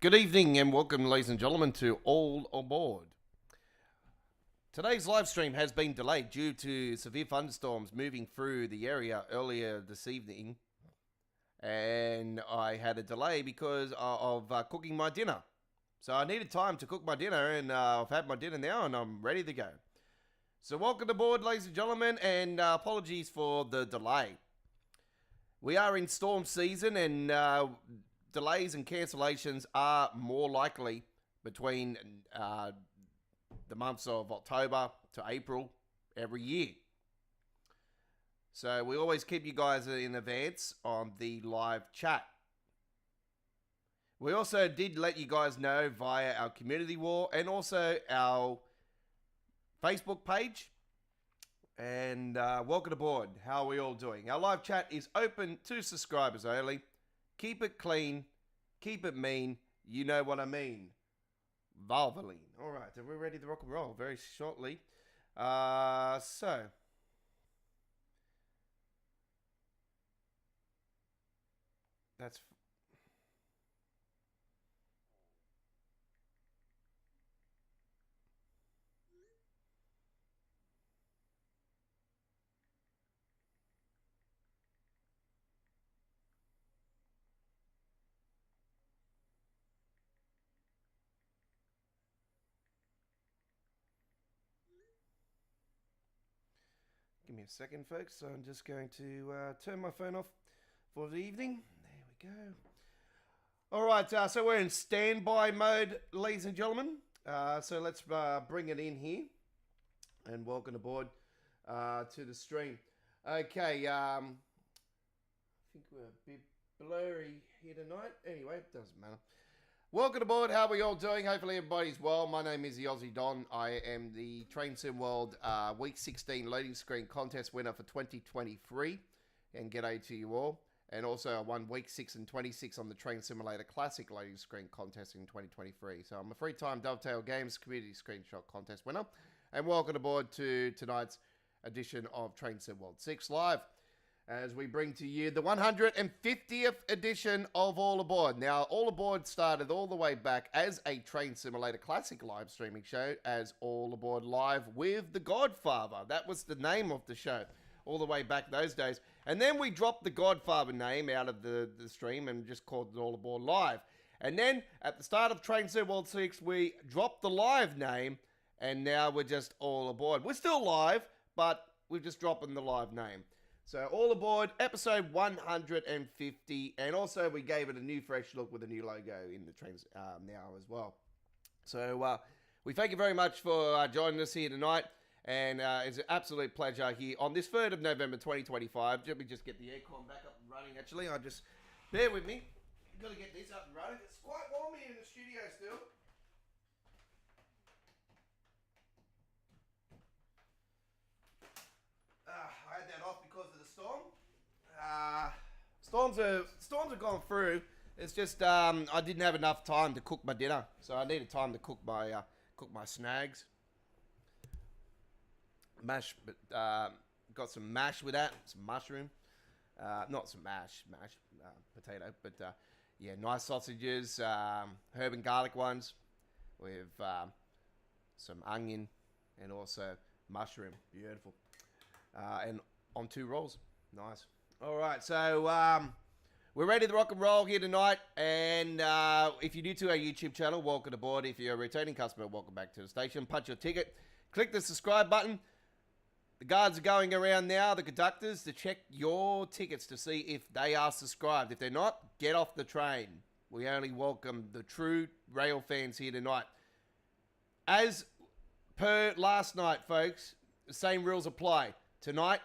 Good evening and welcome, ladies and gentlemen, to All Aboard. Today's live stream has been delayed due to severe thunderstorms moving through the area earlier this evening, and I had a delay because of cooking my dinner. So I needed time to cook my dinner, and I've had my dinner now and I'm ready to go. So welcome aboard, ladies and gentlemen, and apologies for the delay. We are in storm season, and delays and cancellations are more likely between the months of October to April every year. So we always keep you guys in advance on the live chat. We also did let you guys know via our community wall and also our Facebook page. And welcome aboard. How are we all doing? Our live chat is open to subscribers only. Keep it clean. Keep it mean. You know what I mean. Valvoline. All right, so we're ready to rock and roll very shortly. So that's give me a second, folks. So I'm just going to turn my phone off for the evening. There we go. All right, so we're in standby mode, ladies and gentlemen. So let's bring it in here. And welcome aboard to the stream. Okay, I think we're a bit blurry here tonight. Anyway, it doesn't matter. Welcome aboard. How are we all doing? Hopefully everybody's well. My name is the Aussie Don. I am the Train Sim World Week 16 loading screen contest winner for 2023. And g'day to you all. And also I won Week 6 and 26 on the Train Simulator Classic loading screen contest in 2023. So I'm a free time Dovetail Games community screenshot contest winner. And welcome aboard to tonight's edition of Train Sim World 6 Live, as we bring to you the 150th edition of All Aboard. Now, All Aboard started all the way back as a Train Simulator Classic live streaming show as All Aboard Live with The Godfather. That was the name of the show all the way back those days. And then we dropped the Godfather name out of the stream and just called it All Aboard Live. And then at the start of Train Sim World 6, we dropped the live name, and now we're just All Aboard. We're still live, but we're just dropping the live name. So All Aboard, episode 150, and also we gave it a new fresh look with a new logo in the trains now as well. So we thank you very much for joining us here tonight, and it's an absolute pleasure here on this 3rd of November 2025. Let me just get the aircon back up and running. Actually, I just bear with me. Got to get this up and running. It's quite warm here in the studio still. I had that off because of the storm. Storms have gone through. It's just I didn't have enough time to cook my dinner, so I needed time to cook my snags. Mash, but got some mash with that, some mushroom, not some mash, potato, but yeah, nice sausages, herb and garlic ones with some onion and also mushroom. Beautiful. And on 2 rolls. Nice. All right, so we're ready to rock and roll here tonight. And if you're new to our YouTube channel, welcome aboard. If you're a returning customer, welcome back to the station. Punch your ticket. Click the subscribe button. The guards are going around now, the conductors, to check your tickets to see if they are subscribed. If they're not, get off the train. We only welcome the true rail fans here tonight. As per last night, folks, the same rules apply. Tonight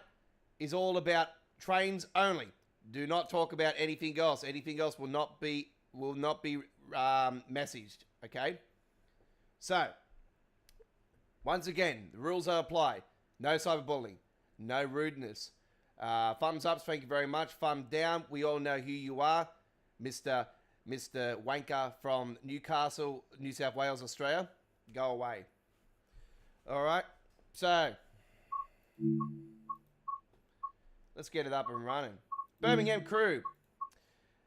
is all about trains only. Do not talk about anything else. Anything else will not be messaged. Okay. So once again, the rules are applied. No cyberbullying. No rudeness. Thumbs ups. Thank you very much. Thumb down. We all know who you are, Mr. Wanker from Newcastle, New South Wales, Australia. Go away. All right. So let's get it up and running. Birmingham crew.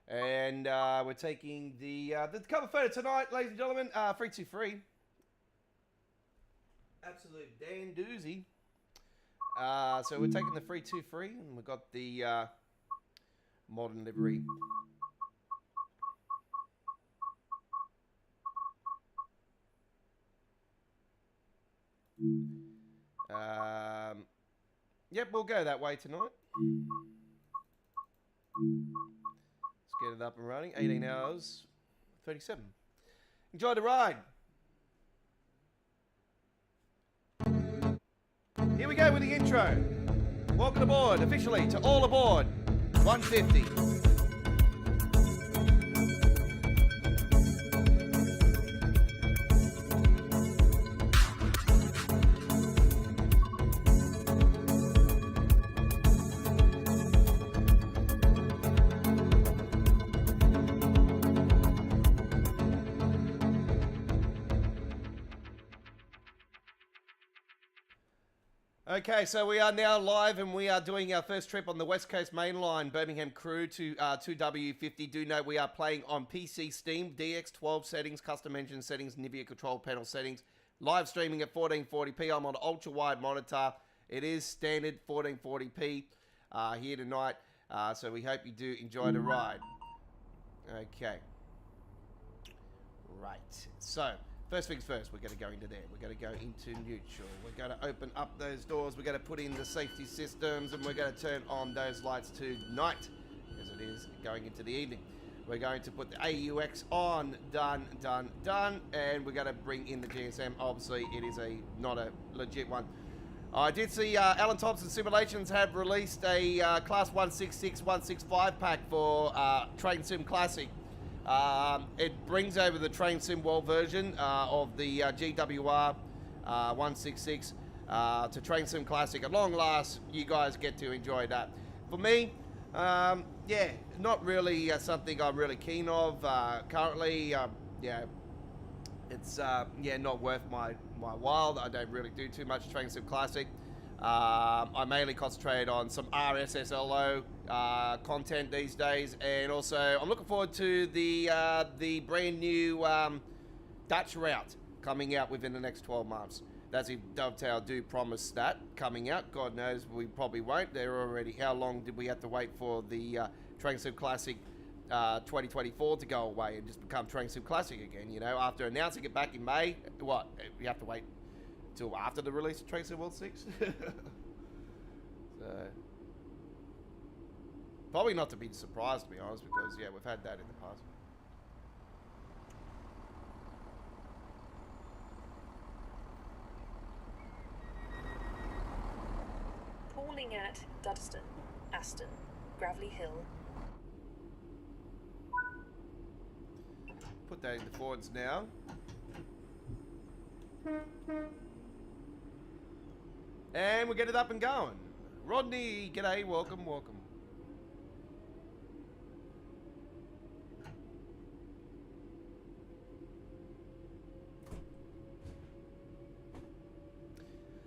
And we're taking the cover photo tonight, ladies and gentlemen. 323. Absolute Dan doozy. So we're taking the 323, and we've got the modern livery. Yep, we'll go that way tonight. Let's get it up and running. 18 hours, 37. Enjoy the ride. Here we go with the intro. Welcome aboard, officially, to All Aboard 150. Okay, so we are now live and we are doing our first trip on the West Coast Main Line, Birmingham Crew to 2W50. Do note we are playing on PC Steam, DX12 settings, custom engine settings, NVIDIA control panel settings, live streaming at 1440p. I'm on ultra wide monitor. It is standard 1440p here tonight, so we hope you do enjoy the ride. Okay. Right, so first things first, we're going to go into there. We're going to go into neutral. We're going to open up those doors. We're going to put in the safety systems, and we're going to turn on those lights to night, as it is going into the evening. We're going to put the AUX on. Done, done, done. And we're going to bring in the GSM. Obviously, it is not a legit one. I did see Alan Thompson Simulations have released a Class 166, 165 pack for Train Sim Classic. It brings over the Train Sim World version of the GWR 166 to Train Sim Classic. At long last, you guys get to enjoy that. For me, yeah, not really something I'm really keen of currently. Yeah, it's yeah, not worth my while. I don't really do too much Train Sim Classic. I mainly concentrate on some RSSLO content these days, and also I'm looking forward to the brand new Dutch route coming out within the next 12 months. That's if Dovetail do promise that coming out. God knows we probably won't. They're already. How long did we have to wait for the Train Sim Classic 2024 to go away and just become Train Sim Classic again? You know, after announcing it back in May, what we have to wait till after the release of Train Sim World 6. So probably not to be surprised, to be honest, because yeah, we've had that in the past. Calling at Duddeston, Aston, Gravelly Hill. Put that in the forwards now. And we'll get it up and going. Rodney, g'day, welcome, welcome.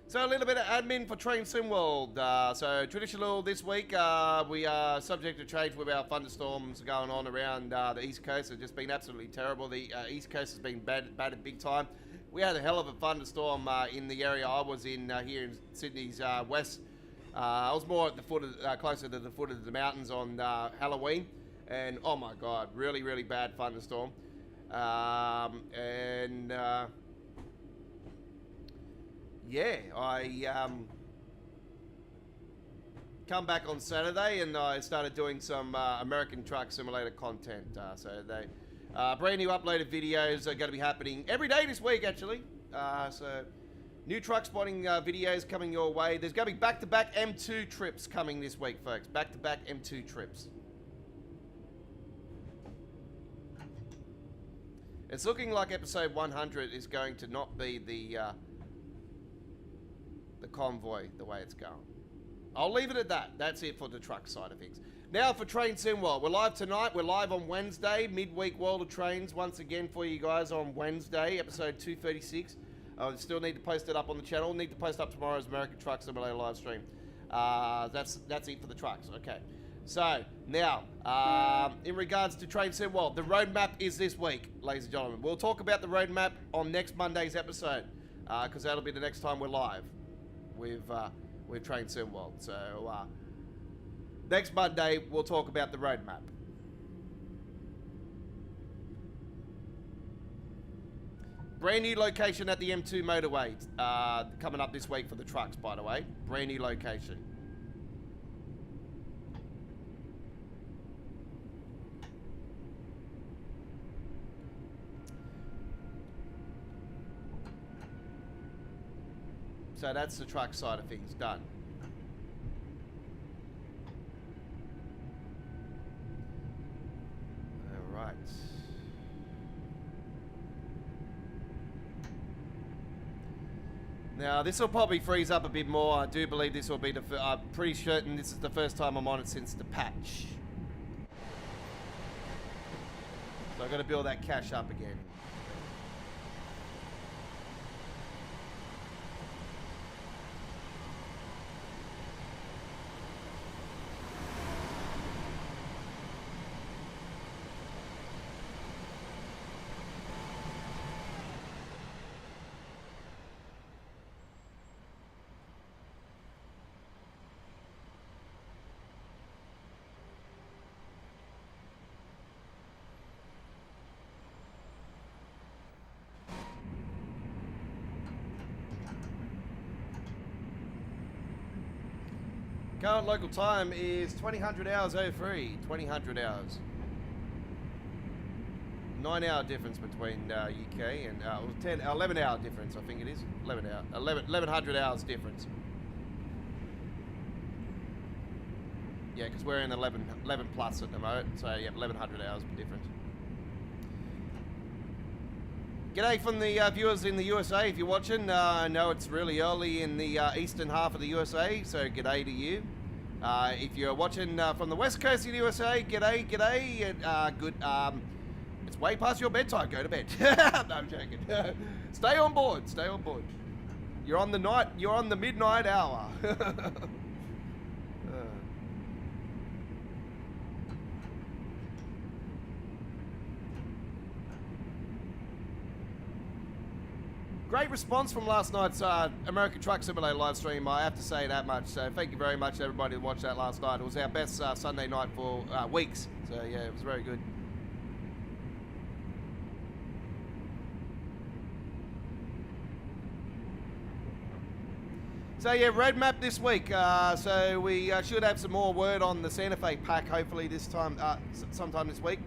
So a little bit of admin for Train Sim World. So traditional this week, we are subject to change with our thunderstorms going on around the East Coast. It's just been absolutely terrible. The East Coast has been battered big time. We had a hell of a thunderstorm in the area I was in here in Sydney's west. I was more at the foot of, closer to the foot of the mountains on Halloween, and oh my God, really, really bad thunderstorm. Yeah, I come back on Saturday and I started doing some American Truck Simulator content. So they brand new uploaded videos are going to be happening every day this week, actually. So new truck spotting videos coming your way. There's going to be back-to-back M2 trips coming this week, folks. Back-to-back M2 trips. It's looking like episode 100 is going to not be the convoy the way it's going. I'll leave it at that. That's it for the truck side of things. Now for Train Sim World. We're live tonight. We're live on Wednesday. Midweek World of Trains once again for you guys on Wednesday, episode 236. I still need to post it up on the channel. Need to post up tomorrow's American Truck Simulator live stream. That's it for the trucks. Okay. So, now, in regards to Train Sim World, the roadmap is this week, ladies and gentlemen. We'll talk about the roadmap on next Monday's episode, because that'll be the next time we're live with Train Sim World. So, next Monday, we'll talk about the roadmap. Brand new location at the M2 motorway, coming up this week for the trucks, by the way. Brand new location. So that's the truck side of things done. All right. Now this will probably freeze up a bit more. I do believe this will be the. I'm pretty certain this is the first time I'm on it since the patch. So I've got to build that cache up again. Current local time is 2000 hours 03, 2000 hours. 9 hour difference between UK and 11 hour difference, I think it is. 1100 hours difference. Yeah, because we're in 11 plus at the moment, so yeah, 1100 hours difference. G'day from the viewers in the USA if you're watching. I know it's really early in the eastern half of the USA, so g'day to you. If you're watching from the west coast of the USA, g'day. Good. It's way past your bedtime. Go to bed. No, I'm joking. Stay on board. You're on the midnight hour. Great response from last night's American Truck Simulator live stream, I have to say that much. So thank you very much to everybody who watched that last night. It was our best Sunday night for weeks. So yeah, it was very good. So yeah, roadmap this week. So we should have some more word on the Santa Fe pack hopefully this time, sometime this week.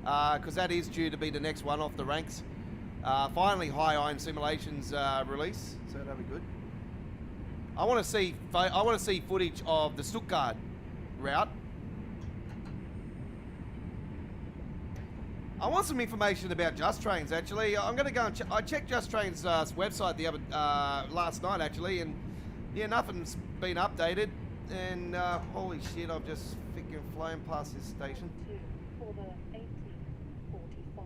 Because that is due to be the next one off the ranks. Finally, High Iron Simulations release, so that'll be good. I want to see footage of the Stuttgart route. I want some information about Just Trains. Actually, I'm going to go and I checked Just Trains' website the other last night actually, and yeah, nothing's been updated. And holy shit, I've just freaking flown past this station. For the 1845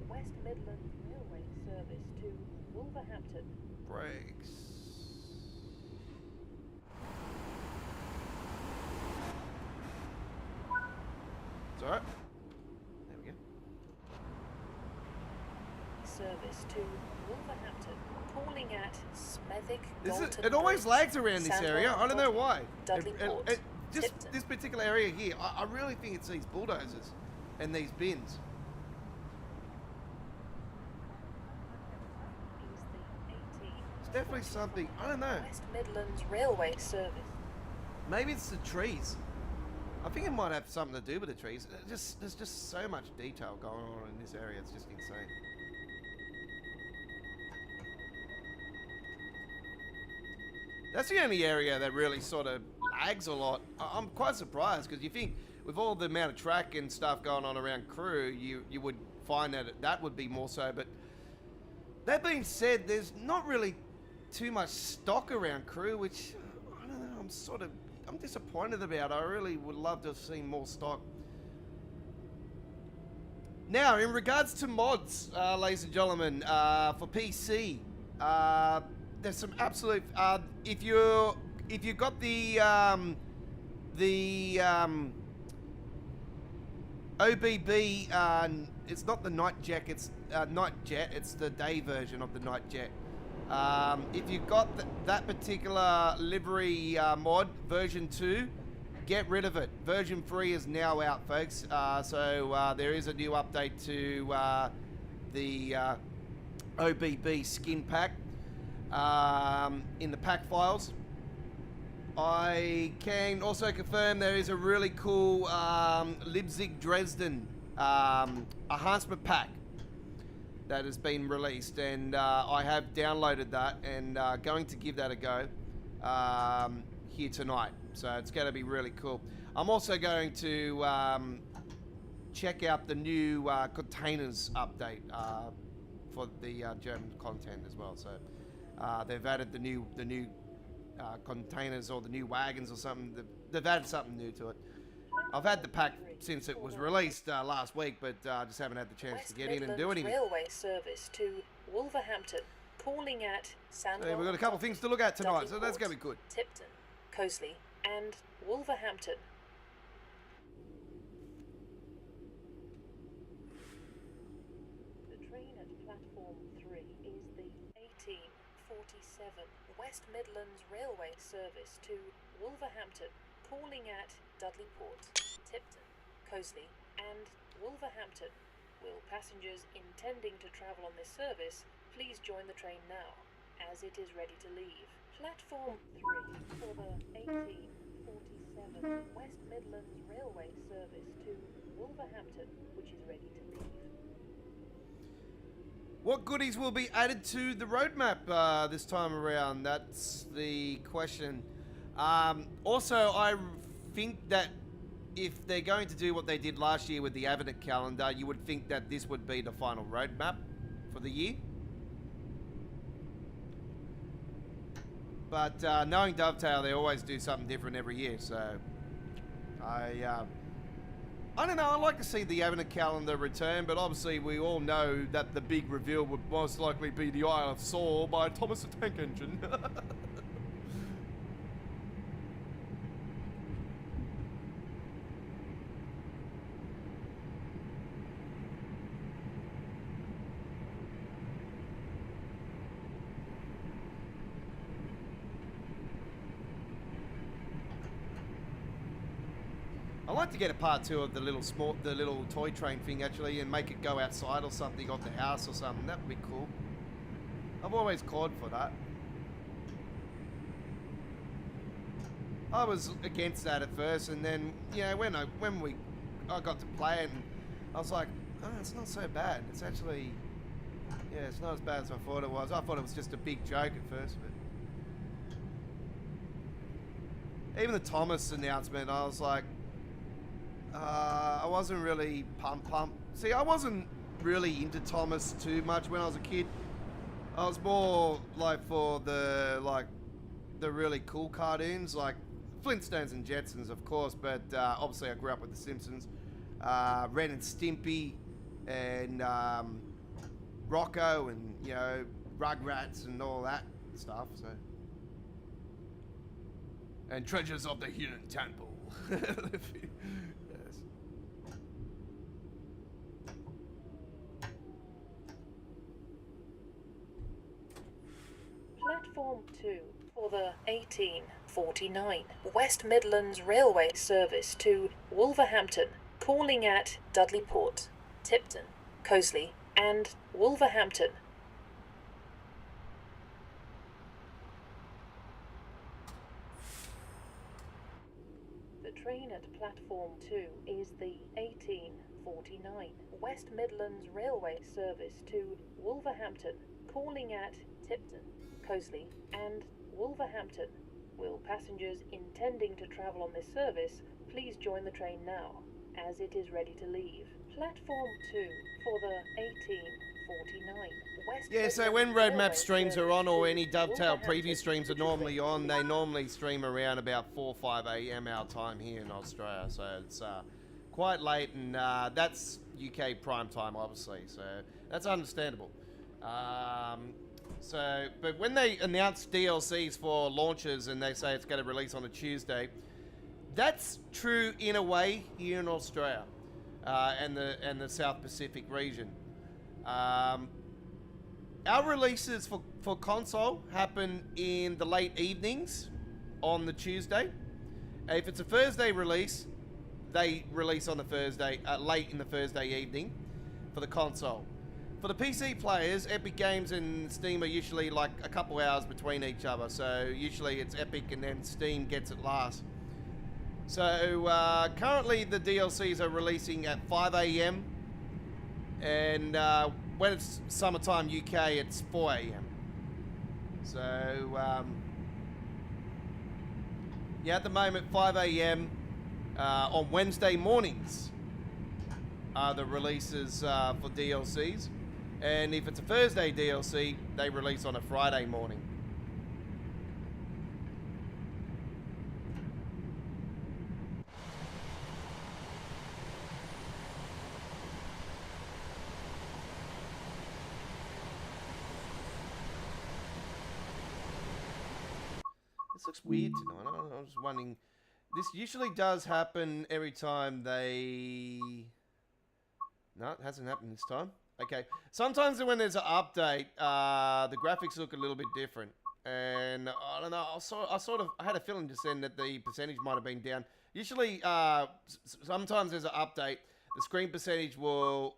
West Midlands Railway service to Wolverhampton. Brakes. It's alright. There we go. Service to Wolverhampton. Calling at Smethwick, It always lags around this area. I don't know why. Dudley Port, Just Tipton. this particular area here, I really think it's these bulldozers and these bins. It's definitely something. I don't know. West Midlands Railway service. Maybe it's the trees. I think it might have something to do with the trees. There's just so much detail going on in this area. It's just insane. That's the only area that really sort of lags a lot. I'm quite surprised because you think with all the amount of track and stuff going on around Crewe, you would find that that would be more so. But that being said, there's not really too much stock around Crewe, which I don't know. I'm disappointed about. I really would love to have seen more stock. Now, in regards to mods, ladies and gentlemen, for PC, there's some absolute. If you got the OBB, it's not the Night Jet, it's it's the day version of the Night Jet. If you've got that particular livery mod, version 2, get rid of it. Version 3 is now out, folks. So there is a new update to the OBB skin pack in the pack files. I can also confirm there is a really cool Leipzig Dresden enhancement pack that has been released, and I have downloaded that and going to give that a go here tonight. So it's going to be really cool. I'm also going to check out the new containers update for the German content as well. So they've added the new containers or the new wagons or something. They've added something new to it. I've had the pack since it was released last week, but just haven't had the chance to get in and do anything. Railway service to Wolverhampton, calling at Sandwell. Hey, we've got a couple of things to look at tonight, so that's going to be good. Tipton, Cosley, and Wolverhampton. The train at platform 3 is the 1847 West Midlands Railway service to Wolverhampton, calling at Dudleyport, Tipton, Cosley, and Wolverhampton. Will passengers intending to travel on this service please join the train now, as it is ready to leave. Platform 3 for the 1847 West Midlands Railway service to Wolverhampton, which is ready to leave. What goodies will be added to the roadmap this time around? That's the question. Also, I think that if they're going to do what they did last year with the Advent calendar, you would think that this would be the final roadmap for the year. But knowing Dovetail, they always do something different every year. So I don't know. I'd like to see the Advent calendar return, but obviously we all know that the big reveal would most likely be the Isle of Saw by Thomas the Tank Engine. I'd like to get a part 2 of the little toy train thing actually, and make it go outside or something of the house or something. That would be cool. I've always called for that. I was against that at first, and then when I got to play it, and I was like, oh, it's not so bad. It's actually, it's not as bad as I thought it was. I thought it was just a big joke at first, but even the Thomas announcement, I was like, I wasn't really pumped. See, I wasn't really into Thomas too much when I was a kid. I was more like for the really cool cartoons, like Flintstones and Jetsons, of course. But obviously, I grew up with The Simpsons, Ren and Stimpy, and Rocco, and Rugrats and all that stuff. So, and Treasures of the Hidden Temple. Platform 2 for the 1849 West Midlands Railway service to Wolverhampton, calling at Dudleyport, Tipton, Cosley, and Wolverhampton. The train at platform 2 is the 1849 West Midlands Railway service to Wolverhampton, calling at Tipton, Cosley, and Wolverhampton. Will passengers intending to travel on this service please join the train now, as it is ready to leave. Platform 2 for the 1849 West. So when roadmap streams are on, or any Dovetail preview streams are normally on, they normally stream around about 4 or 5 a.m. our time here in Australia. So it's quite late, and that's UK prime time, obviously. So that's understandable. But when they announce DLCs for launches and they say it's going to release on a Tuesday, that's true in a way here in Australia. and the South Pacific region. Our releases for console happen in the late evenings on the Tuesday. If it's a Thursday release, they release on the Thursday, late in the Thursday evening for the console. For the PC players, Epic Games and Steam are usually like a couple hours between each other. So usually it's Epic and then Steam gets it last. So currently the DLCs are releasing at 5 AM. And when it's summertime UK, it's 4 AM. So yeah, at the moment 5 AM on Wednesday mornings are the releases for DLCs. And if it's a Thursday DLC, they release on a Friday morning. This looks weird tonight. I was wondering. This usually does happen every time they... No, it hasn't happened this time. Okay. Sometimes when there's an update, the graphics look a little bit different. And I don't know, I had a feeling just then that the percentage might have been down. Usually, sometimes there's an update, the screen percentage will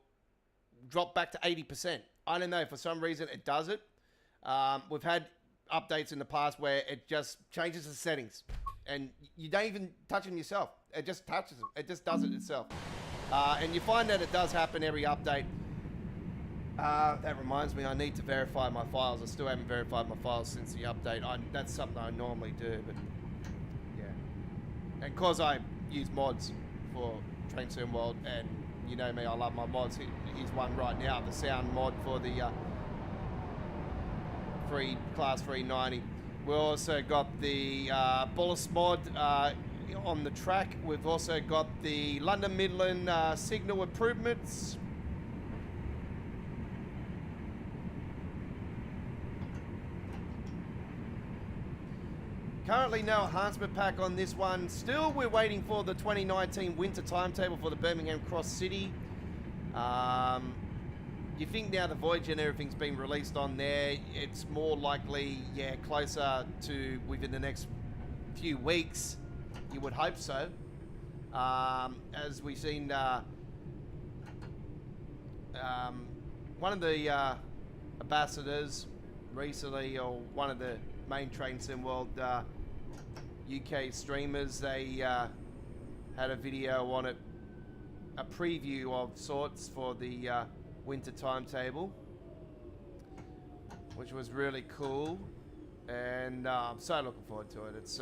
drop back to 80%. I don't know, for some reason it does it. We've had updates in the past where it just changes the settings. And you don't even touch them yourself. It just touches them. It just does it itself. And you find that it does happen every update. That reminds me, I need to verify my files. I still haven't verified my files since the update. That's something I normally do, but yeah. And because I use mods for Train Sim World, and you know me, I love my mods. Here's one right now, the sound mod for the Class 390. We also got the Bolus mod on the track. We've also got the London Midland signal improvements. Currently no enhancement pack on this one. Still, we're waiting for the 2019 winter timetable for the Birmingham Cross City. You think now the Voyager and everything's been released on there, it's more likely, yeah, closer to within the next few weeks. You would hope so. As we've seen, one of the ambassadors recently, or one of the main Train Sim World UK streamers, they had a video on it, a preview of sorts for the winter timetable, which was really cool, and I'm so looking forward to it. It's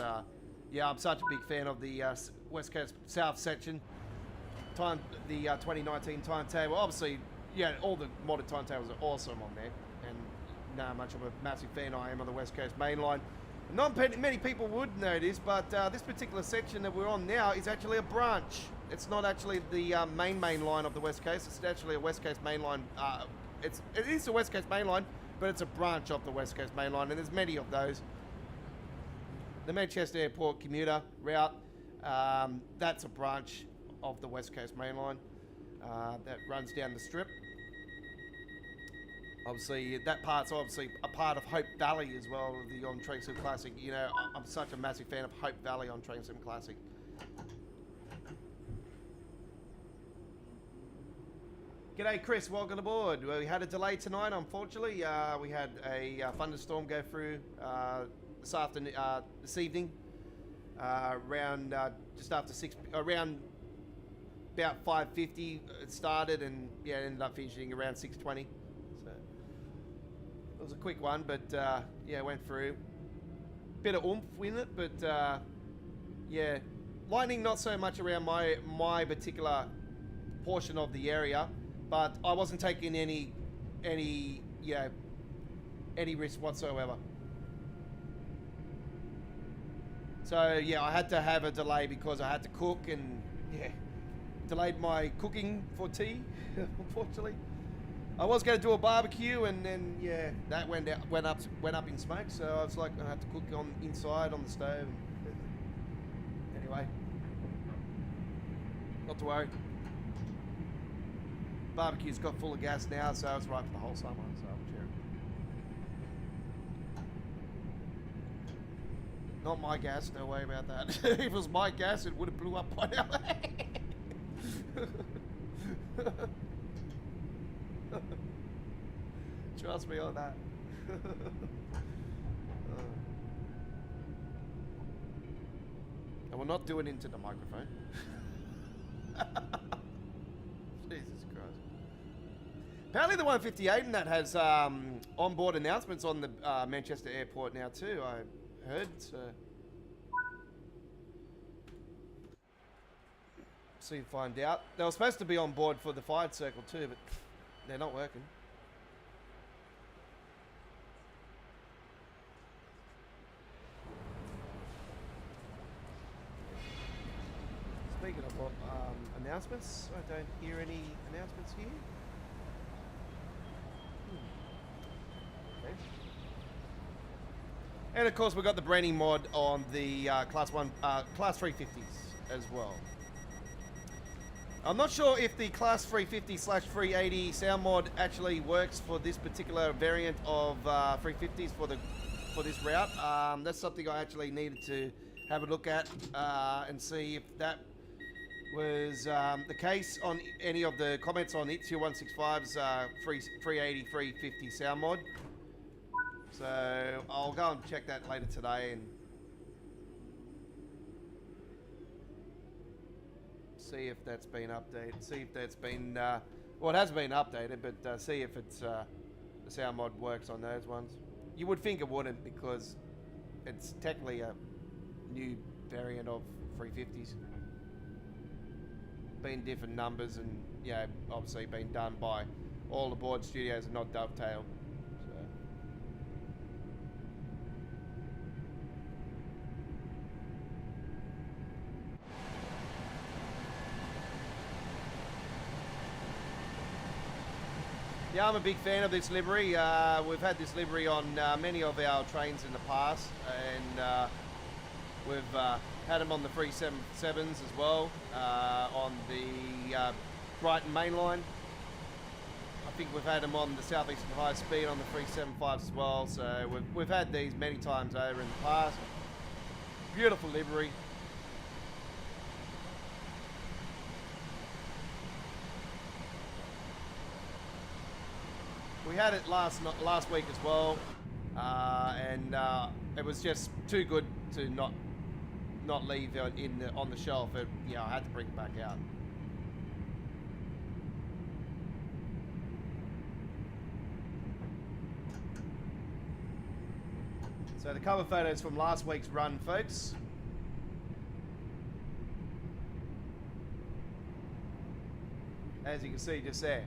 yeah, I'm such a big fan of the West Coast South section the 2019 timetable. Obviously, yeah, all the modded timetables are awesome on there, and how much of a massive fan I am of the West Coast main line. Not many people would know this, but this particular section that we're on now is actually a branch. It's not actually the main line of the West Coast. It's actually a West Coast main line. It is the West Coast main line, but it's a branch of the West Coast main line, and there's many of those. The Manchester Airport commuter route, that's a branch of the West Coast main line that runs down the strip. Obviously, that part's obviously a part of Hope Valley as well, the on Train Sim Classic. You know, I'm such a massive fan of Hope Valley on Train Sim Classic. G'day Chris, welcome aboard. Well, we had a delay tonight, unfortunately. We had a thunderstorm go through this evening, around just after 6, around about 5:50 it started, and yeah, it ended up finishing around 6:20. So it was a quick one, but yeah, went through. Bit of oomph in it, but yeah, lightning not so much around my particular portion of the area. But I wasn't taking any risk whatsoever. So yeah, I had to have a delay because I had to cook, and yeah, delayed my cooking for tea. Unfortunately, I was going to do a barbecue, and then yeah, that went up in smoke. So I was like, I had to cook inside on the stove. Anyway, not to worry. Barbecue's got full of gas now, so it's right for the whole summer. So I'm sure. Not my gas, no worry about that. If it was my gas, it would have blew up by now. Trust me on that. And we're not doing into the microphone. Jesus Christ. Apparently the 158 and that has onboard announcements on the Manchester airport now too, I heard. So see, find out. They were supposed to be on board for the fired circle too, but they're not working. Speaking of announcements, I don't hear any announcements here. Okay. And of course, we've got the branding mod on the Class 350s as well. I'm not sure if the Class 350/380 sound mod actually works for this particular variant of 350s for this route. That's something I actually needed to have a look at and see if that was the case on any of the comments on Itzia 165's 380/350 sound mod. So I'll go and check that later today and see if that's been updated. See if that's been well, it has been updated, but see if it's the sound mod works on those ones. You would think it wouldn't because it's technically a new variant of 350s. Been different numbers and yeah, obviously been done by all the board studios and not Dovetail. Yeah, I'm a big fan of this livery. We've had this livery on many of our trains in the past, and we've had them on the 377s as well, on the Brighton main line. I think we've had them on the Southeastern High Speed on the 375s as well, so we've had these many times over in the past. Beautiful livery. We had it last week as well, and it was just too good to not leave on the shelf. Yeah, I had to bring it back out. So the cover photos from last week's run, folks. As you can see just there.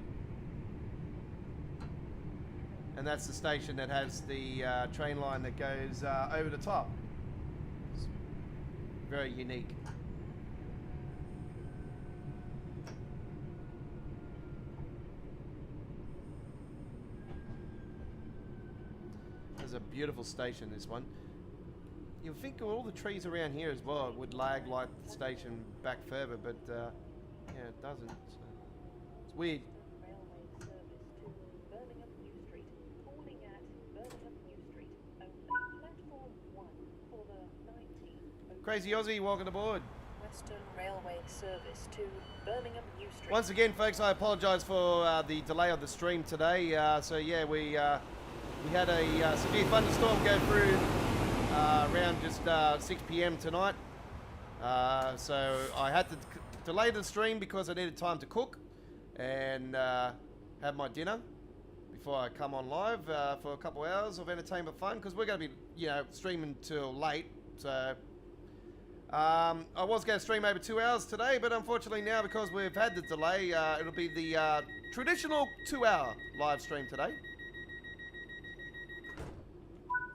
And that's the station that has the train line that goes over the top. It's very unique. It's a beautiful station, this one. You'll think all the trees around here as well would lag like the station back further, but yeah, it doesn't. So it's weird. Crazy Aussie, welcome aboard. Western Railway service to Birmingham New Street. Once again, folks, I apologise for the delay of the stream today. So yeah, we had a severe thunderstorm go through around just 6 p.m. tonight. So I had to delay the stream because I needed time to cook and have my dinner before I come on live for a couple hours of entertainment fun, because we're going to be, streaming till late. So I was going to stream over 2 hours today, but unfortunately now, because we've had the delay, it'll be the traditional 2-hour live stream today.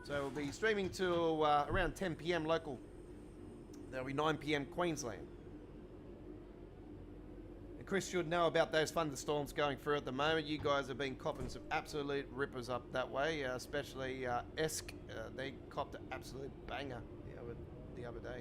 So we'll be streaming till around 10 p.m. local. That'll be 9 p.m. Queensland. And Chris should know about those thunderstorms going through at the moment. You guys have been copping some absolute rippers up that way, especially Esk. They copped an absolute banger the other day.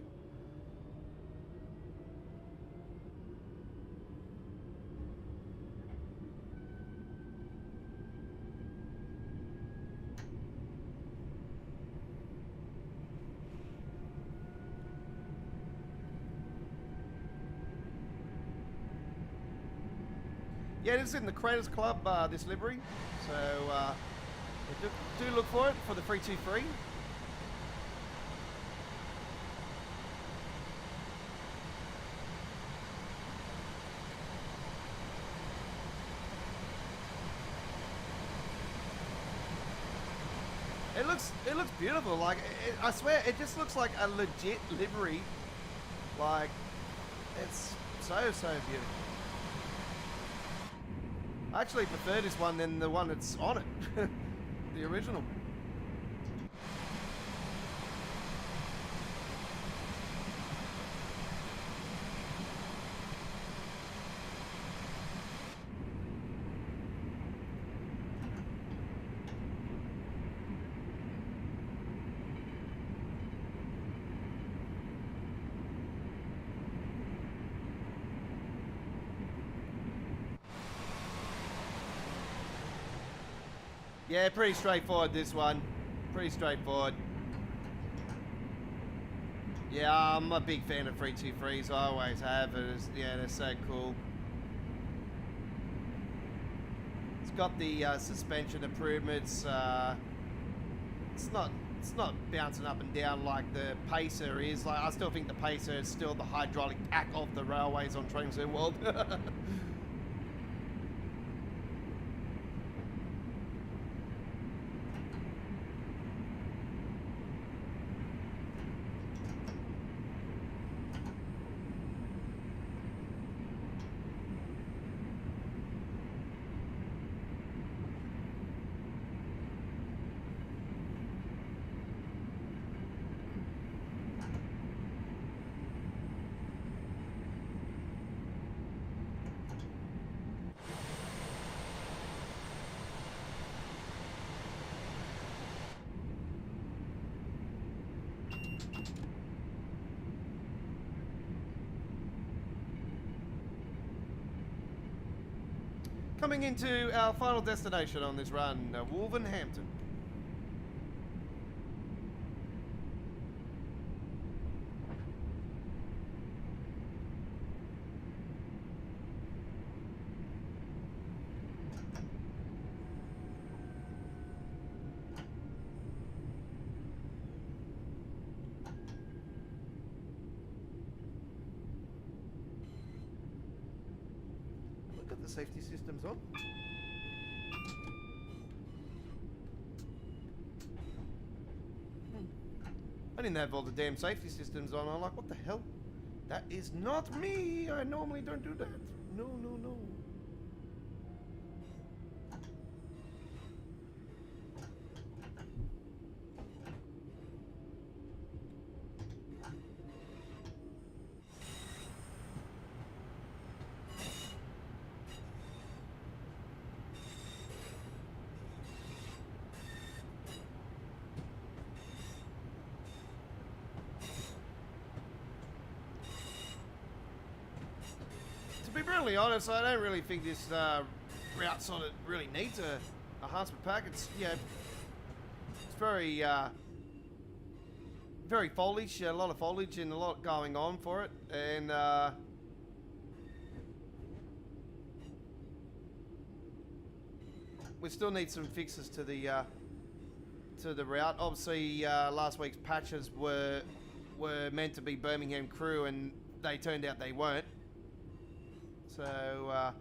Yeah, it is in the Creators Club, this livery. So do look for it for the 323. It looks beautiful. Like I swear, it just looks like a legit livery. Like it's so beautiful. I actually prefer this one than the one that's on it, the original. Yeah, pretty straightforward, this one. Pretty straightforward. Yeah, I'm a big fan of 323s. I always have. Yeah, they're so cool. It's got the suspension improvements. It's not bouncing up and down like the Pacer is. Like I still think the Pacer is still the hydraulic pack of the railways on Train Sim World. Coming into our final destination on this run, Wolverhampton. Look at the safety systems on. I didn't have all the damn safety systems on. I'm like, what the hell? That is not me. I normally don't do that. No, no, no. To be brutally honest, I don't really think this route sort of really needs a enhancement pack. It's, yeah, it's very very foliage, a lot of foliage and a lot going on for it, and we still need some fixes to the route. Obviously, last week's patches were meant to be Birmingham crew, and they turned out they weren't. So,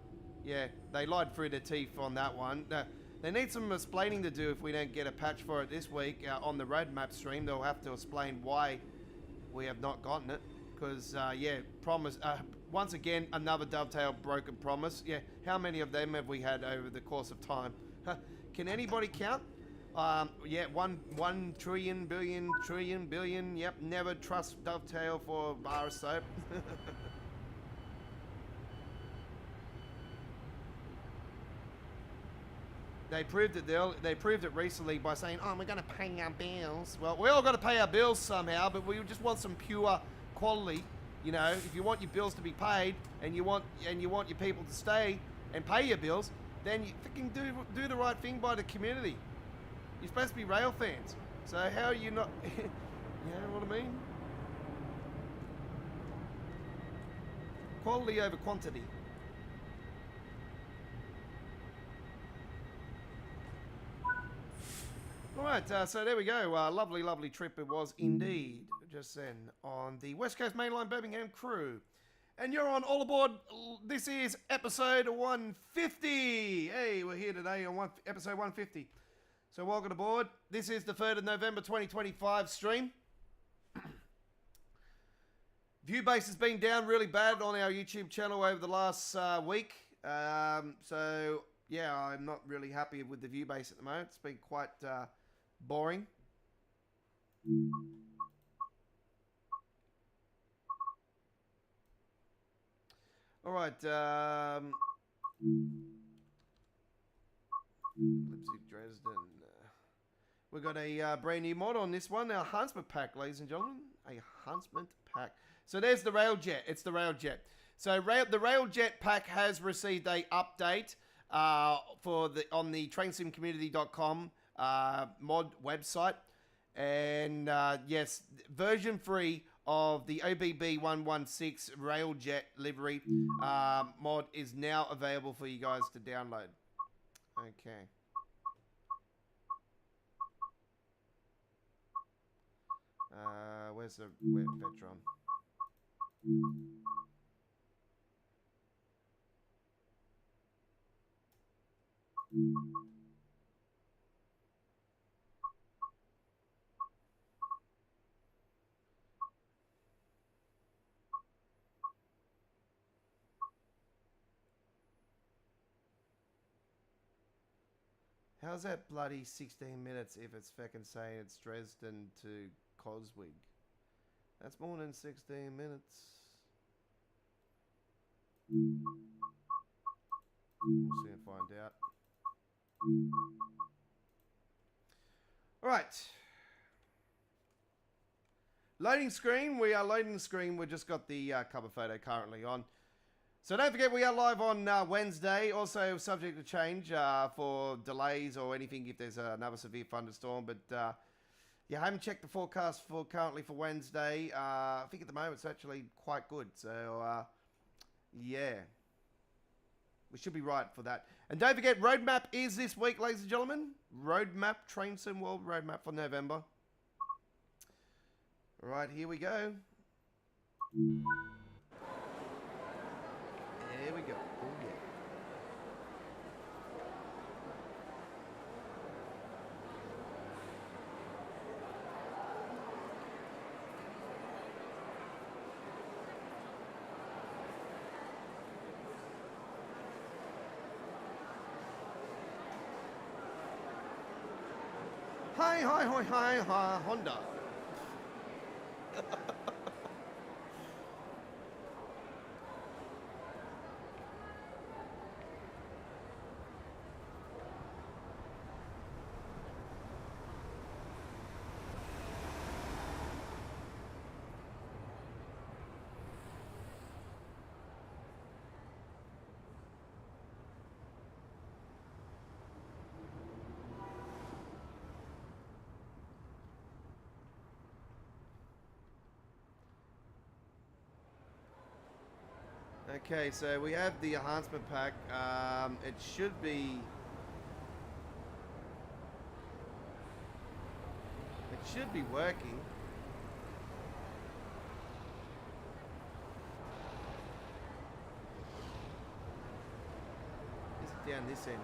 yeah, they lied through their teeth on that one. They need some explaining to do if we don't get a patch for it this week. On the roadmap stream, they'll have to explain why we have not gotten it. Because, yeah, promise. Once again, another dovetail broken promise. Yeah, how many of them have we had over the course of time? Can anybody count? Yeah, 1 trillion, billion. Yep, never trust dovetail for bar of soap. They proved it recently by saying, "Oh, we're going to pay our bills." Well, we all got to pay our bills somehow, but we just want some pure quality. You know, if you want your bills to be paid and you want your people to stay and pay your bills, then you fucking do the right thing by the community. You're supposed to be Railfans, so how are you not? You know what I mean? Quality over quantity. Alright, so there we go. Lovely, lovely trip it was indeed. Just then on the West Coast Mainline Birmingham crew. And you're on All Aboard. This is episode 150. Hey, we're here today on episode 150. So welcome aboard. This is the 3rd of November 2025 stream. View base has been down really bad on our YouTube channel over the last week. So, yeah, I'm not really happy with the view base at the moment. It's been quite boring. All right. Leipzig, Dresden. We've got a brand new mod on this one. Our Huntsman pack, ladies and gentlemen. A Huntsman pack. So there's the Railjet. It's the Railjet. So the Railjet pack has received a update on the trainsimcommunity.com mod website. And yes, version 3 of the OBB 116 Railjet livery mod is now available for you guys to download. Okay. Where's Vetron? How's that bloody 16 minutes if it's fucking saying it's Dresden to Coswig? That's more than 16 minutes. We'll soon find out. Alright. Loading screen. We are loading the screen. We've just got the cover photo currently on. So don't forget we are live on Wednesday. Also subject to change for delays or anything if there's another severe thunderstorm. But yeah, I haven't checked the forecast currently for Wednesday. I think at the moment it's actually quite good. So yeah, we should be right for that. And don't forget, roadmap is this week, ladies and gentlemen. Roadmap, Train Sim World roadmap for November. All right, here we go. There we go. Oh, yeah. Hi, Honda. Okay, so we have the enhancement pack. It should be working. Is it down this end?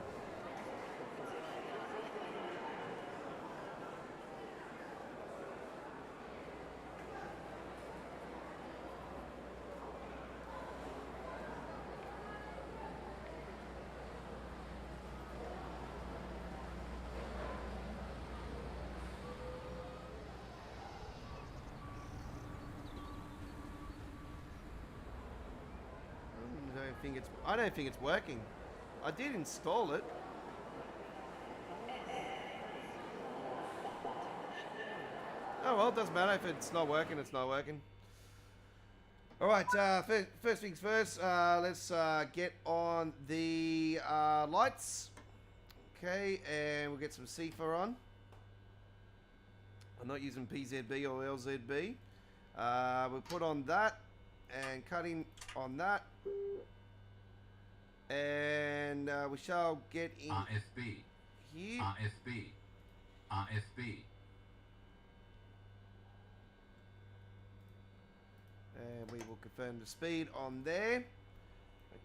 I don't think it's working. I did install it. Oh well, it doesn't matter if it's not working. It's not working. All right. First things first. Let's get on the lights. Okay, and we'll get some CFA on. I'm not using PZB or LZB. We'll put on that and cutting on that. And we shall get in RSB. here. RSB. RFB. And we will confirm the speed on there.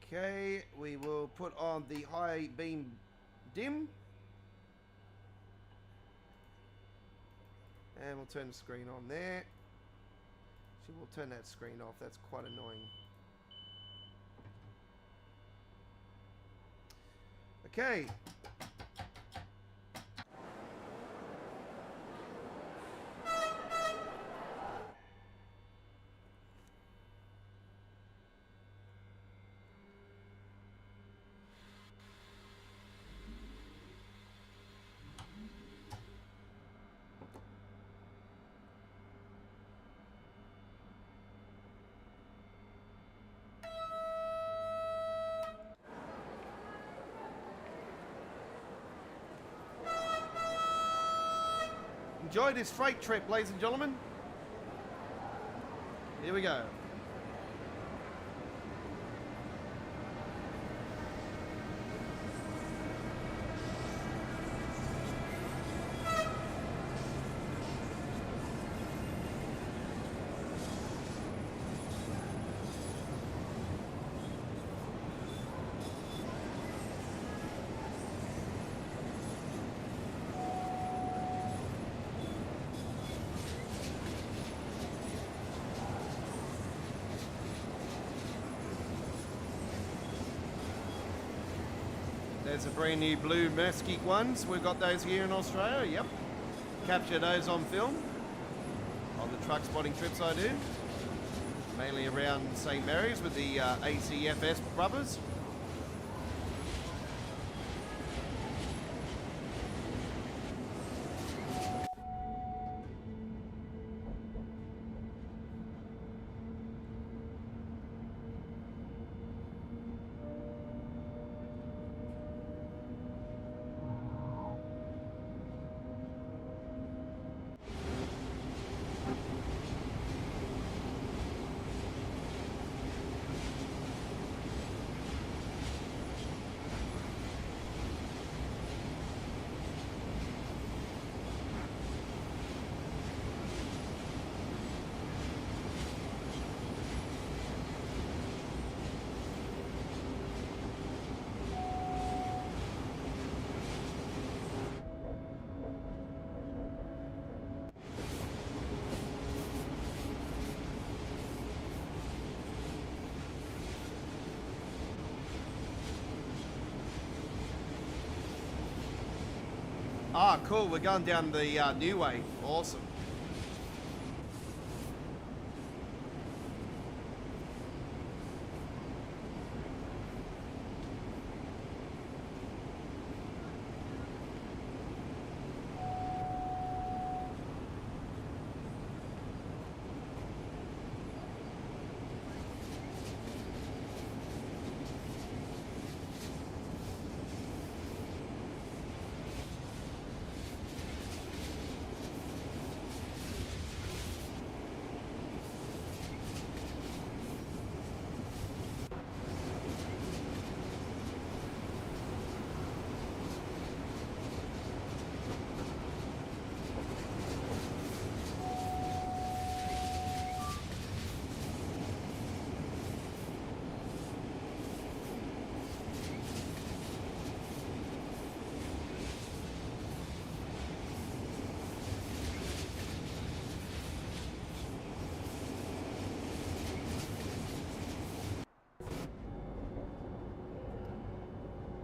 Okay, we will put on the high beam dim. And we'll turn the screen on there. So we'll turn that screen off. That's quite annoying. Okay. Enjoy this freight trip, ladies and gentlemen. Here we go. There's a brand new blue mesquite ones. We've got those here in Australia. Yep. Capture those on film. On the truck spotting trips I do. Mainly around St. Mary's with the ACFS brothers. Ah, cool. We're going down the new way. Awesome.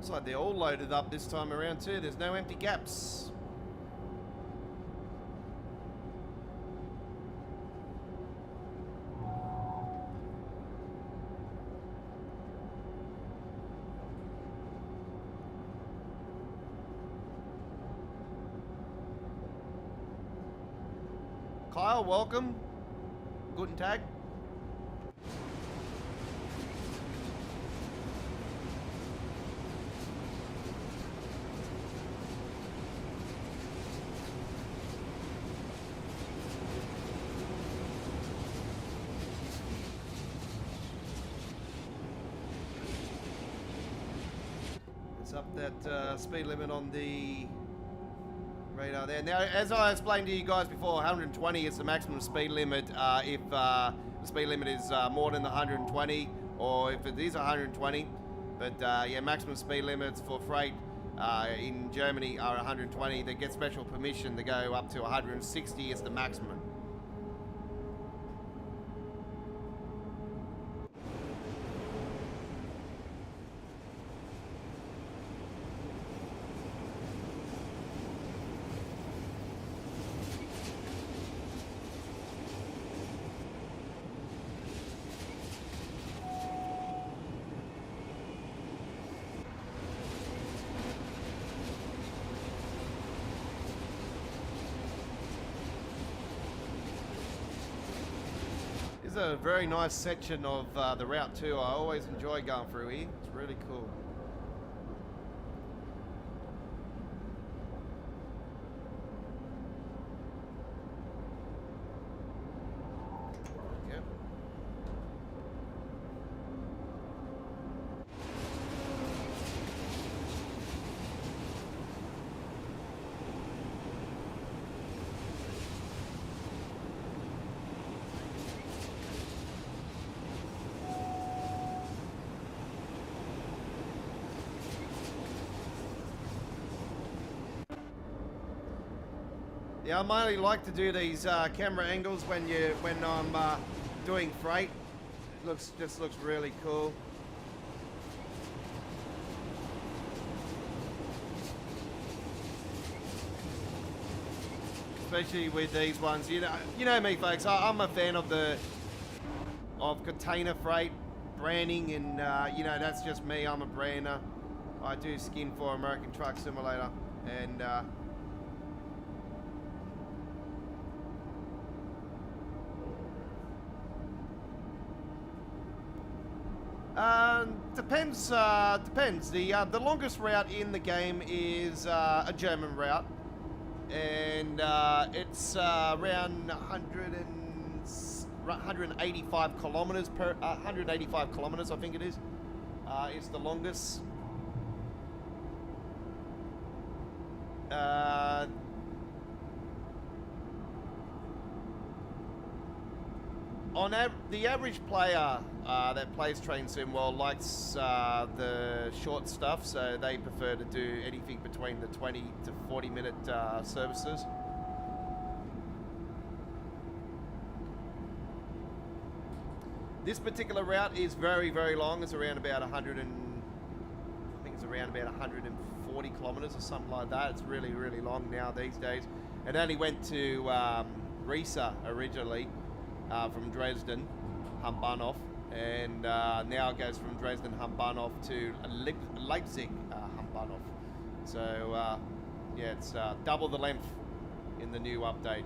Looks like they're all loaded up this time around too. There's no empty gaps. Kyle, welcome. Guten Tag. It's up that speed limit on the radar there. Now, as I explained to you guys before, 120 is the maximum speed limit if the speed limit is more than 120, or if it is 120. But yeah, maximum speed limits for freight in Germany are 120. They get special permission to go up to 160 is the maximum. This is a very nice section of the route too. I always enjoy going through here. It's really cool. Yep. Yeah, I mainly like to do these camera angles when I'm doing freight. Just looks really cool. Especially with these ones. You know me, folks. I'm a fan of container freight branding, and you know, that's just me. I'm a brander. I do skin for American Truck Simulator, and depends. The longest route in the game is a German route, and it's around 185 kilometers per 185 kilometers, I think it is the longest. The average player that plays Train Sim well likes the short stuff, so they prefer to do anything between the 20 to 40 minute services. This particular route is very, very long. It's around about 140 kilometers or something like that. It's really, really long now these days. It only went to Riesa originally. From Dresden, Hampbahnhof, and now it goes from Dresden, Hampbahnhof to Leipzig, Hampbahnhof. So, yeah, it's double the length in the new update,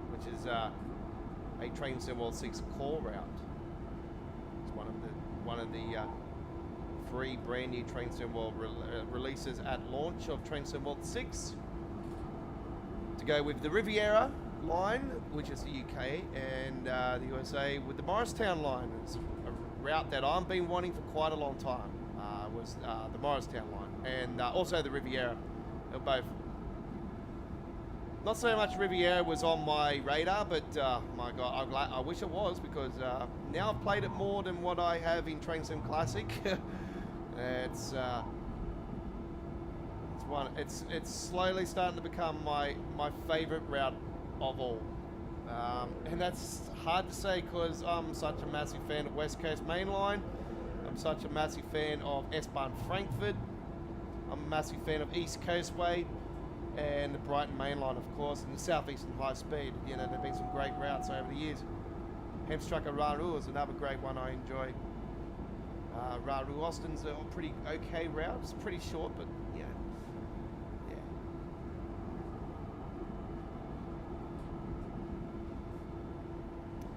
which is a Train Sim World 6 core route. It's one of the 3 brand new Train Sim World releases at launch of Train Sim World 6. To go with the Riviera line, which is the UK, and the USA with the Morristown line. It's a route that I've been wanting for quite a long time, was the Morristown line, and also the Riviera. They're both. Not so much Riviera was on my radar, but my God, I wish it was, because now I've played it more than what I have in Train Sim Classic. It's slowly starting to become my favorite route of all, and that's hard to say because I'm such a massive fan of West Coast Main Line. I'm such a massive fan of S-Bahn Frankfurt. I'm a massive fan of East Coastway and the Brighton Main Line, of course, and the Southeastern High Speed. You know, there've been some great routes over the years. Hemstrucker Raru is another great one I enjoy. Raru Austin's a pretty okay route. It's pretty short, but yeah.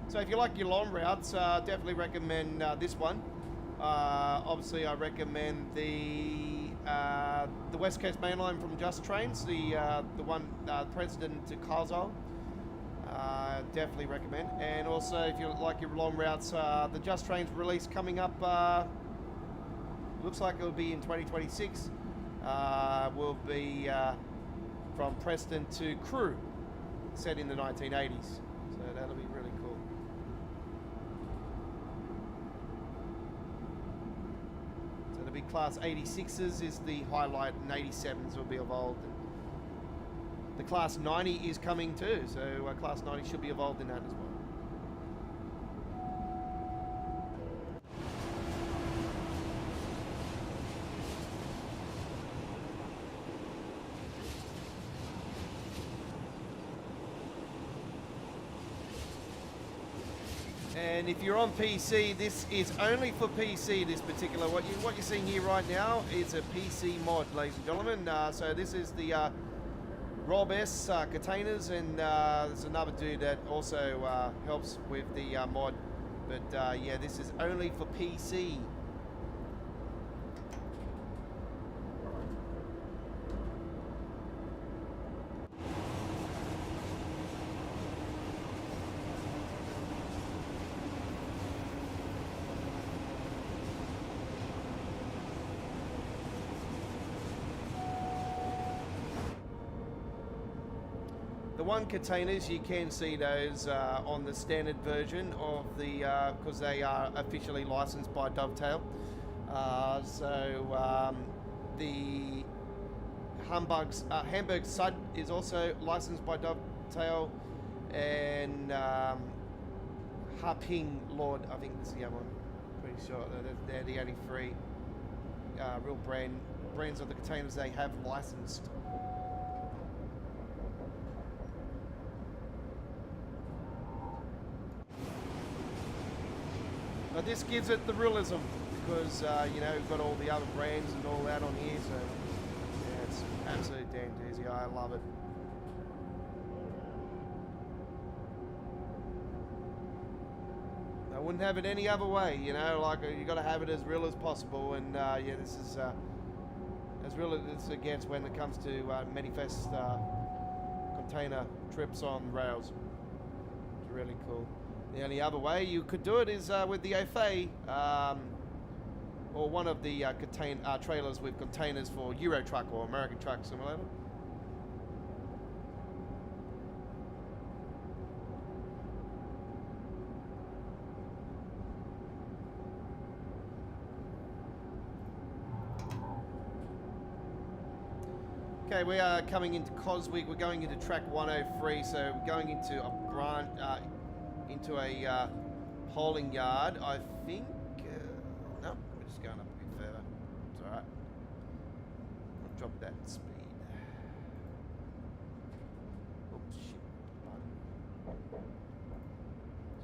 So if you like your long routes, definitely recommend this one. Obviously, I recommend the West Coast Main Line from Just Trains, the one President to Karlsruhe. Definitely recommend. And also, if you like your long routes, the Just Trains release coming up. Looks like it'll be in 2026. will be from Preston to Crewe, set in the 1980s. So that'll be really cool. So the big Class 86s is the highlight, and 87s will be evolved. The Class 90 is coming too, so Class 90 should be evolved in that as well. And if you're on PC, this is only for PC, this particular, what you're seeing here right now is a PC mod, ladies and gentlemen. So this is the Rob S containers, and there's another dude that also helps with the mod. But yeah, this is only for PC. The one containers, you can see those on the standard version of the, because they are officially licensed by Dovetail. The Hamburg Sud is also licensed by Dovetail, and Harping Lord, I think this is the other one. Pretty sure they're the only three real brands of the containers they have licensed. But this gives it the realism, because you know, we've got all the other brands and all that on here, so yeah, it's absolute damn doozy. I love it. I wouldn't have it any other way, you know, like you got to have it as real as possible, and yeah, this is as real as it gets when it comes to manifest container trips on rails. It's really cool. The only other way you could do it is with the OFA, or one of the trailers with containers for Euro Truck or American Truck Simulator. Okay, we are coming into Coswig. We're going into track 103, so we're going into a branch, into a polling yard, I think. No, we're just going up a bit further. It's alright. I'll drop that speed. Oops, shit.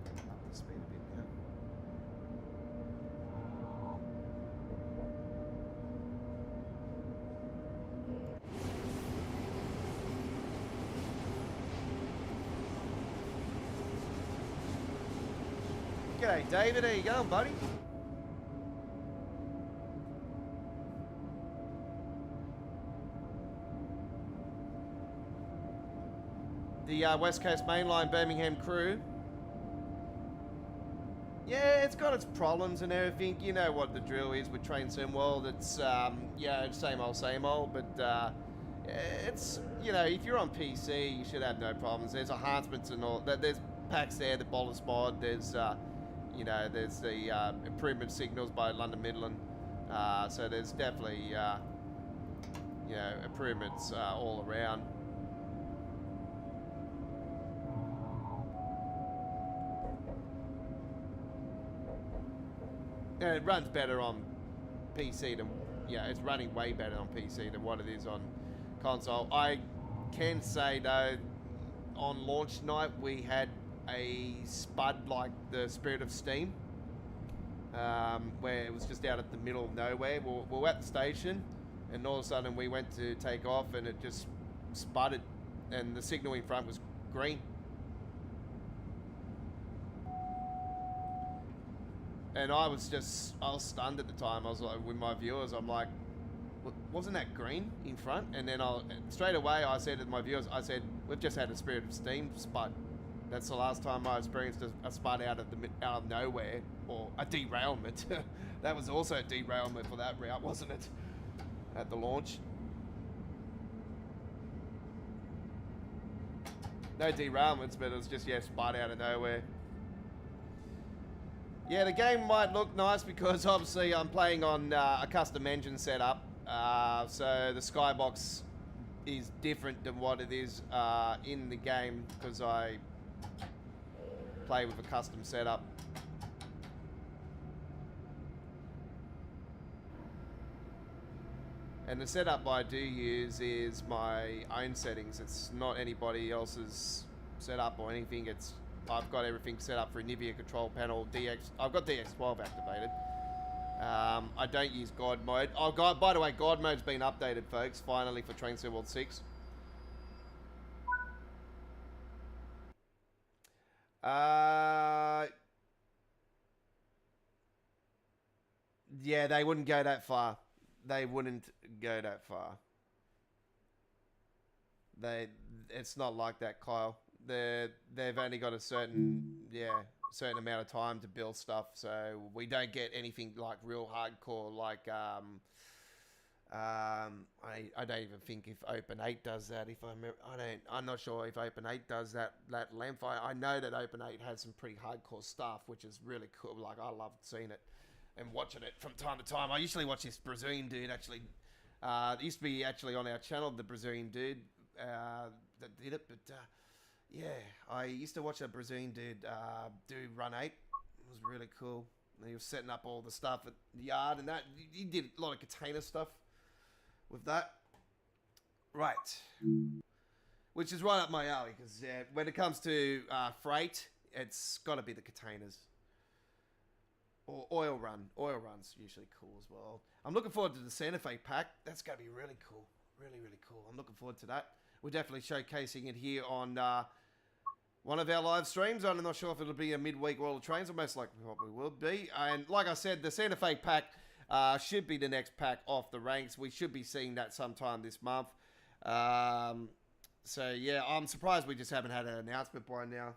Just going up the speed a bit now. G'day, David. How you going, buddy? The West Coast Mainline Birmingham crew. Yeah, it's got its problems and everything. You know what the drill is with Train Sim World. It's, yeah, same old. But it's, you know, if you're on PC, you should have no problems. There's enhancements and all. There's packs there, the bolus mod. There's... you know, there's the improvement signals by London Midland, so there's definitely, you know, improvements all around. And it runs better on PC than, yeah, it's running way better on PC than what it is on console. I can say though, on launch night we had a spud like the Spirit of Steam, where it was just out at the middle of nowhere. We were at the station, and all of a sudden we went to take off, and it just spudded, and the signal in front was green. And I was stunned at the time. I was like, with my viewers, I'm like, wasn't that green in front? And then straight away I said to my viewers, I said, we've just had a Spirit of Steam spud. That's the last time I experienced a spud out of nowhere, or a derailment. That was also a derailment for that route, wasn't it? at the launch. No derailments, but it was just, yeah, spun out of nowhere. Yeah, the game might look nice because obviously I'm playing on a custom engine setup. So the skybox is different than what it is in the game because I play with a custom setup. And the setup I do use is my own settings. It's not anybody else's setup or anything. I've got everything set up for NVIDIA control panel. I've got DX12 activated. I don't use God mode. Oh, God, by the way, God mode's been updated, folks, finally for Train Sim World 6. Yeah, they wouldn't go that far. They wouldn't go that far. It's not like that, Kyle. They've only got a certain amount of time to build stuff, so we don't get anything like real hardcore. Like I don't even think if Open 8 does that. I'm not sure if Open 8 does that length. I know that Open 8 has some pretty hardcore stuff, which is really cool. Like, I love seeing it and watching it from time to time. I usually watch this Brazilian dude actually. It used to be actually on our channel, the Brazilian dude that did it, but yeah, I used to watch a Brazilian dude do Run 8. It was really cool. And he was setting up all the stuff at the yard and that. He did a lot of container stuff with that. Right. Which is right up my alley, because when it comes to freight, it's got to be the containers. Or oil run. Oil run's usually cool as well. I'm looking forward to the Santa Fe pack. That's going to be really cool. Really, really cool. I'm looking forward to that. We're definitely showcasing it here on one of our live streams. I'm not sure if it'll be a midweek World of Trains, or most likely probably will be. And like I said, the Santa Fe pack should be the next pack off the ranks. We should be seeing that sometime this month. So yeah, I'm surprised we just haven't had an announcement by now,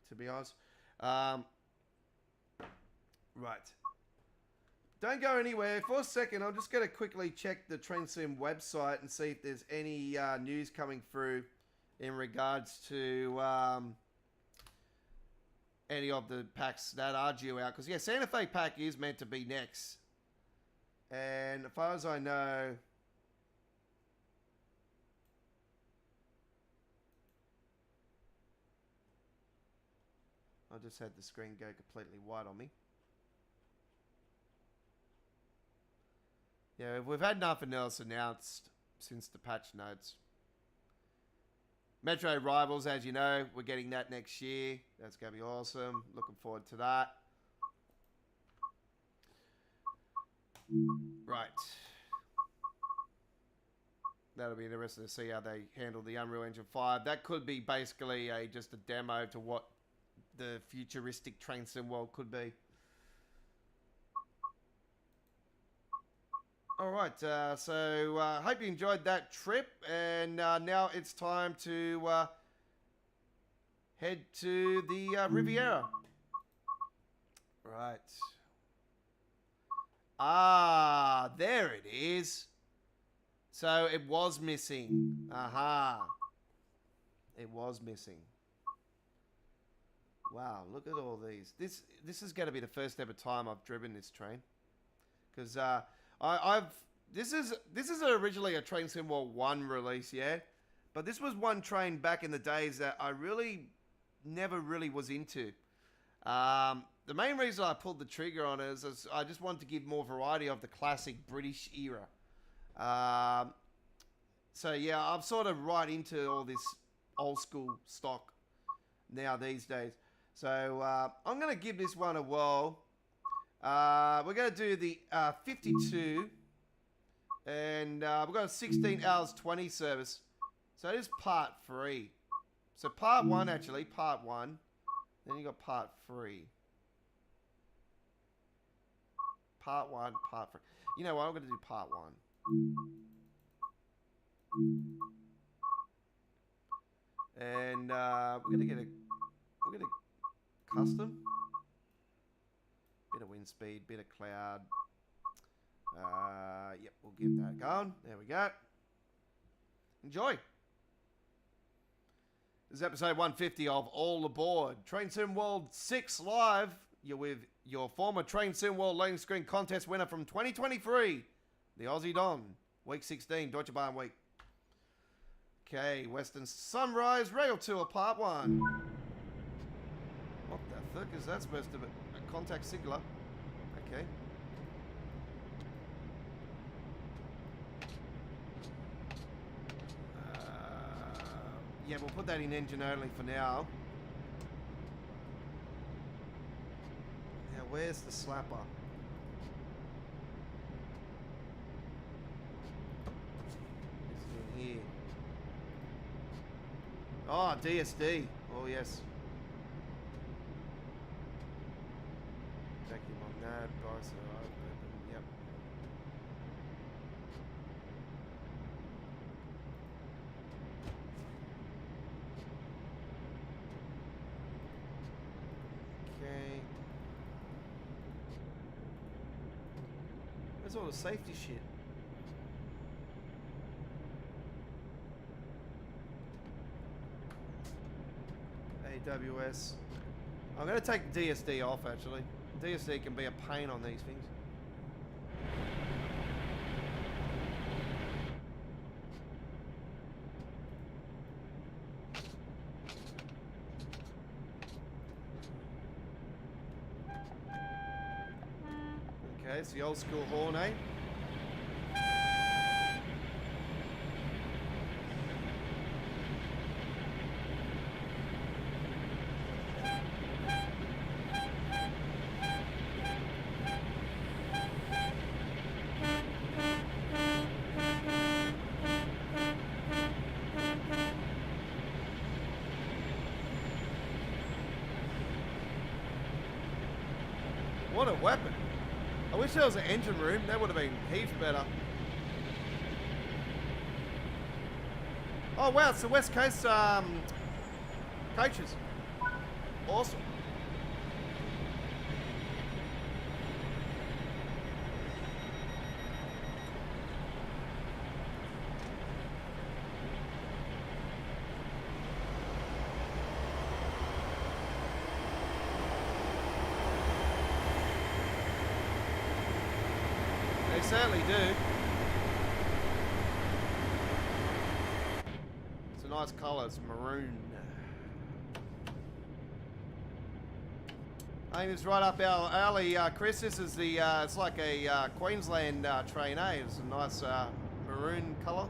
to be honest. Right. Don't go anywhere. For a second, I'm just going to quickly check the Train Sim website and see if there's any news coming through in regards to any of the packs that are due out. Because, yeah, Santa Fe pack is meant to be next. And as far as I know... I just had the screen go completely white on me. Yeah, we've had nothing else announced since the patch notes. Metro Rivals, as you know, we're getting that next year. That's going to be awesome. Looking forward to that. Right. That'll be interesting to see how they handle the Unreal Engine 5. That could be basically just a demo to what the futuristic Train Sim world could be. Alright, so hope you enjoyed that trip, and now it's time to head to the Riviera. Right. Ah, there it is. So it was missing. Aha. It was missing. Wow, look at all these. This is going to be the first ever time I've driven this train, because this is originally a Train Sim World 1 release, yeah, but this was one train back in the days that I really never really was into. The main reason I pulled the trigger on it is I just wanted to give more variety of the classic British era. So yeah, I'm sort of right into all this old school stock now these days. So I'm going to give this one a whirl. We're going to do the 52, and we've got a 16 hours 20 service. So it is part 3. So part 1, actually, part 1. Then you got part 3. Part 1, part 3. You know what? I'm going to do part 1. And we're going to get a custom. Bit of wind speed, bit of cloud. Yep, we'll keep that going. There we go. Enjoy. This is episode 150 of All Aboard. Train Sim World 6 Live. You're with your former Train Sim World loading screen contest winner from 2023, the Aussie Don. Week 16, Deutsche Bahn week. Okay, Western Sunrise Rail Tour Part 1. What the fuck is that supposed to be? A contact signaler. Okay. Yeah, we'll put that in engine only for now. Now, where's the slapper? It's in here. Oh, DSD. Oh, yes. Vacuum on that. Price open. Yep. Okay. Where's all the safety shit? AWS. I'm going to take DSD off, actually. DSD can be a pain on these things. Okay, it's the old school horn, eh? What a weapon. I wish there was an engine room. That would have been heaps better. Oh, wow. It's the West Coast coaches. Awesome. They certainly do. It's a nice colour. It's maroon. I think it's right up our alley, Chris. This is the, it's like a Queensland train, eh? It's a nice maroon colour.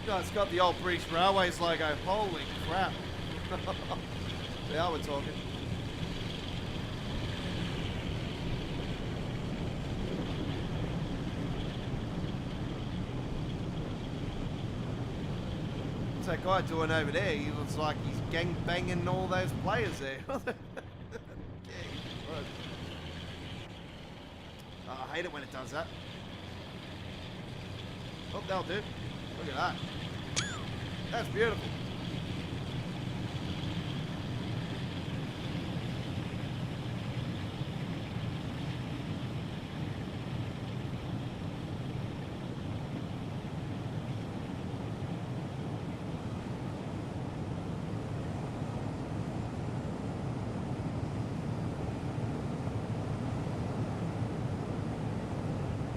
No, it's got the old British Railways logo. Holy crap. Now we're talking. What's that guy doing over there? He looks like he's gang banging all those players there. Oh, I hate it when it does that. Oh, that'll do. Look at that. That's beautiful.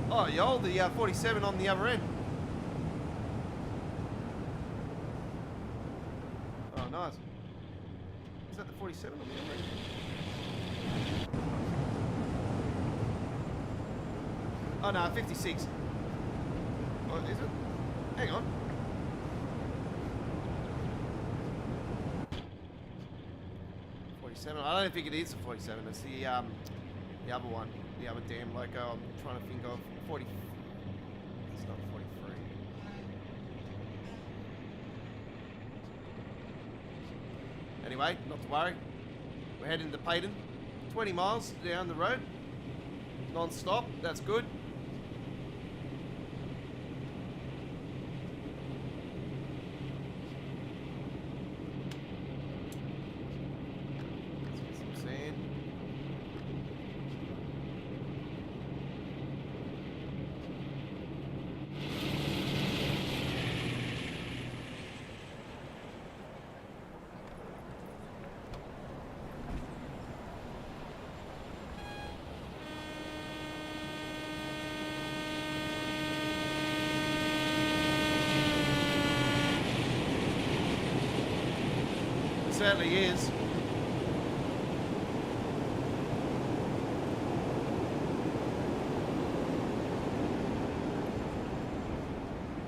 Oh, yo, the 47 on the other end. Oh, nice. Is that the 47 on the other end? Oh, no, 56. Oh, is it? Hang on. I don't think it is the 47. It's the other one, the other damn logo. I'm trying to think of 40. Is Anyway, not to worry. We're heading to Payton. 20 miles down the road. Non-stop. That's good. Let's get some sand. Certainly is.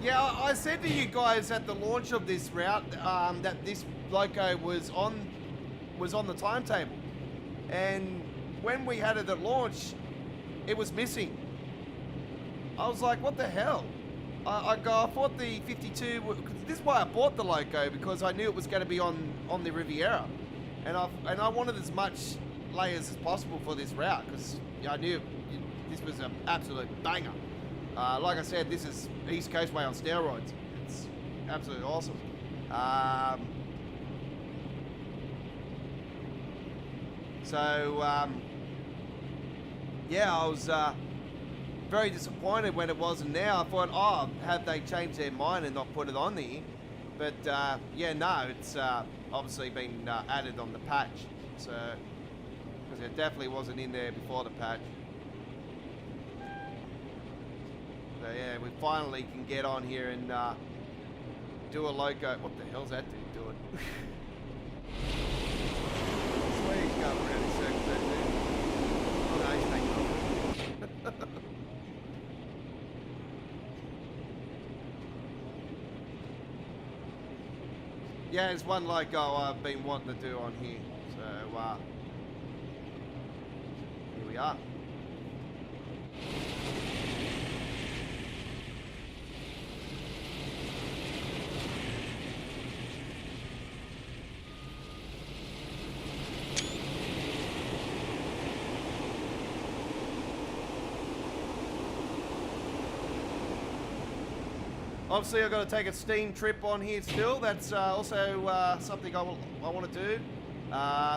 Yeah, I said to you guys at the launch of this route that this loco was on the timetable, and when we had it at launch, it was missing. I was like, what the hell? I thought the 52. This is why I bought the loco, because I knew it was going to be on the Riviera, and I wanted as much layers as possible for this route, because I knew this was an absolute banger. Like I said, this is East Coast Way on steroids. It's absolutely awesome. Yeah, I was very disappointed when it wasn't now. I thought, oh, have they changed their mind and not put it on there? But yeah, no, it's obviously been added on the patch. So, because it definitely wasn't in there before the patch. So yeah, we finally can get on here and do a loco. What the hell's that dude doing? Swear he's going around in circles, that dude. Oh no, he's taking off. Yeah, it's one loco I've been wanting to do on here. So here we are. Obviously, I've got to take a steam trip on here still. That's also something I want to do.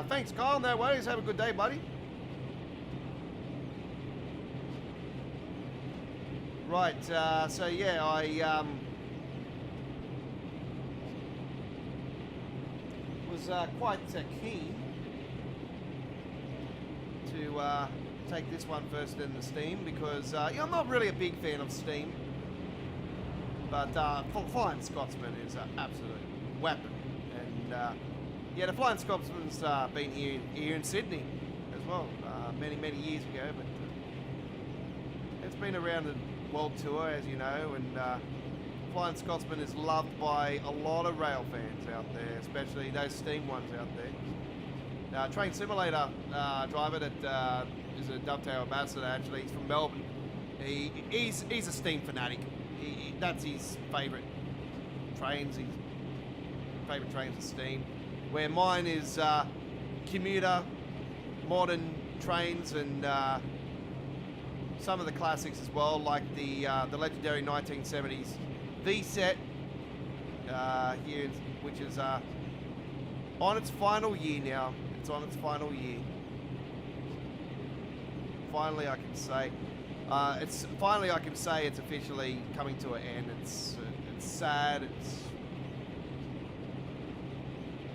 Thanks, Kyle. No worries. Have a good day, buddy. Right. So yeah, I was quite keen to take this one first in the steam, because I'm not really a big fan of steam. But Flying Scotsman is an absolute weapon, and yeah, the Flying Scotsman's been here in Sydney as well, many years ago. But it's been around the world tour, as you know, and Flying Scotsman is loved by a lot of rail fans out there, especially those steam ones out there. Train Simulator driver that is a Dovetail ambassador. Actually, he's from Melbourne. He's a steam fanatic. That's his favourite trains. His favourite trains are steam. Where mine is commuter, modern trains, and some of the classics as well, like the legendary 1970s V-set here, which is on its final year now. It's on its final year. Finally, I can say. It's officially coming to an end. It's sad.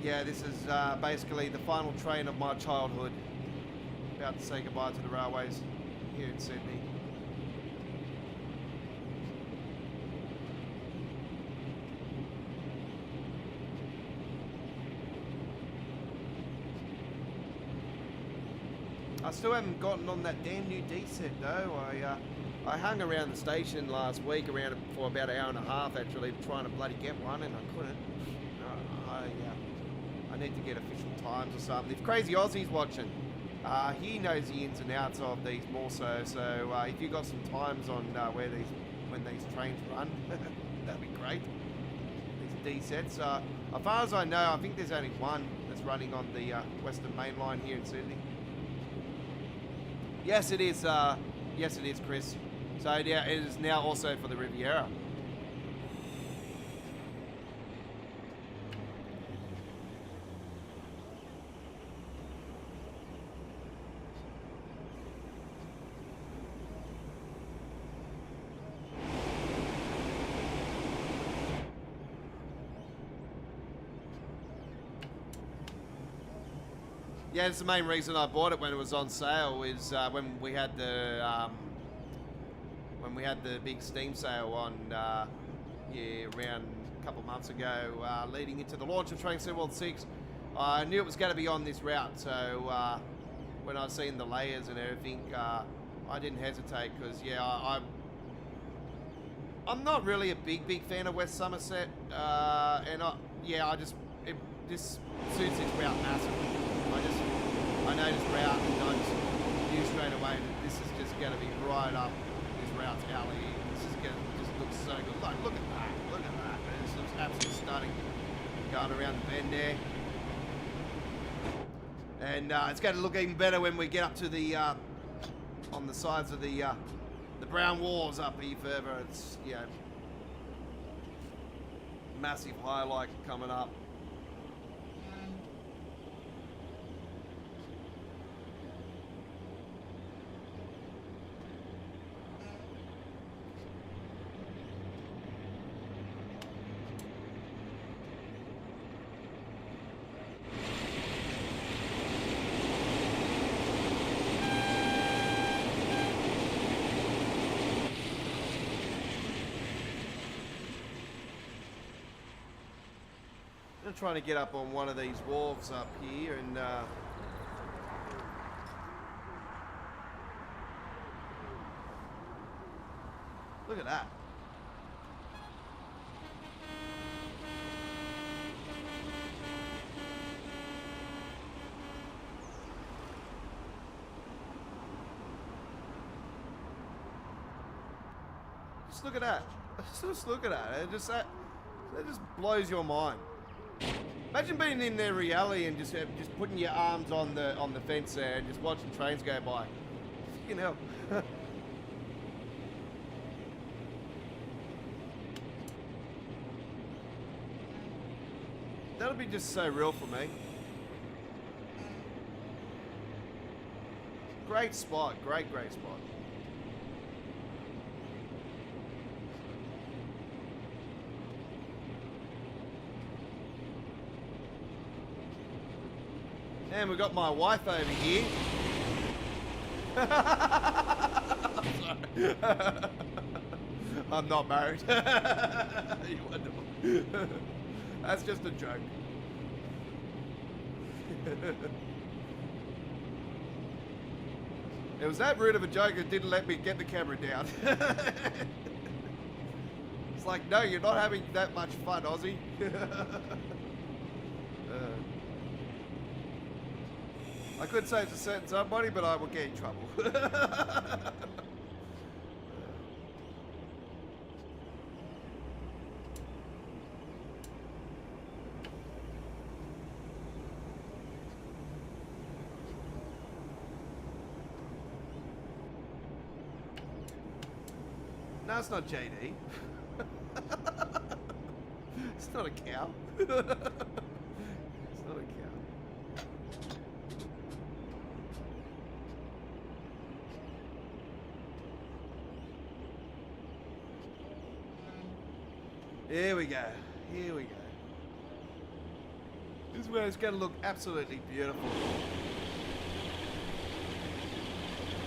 This is basically the final train of my childhood. About to say goodbye to the railways here in Sydney. I still haven't gotten on that damn new D set though. I hung around the station last week for about an hour and a half actually, trying to bloody get one, and I couldn't. I need to get official times or something. If Crazy Aussie's watching, he knows the ins and outs of these more so. So if you got some times on when these trains run, that'd be great. These D sets. As far as I know, I think there's only one that's running on the Western Main Line here in Sydney. Yes, it is. Yes, it is, Chris. So yeah, it is now also for the Riviera. Yeah, it's the main reason I bought it when it was on sale. Is when we had the big Steam sale on around a couple of months ago, leading into the launch of Train Sim World 6. I knew it was going to be on this route, so when I seen the layers and everything, I didn't hesitate because I'm not really a big fan of West Somerset, and this suits its route massively. I know this route and I just knew straight away that this is just going to be right up this route's alley. This is going to just look so good. Like, look at that. Look at that. This looks absolutely stunning. Going around the bend there. And it's going to look even better when we get up to the, on the sides of the brown walls up here further. It's, massive highlight coming up. I'm trying to get up on one of these wharves up here and look at that. Just look at that. Just look at that. It just blows your mind. Imagine being in their reality and just putting your arms on the fence there and just watching trains go by. Fucking hell. That'll be just so real for me. Great spot. Great spot. And we've got my wife over here. I'm not married. You wonderful. That's just a joke. It was that rude of a joke that didn't let me get the camera down. It's like, no, you're not having that much fun, Aussie. I could say it's a certain somebody, but I will get in trouble. No, it's not JD. It's not a cow. It's not a cow. Here we go. Here we go. This is where it's going to look absolutely beautiful.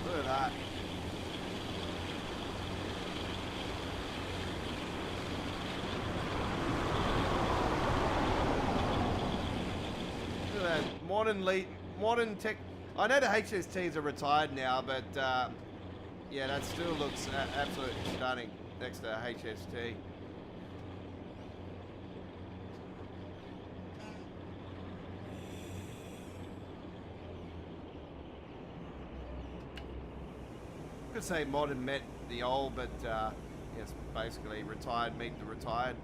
Look at that. Look at that. Modern tech. I know the HSTs are retired now, but yeah, that still looks absolutely stunning next to a HST. Could say modern met the old, but yes, basically retired meet the retired.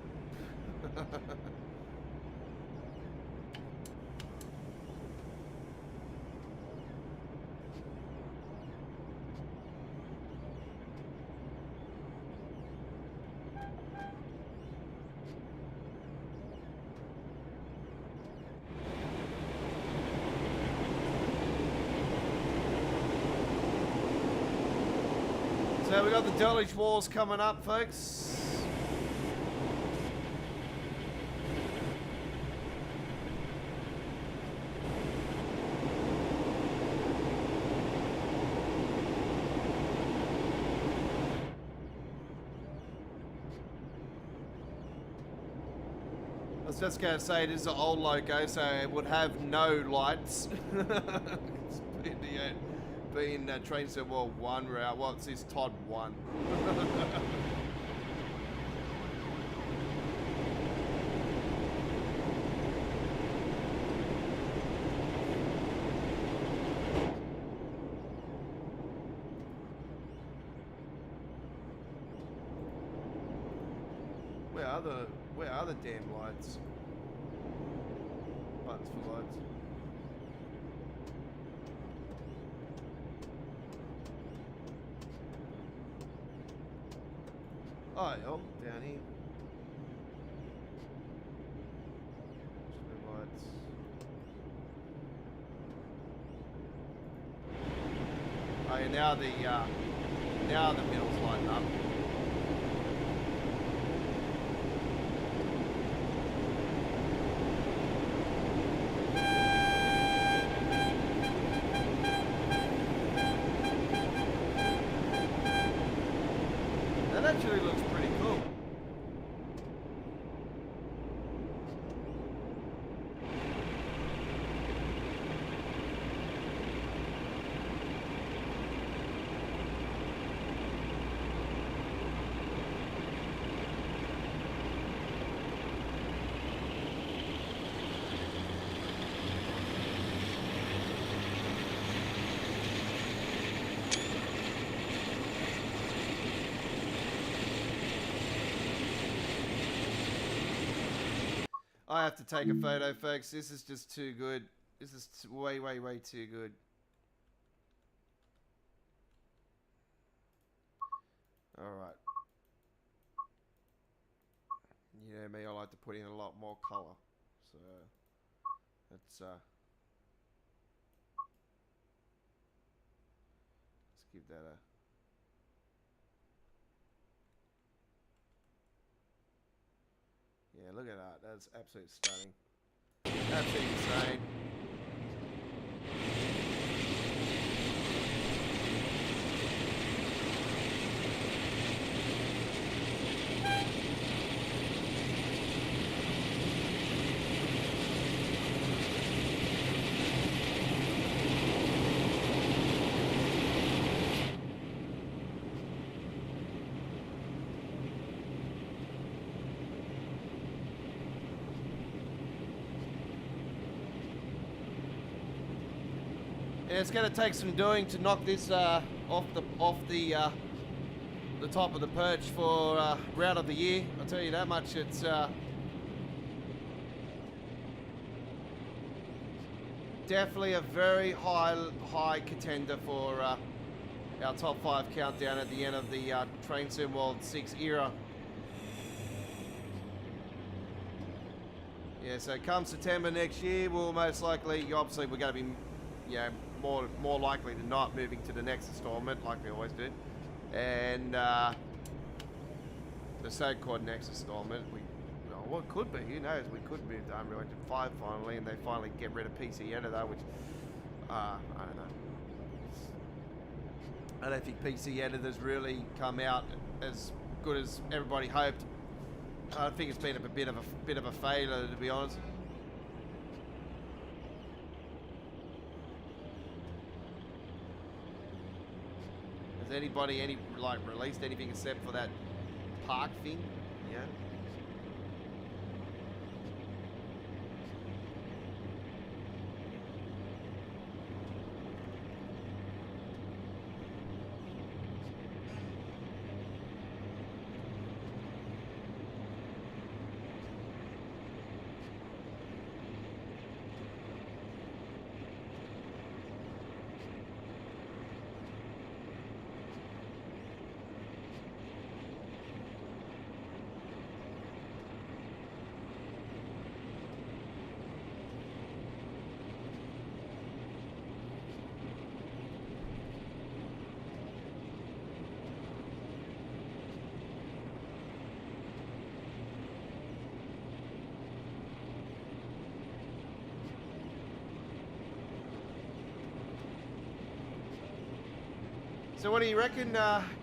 So we got the Dulwich Wars coming up, folks. I was just going to say, it is an old loco, so it would have no lights. It's been trained to World 1 route. What's this? Todd 1. Where are the damn lights? Buttons for lights. Oh, yeah, down here. Lights. Oh, yeah, now the middle's lighting up. That actually looks pretty cool. I have to take a photo, folks. This is just too good. This is way, way, way too good. Alright. You know me, I like to put in a lot more colour. So, let's give that a... Yeah, look at that. That's absolutely stunning. Absolutely insane. Yeah, it's going to take some doing to knock this off the top of the perch for route of the year. I'll tell you that much. It's definitely a very high contender for our top 5 countdown at the end of the Train Sim World 6 era. Yeah, so come September next year, we'll most likely, obviously we're going to be, yeah, more likely than not moving to the next installment, like we always do. And the so-called next installment, well, what could be, who knows, we could move to Unreal Engine 5 finally, and they finally get rid of PC Editor, which, I don't know. I don't think PC Editor's really come out as good as everybody hoped. I think it's been a bit of a failure, to be honest. Has anybody released anything except for that park thing? Yeah. So what do you reckon,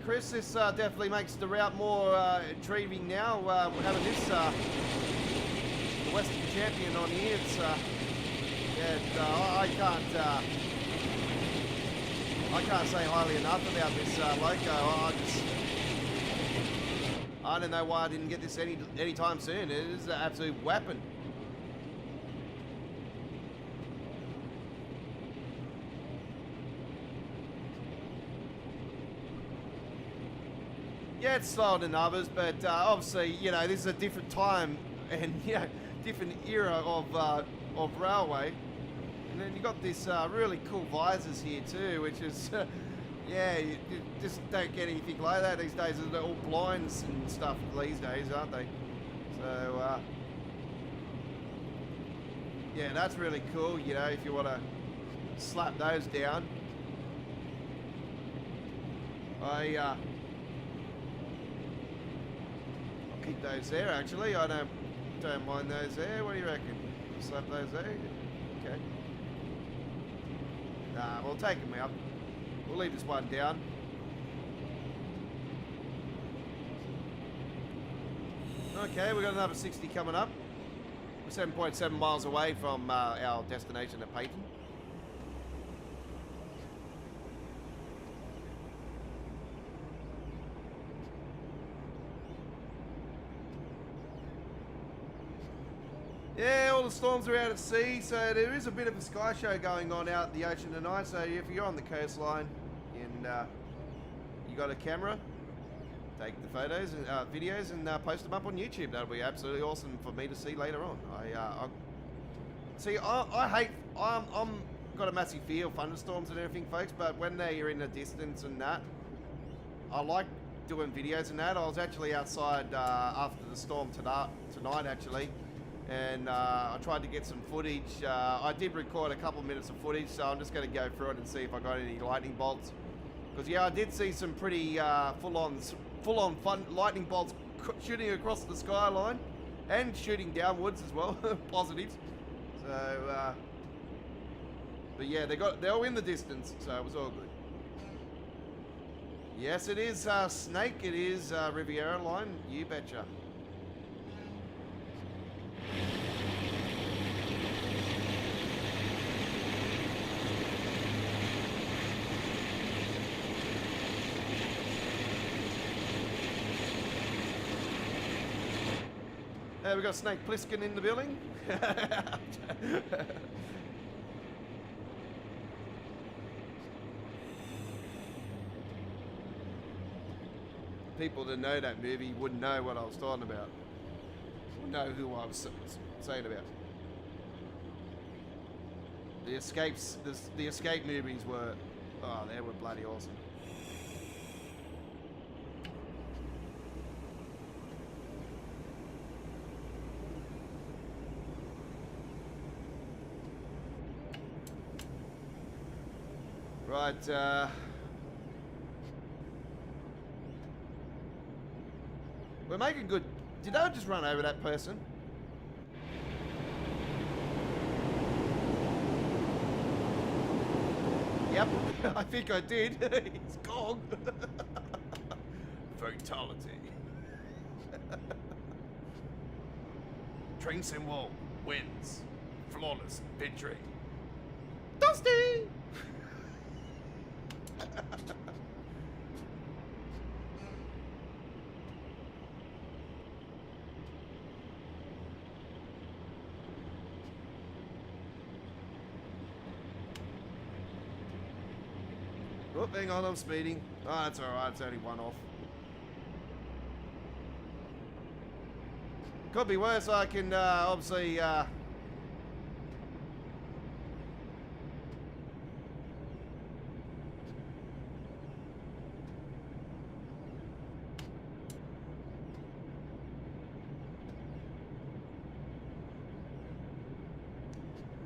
Chris? This definitely makes the route more intriguing now. We're having this the Western Champion on here. It's I can't say highly enough about this loco. I don't know why I didn't get this anytime soon. It is an absolute weapon. Yeah, it's slower than others, but obviously, you know, this is a different time and, you know, different era of railway. And then you got this really cool visors here too, which is, yeah, you just don't get anything like that these days. They're all blinds and stuff these days, aren't they? So, yeah, that's really cool, you know, if you want to slap those down. I'll keep those there, actually. I don't mind those there. What do you reckon? Slap those there? Okay. Nah, we'll take them out. We'll leave this one down. Okay, we've got another 60 coming up. We're 7.7 miles away from our destination at Payton. Yeah, all the storms are out at sea, so there is a bit of a sky show going on out in the ocean tonight. So if you're on the coastline and you got a camera, take the photos and videos and post them up on YouTube. That'll be absolutely awesome for me to see later on. I'm got a massive fear of thunderstorms and everything, folks. But when they're in the distance and that, I like doing videos and that. I was actually outside after the storm tonight actually. And I tried to get some footage. I did record a couple of minutes of footage, so I'm just going to go through it and see if I got any lightning bolts. Because yeah, I did see some pretty full-on fun lightning bolts shooting across the skyline and shooting downwards as well. Positives. So, but yeah, they're all in the distance, so it was all good. Yes, it is Snake. It is Riviera line. You betcha. We've got Snake Plissken in the building. People that know that movie wouldn't know what I was talking about. Wouldn't know who I was saying about. The escape movies were, oh, they were bloody awesome. Right, we're making good. Did I just run over that person? Yep, I think I did. He's gone. Fatality. Train Simwell wins. Flawless victory. Dusty! Oh, hang on, I'm speeding. Oh, that's alright, it's only one off. Could be worse, I can obviously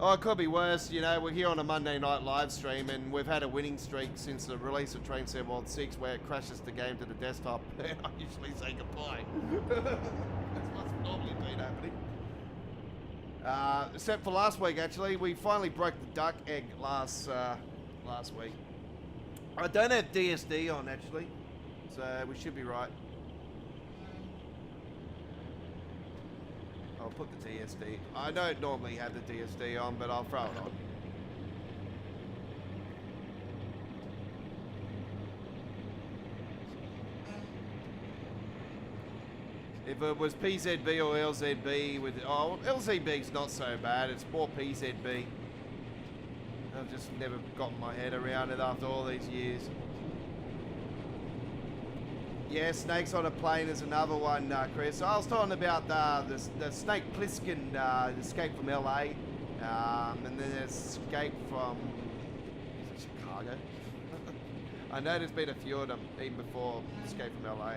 oh, it could be worse. You know, we're here on a Monday night live stream and we've had a winning streak since the release of Train Sim World 6 where it crashes the game to the desktop and I usually say goodbye. That's what's normally been happening. Except for last week, actually. We finally broke the duck egg last week. I don't have DSD on actually, so we should be right. I'll put the DSD. I don't normally have the DSD on, but I'll throw it on. If it was PZB or LZB with... Oh, LZB's not so bad. It's more PZB. I've just never gotten my head around it after all these years. Yeah, Snakes on a Plane is another one, Chris. I was talking about the Snake Plissken Escape from LA. And then Escape from... Is it Chicago? I know there's been a few of them, even before Escape from LA.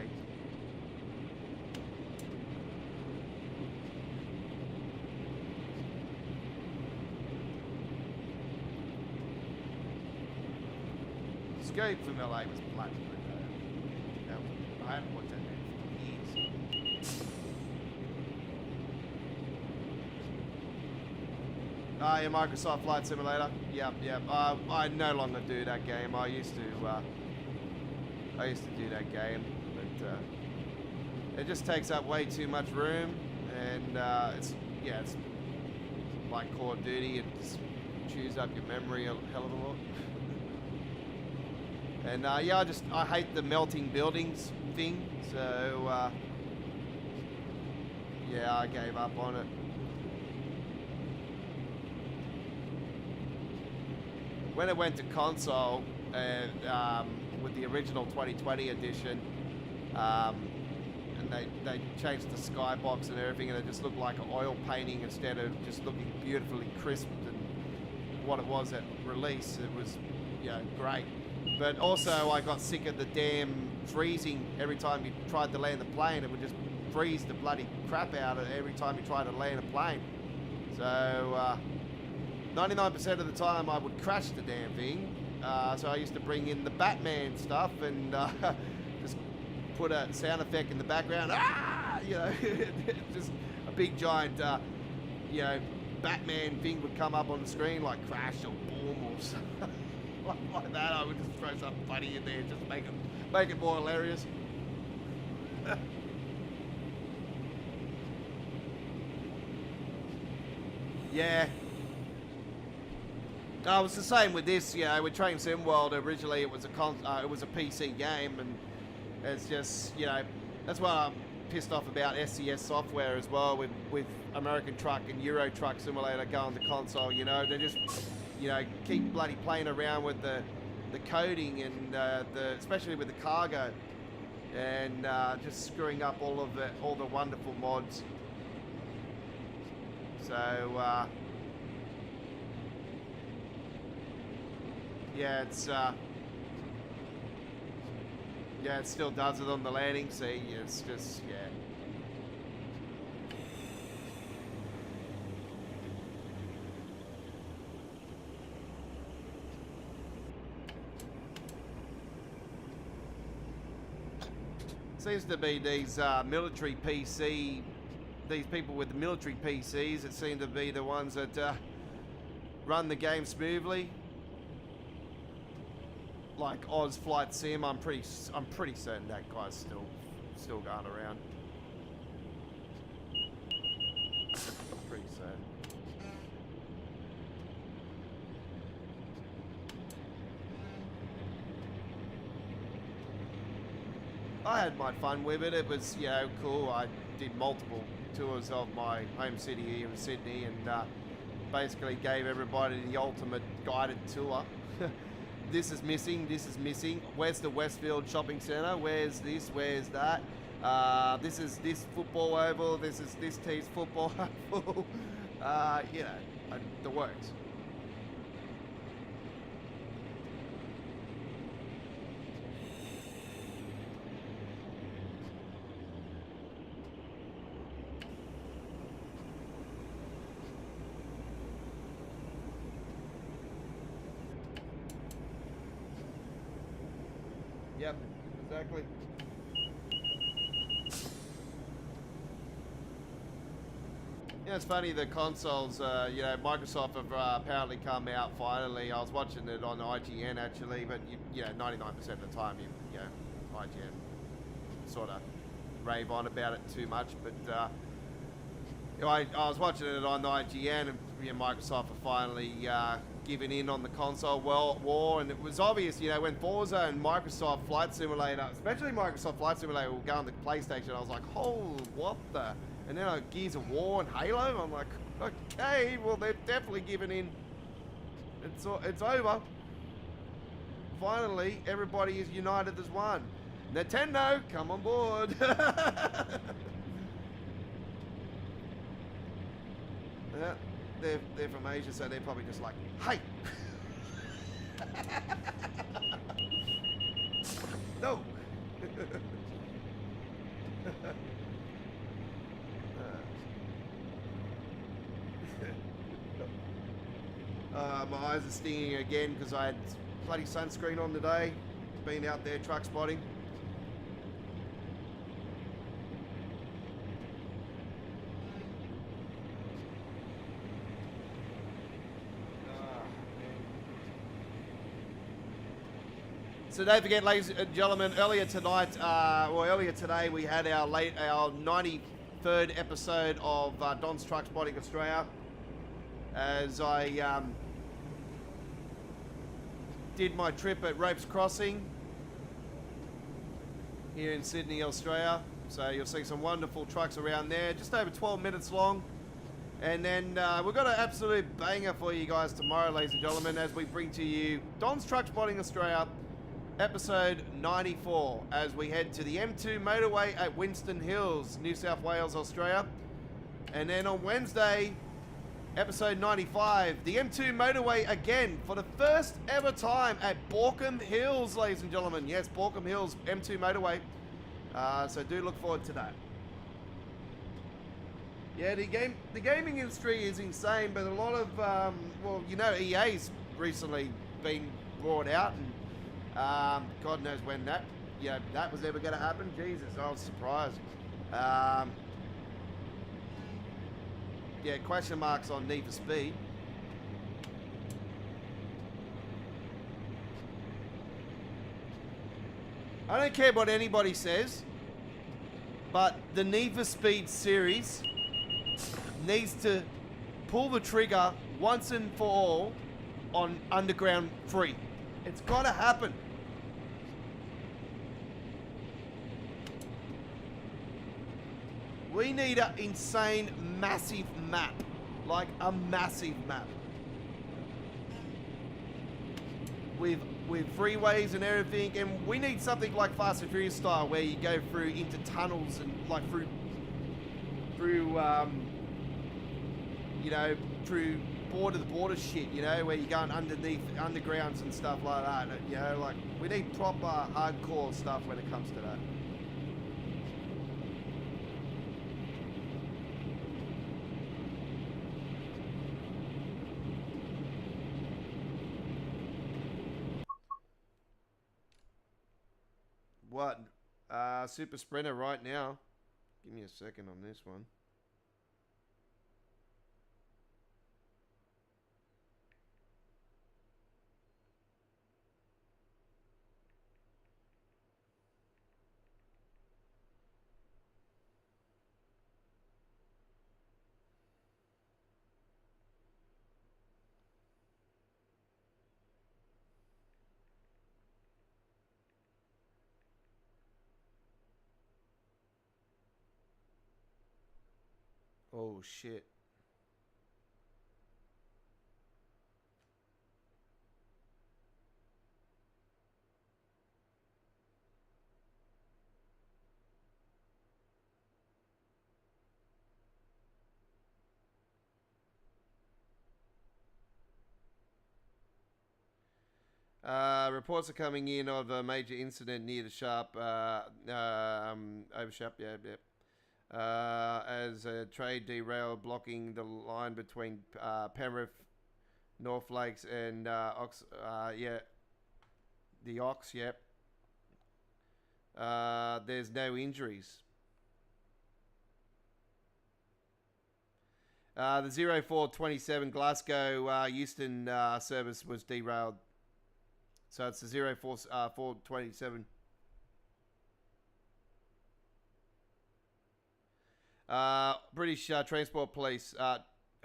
Escape from LA was bloody good. I haven't watched that movie for years. Yeah, Microsoft Flight Simulator. Yep. I no longer do that game. I used to do that game, but it just takes up way too much room, and it's like Call of Duty. It just chews up your memory a hell of a lot. And yeah, I hate the melting buildings thing, so yeah, I gave up on it. When it went to console, with the original 2020 edition, and they changed the skybox and everything, and it just looked like an oil painting instead of just looking beautifully crisp and what it was at release. It was, great. But also I got sick of the damn freezing every time you tried to land the plane. It would just freeze the bloody crap out of it every time you tried to land a plane. So 99% of the time I would crash the damn thing. So I used to bring in the Batman stuff and just put a sound effect in the background. Just a big giant, Batman thing would come up on the screen like crash or boom or something. Like that. I would just throw something funny in there, just make it more hilarious. Yeah. It was the same with this, with Train Sim World. Originally it was a PC game, and it's just, that's why I'm pissed off about SCS software as well with American Truck and Euro Truck Simulator going to console. They just keep bloody playing around with the coding and especially with the cargo, and just screwing up all the wonderful mods. So yeah, it still does it on the landing. See, it's just seems to be these military PC, these people with the military PCs that seem to be the ones that run the game smoothly. Like Oz Flight Sim, I'm pretty certain that guy's still going around. I'm pretty certain. I had my fun with it. It was, cool. I did multiple tours of my home city here in Sydney, and basically gave everybody the ultimate guided tour. This is missing, this is missing. Where's the Westfield Shopping Centre? Where's this? Where's that? This is this football oval. This is this team's football oval. The works. Yep, exactly. Yeah, it's funny, the consoles, you know, Microsoft have apparently come out finally. I was watching it on IGN actually, but you know, 99% of the time, you know, IGN sort of rave on about it too much. But you know, I was watching it on IGN, and you know, Microsoft have finally given in on the console war, and it was obvious, you know, when Forza and Microsoft Flight Simulator, especially Microsoft Flight Simulator, will go on the PlayStation. I was like, oh, what the? And then Gears of War and Halo, I'm like, okay, well, they're definitely giving in. It's over. Finally, everybody is united as one. Nintendo, come on board. Yeah, they're from Asia, so they're probably just like, hey. No. My eyes are stinging again because I had bloody sunscreen on today. Been out there truck spotting. So don't forget, ladies and gentlemen, earlier today, we had our 93rd episode of Don's Truck Spotting Australia. As I did my trip at Ropes Crossing here in Sydney, Australia. So you'll see some wonderful trucks around there, just over 12 minutes long. And then we've got an absolute banger for you guys tomorrow, ladies and gentlemen, as we bring to you Don's Truck Spotting Australia, episode 94, as we head to the M2 motorway at Winston Hills, New South Wales, Australia. And then on Wednesday, episode 95, the M2 motorway again for the first ever time at Borkham Hills, ladies and gentlemen. Yes, Borkham Hills, M2 motorway. So do look forward to that. Yeah, the gaming industry is insane, but a lot of, well, you know, EA's recently been brought out, and God knows when that was ever going to happen. Jesus, I was surprised. Yeah, question marks on Need for Speed. I don't care what anybody says, but the Need for Speed series needs to pull the trigger once and for all on Underground 3. It's got to happen. We need an insane, massive map. Like a massive map. With freeways and everything. And we need something like Fast and Furious style, where you go through into tunnels and like through you know, through border shit, you know, where you're going underneath undergrounds and stuff like that. You know, like we need proper hardcore stuff when it comes to that. What? Super Sprinter right now. Give me a second on this one. Oh shit. Reports are coming in of a major incident near the Sharp, over Sharp, as a trade derailed, blocking the line between Penrith, North Lakes, and the Ox, yep. There's no injuries. The 0427 Glasgow Euston service was derailed. So it's the 427. British Transport Police.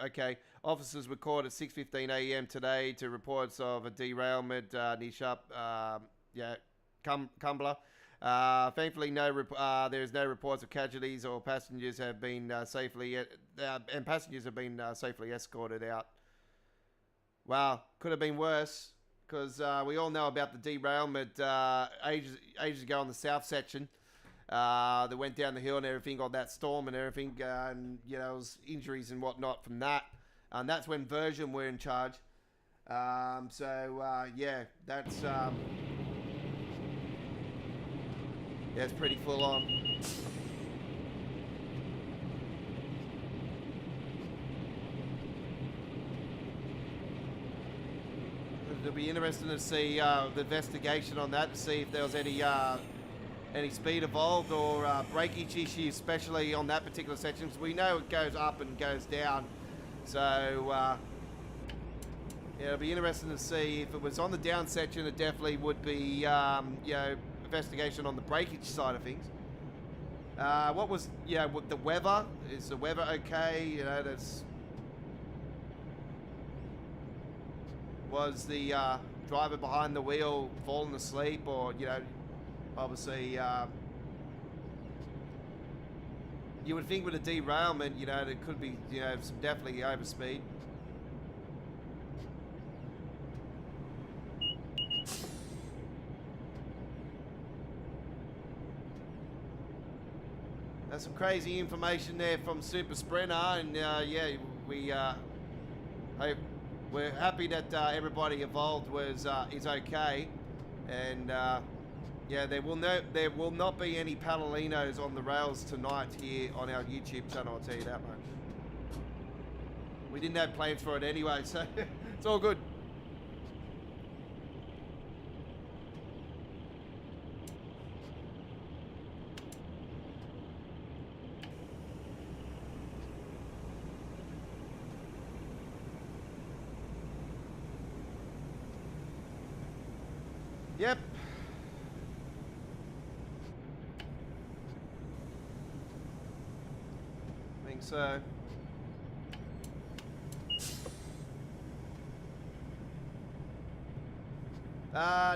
Okay. Officers were called at 6:15 a.m. today to reports of a derailment near Sharp, Cumbler. Thankfully, there is no reports of casualties or passengers have been safely safely escorted out. Wow, could have been worse because we all know about the derailment ages ago on the south section. That went down the hill and everything on that storm and everything, and there was injuries and whatnot from that. And that's when Virgin were in charge. Yeah, that's it's pretty full on. It'll be interesting to see the investigation on that to see if there was any speed involved or breakage issues, especially on that particular section, because we know it goes up and goes down. So yeah, it'll be interesting to see if it was on the down section. It definitely would be investigation on the breakage side of things. What was with the weather? Is the weather okay? Was the driver behind the wheel falling asleep, or obviously you would think with a derailment, there could be some definitely overspeed. That's some crazy information there from Super Sprinter, and we're happy that everybody involved is okay, and there will not be any Palolinos on the rails tonight here on our YouTube channel. I'll tell you that much. We didn't have plans for it anyway, so it's all good. Yep. I think so.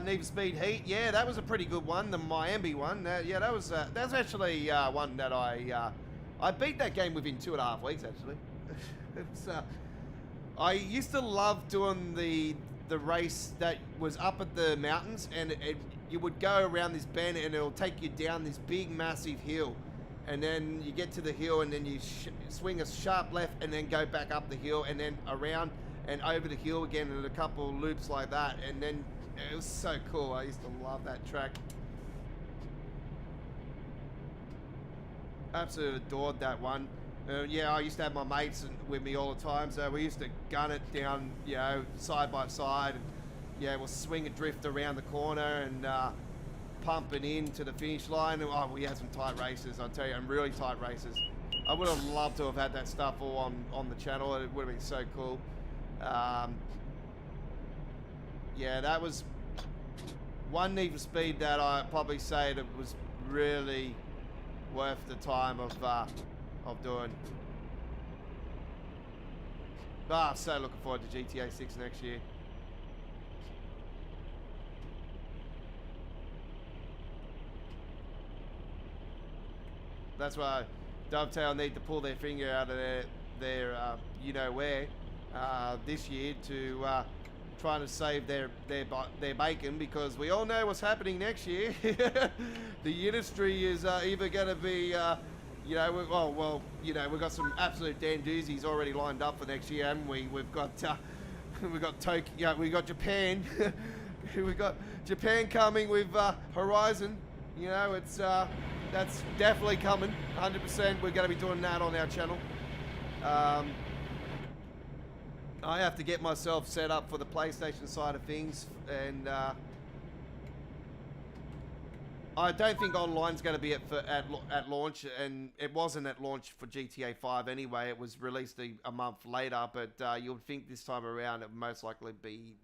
Need for Speed Heat. Yeah, that was a pretty good one. The Miami one. That was actually one that I beat that game within 2.5 weeks actually. I used to love doing the race that was up at the mountains, and you would go around this bend and it'll take you down this big massive hill, and then you get to the hill and then you swing a sharp left and then go back up the hill and then around and over the hill again and a couple of loops like that, and then it was so cool. I used to love that track. Absolutely adored that one. I used to have my mates with me all the time, so we used to gun it down, side by side, and we'll swing a drift around the corner and pump it into the finish line. And, we had some tight races, I'll tell you, and really tight races. I would have loved to have had that stuff all on the channel. It would have been so cool. That was one Need for Speed that I probably say that was really worth the time of doing. So looking forward to GTA 6 next year. That's why Dovetail need to pull their finger out of their where this year to trying to save their bacon, because we all know what's happening next year. The industry is either going to be we've got some absolute damn doozies already lined up for next year, haven't we? We've got Tokyo, we got Japan, we got Japan coming with Horizon. That's definitely coming, 100%. We're going to be doing that on our channel. I have to get myself set up for the PlayStation side of things, and I don't think online's going to be at launch, and it wasn't at launch for GTA 5 anyway. It was released a month later, but you would think this time around it would most likely be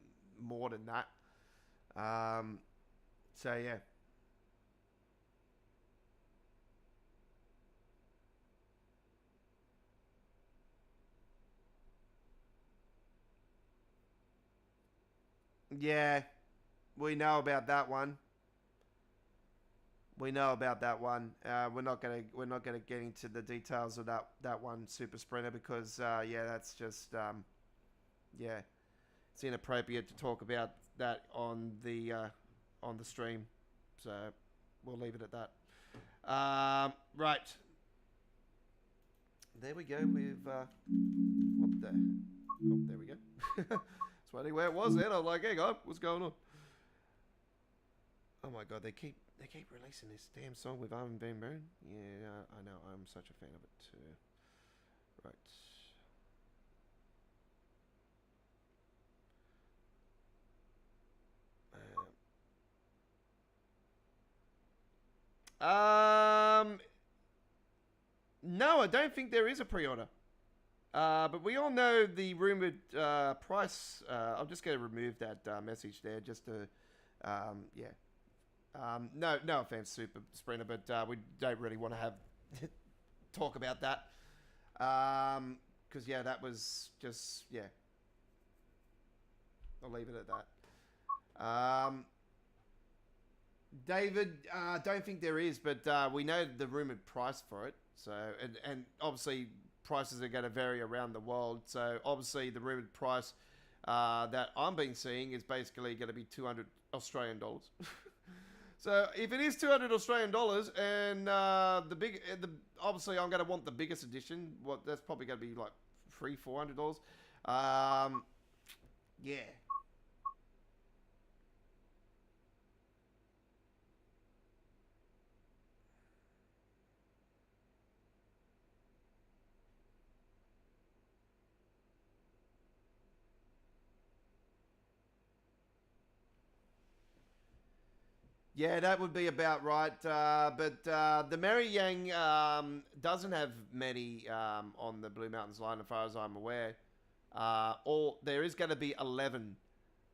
more than that. So yeah. Yeah, we know about that one. We know about that one. We're not gonna get into the details of that one, Super Sprinter, because yeah, that's just yeah, it's inappropriate to talk about that on the stream. So we'll leave it at that. Right. There we go with what the? Oh, there we go. It's wondering where it was then. I was like, hey guys, what's going on? Oh my god, they keep releasing this damn song with Armin van Buuren. Yeah, I know. I'm such a fan of it too. Right. No, I don't think there is a pre-order. But we all know the rumored price. I'm just going to remove that message there, just to, yeah. No offense, Super Sprinter, but we don't really want to have talk about that. Because yeah, that was just yeah. I'll leave it at that. David, don't think there is, but we know the rumored price for it. So and obviously prices are going to vary around the world. So obviously the rumored price that I'm been seeing is basically going to be 200 Australian dollars. So if it is 200 Australian dollars, and obviously I'm going to want the biggest edition. That's probably going to be like $400. Yeah. Yeah, that would be about right. But the Mary Yang doesn't have many on the Blue Mountains line, as far as I'm aware. Or there is going to be 11.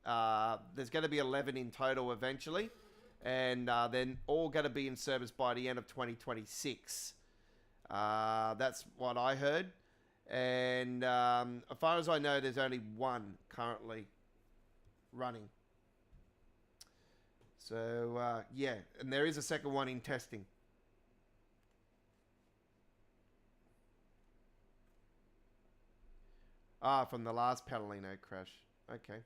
There's going to be 11 in total eventually, and then all going to be in service by the end of 2026. That's what I heard, and as far as I know, there's only one currently running. So, yeah, and there is a second one in testing. From the last Palomino crash. Okay.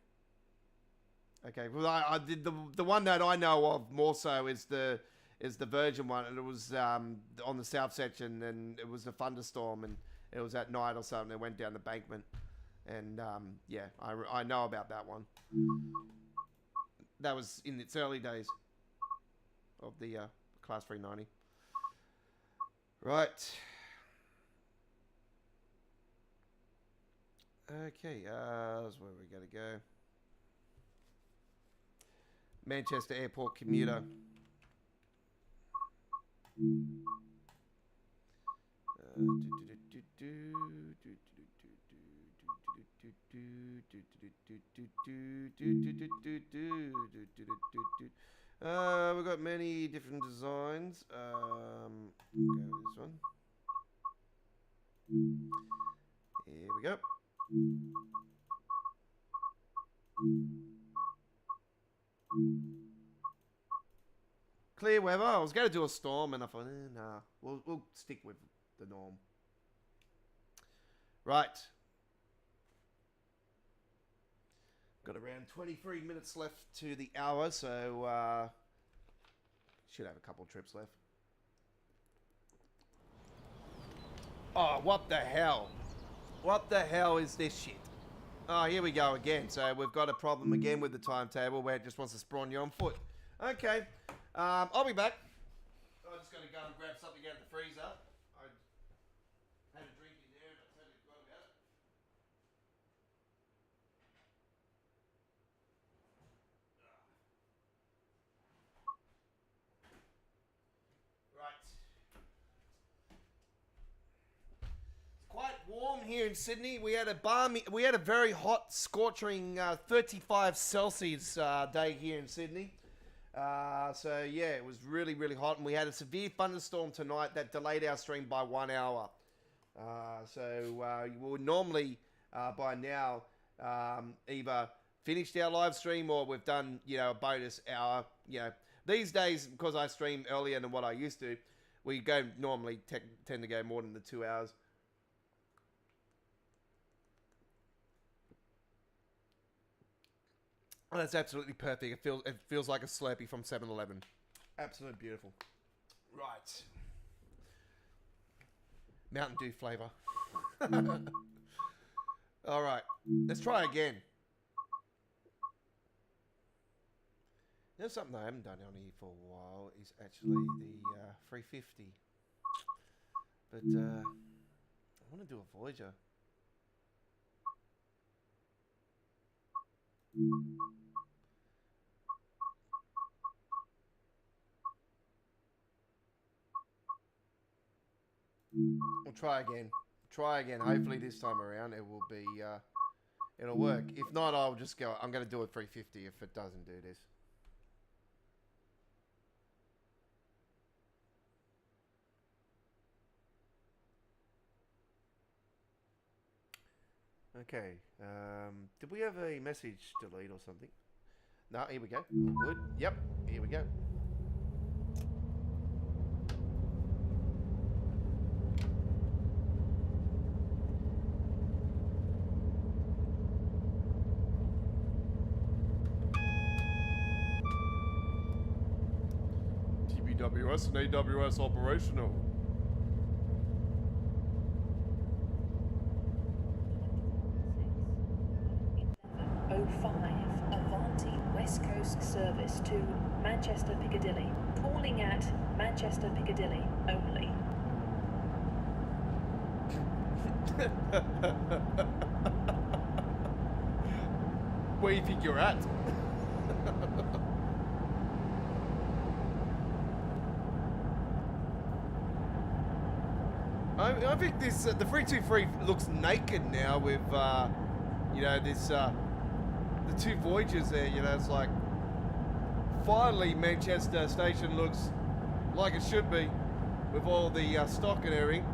Okay, well, I did the one that I know of more so is the Virgin one, and it was on the south section, and it was a thunderstorm, and it was at night or something. It went down the bankment, and yeah, I know about that one. That was in its early days of the Class 390. Right. Okay, that's where we gotta go. Manchester Airport commuter. We've got many different designs. Go this one. Here we go. Clear weather. I was going to do a storm, and I thought, nah, we'll stick with the norm. Right. Got around 23 minutes left to the hour, so should have a couple trips left. Oh, what the hell? What the hell is this shit? Oh, here we go again. So we've got a problem again with the timetable where it just wants to spawn you on foot. Okay. I'll be back. I'm just going to go and grab something out of the freezer. I had a drink in there and I totally forgot about it. quite warm here in Sydney. We had a very hot, scorching 35 Celsius day here in Sydney. So yeah, it was really, really hot, and we had a severe thunderstorm tonight that delayed our stream by 1 hour. You would normally by now either finished our live stream or we've done a bonus hour. These days, because I stream earlier than what I used to, we normally tend to go more than the 2 hours. Oh, that's absolutely perfect. It feels like a Slurpee from 7-Eleven. Absolutely beautiful. Right. Mountain Dew flavor. All right. Let's try again. There's something I haven't done on here for a while is actually the 350. But I want to do a Voyager. We'll try again. Hopefully this time around it will be, it'll work. If not, I'll just go. I'm going to do a 350 if it doesn't do this. Okay. Did we have a message delete or something? No, here we go. Good. Yep. Here we go. TBWS and AWS operational. Avanti West Coast service to Manchester Piccadilly. Calling at Manchester Piccadilly only. Where do you think you're at? I think this the 323 looks naked now with this the two Voyagers there. It's like finally Manchester Station looks like it should be with all the stock and everything.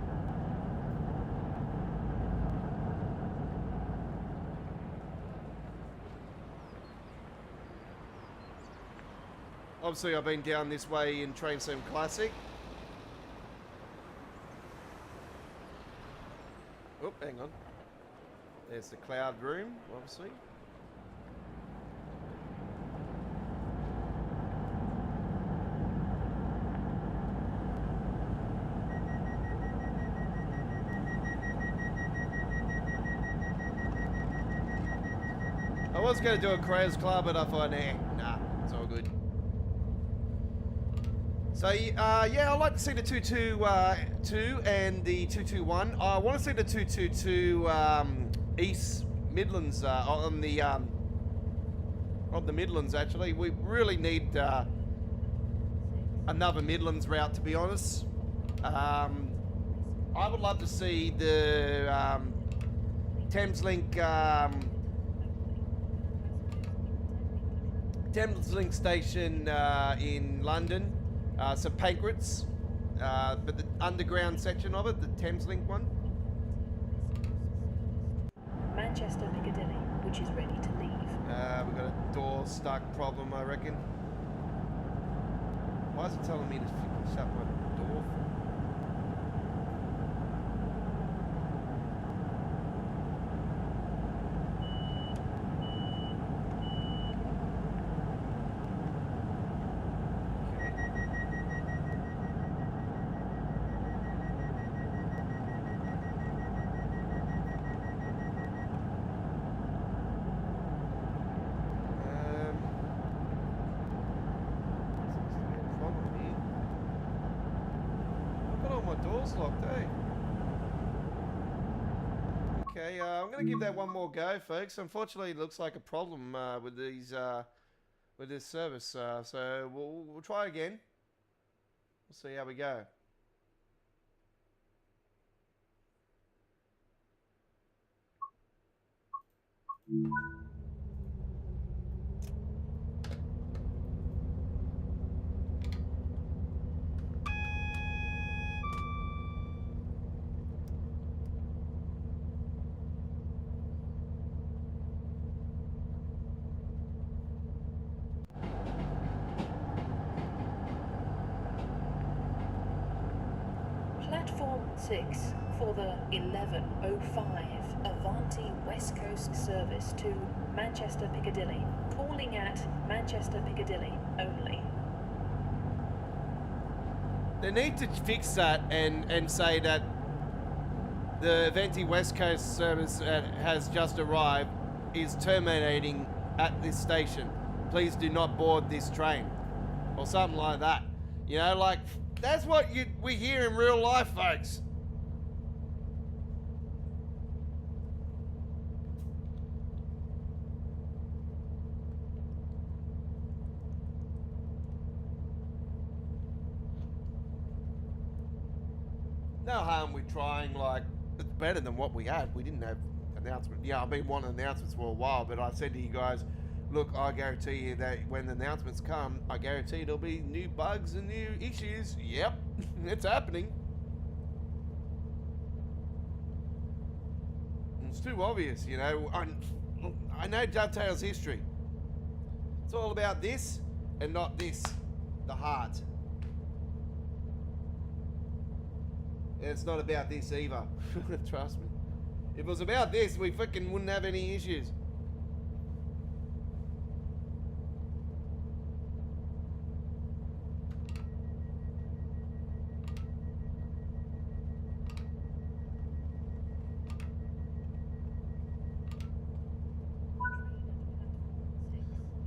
Obviously, I've been down this way in Train Sim Classic. Oh, hang on. There's the cloud room, obviously. I was going to do a Craze Club, but I thought, nah, it's all good. So, yeah, I'd like to see the 222 and the 221. I want to see the 222 East Midlands on the Midlands. Actually, we really need another Midlands route, to be honest. I would love to see the Thameslink station in London. St Pancras, but the underground section of it, the Thameslink one. Manchester Piccadilly, which is ready to leave. We've got a door stuck problem, I reckon. Why is it telling me to shut my door? I'm going to give that one more go, folks. Unfortunately, it looks like a problem with these with this service, so we'll try again. We'll see how we go. Platform 6 for the 11:05 Avanti West Coast service to Manchester Piccadilly. Calling at Manchester Piccadilly only. They need to fix that and say that the Avanti West Coast service that has just arrived is terminating at this station. Please do not board this train. Or something like that. You know, like, that's what we hear in real life, folks. No harm with trying, like, it's better than what we had. We didn't have announcements. Yeah, I've been wanting announcements for a while, but I said to you guys, look, I guarantee you that when the announcements come, I guarantee there'll be new bugs and new issues. Yep, it's happening. It's too obvious, you know. I know Dovetail's history. It's all about this and not this, the heart. And it's not about this either. Trust me. If it was about this, we fucking wouldn't have any issues.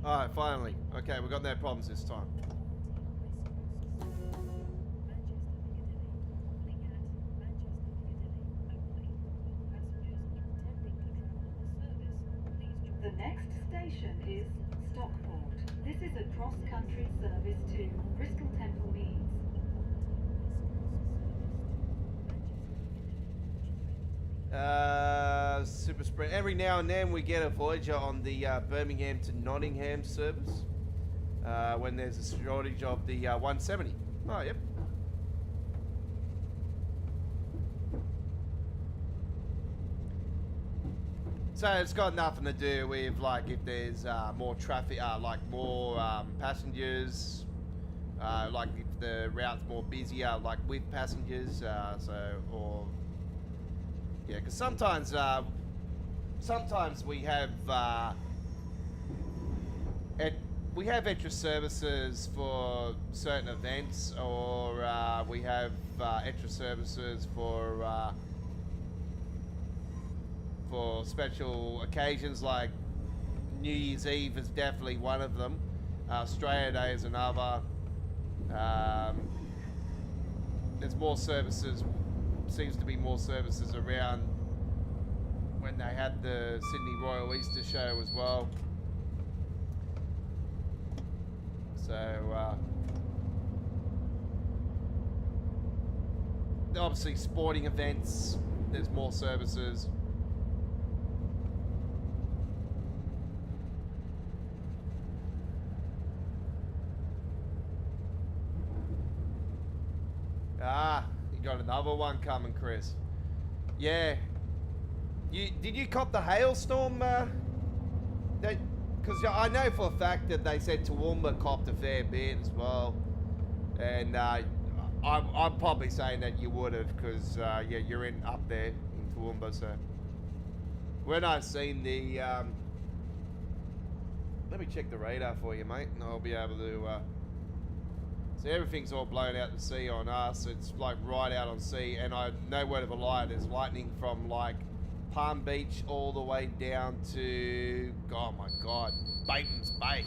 Alright, finally. Okay, we've got no problems this time. The next station is Stockport. This is a cross-country service to Bristol Temple Meads. Super spread. Every now and then we get a Voyager on the Birmingham to Nottingham service when there's a shortage of the 170. Oh, yep. So it's got nothing to do with like if there's more traffic, like more passengers, like if the route's more busier, like with passengers. Or yeah, because sometimes we have extra services for certain events, or we have extra services for special occasions, like New Year's Eve is definitely one of them. Australia Day is another. There's more services, seems to be more services around when they had the Sydney Royal Easter Show as well. So obviously sporting events, there's more services. Ah, you got another one coming, Chris. Yeah. Did you cop the hailstorm? Because I know for a fact that they said Toowoomba copped a fair bit as well, and I'm probably saying that you would have, because yeah, you're up there in Toowoomba. So when I've seen the, let me check the radar for you, mate, and I'll be able to. So everything's all blown out to sea on us. It's like right out on sea, and no word of a lie, there's lightning from like Palm Beach all the way down to, oh my God, Batemans Bay.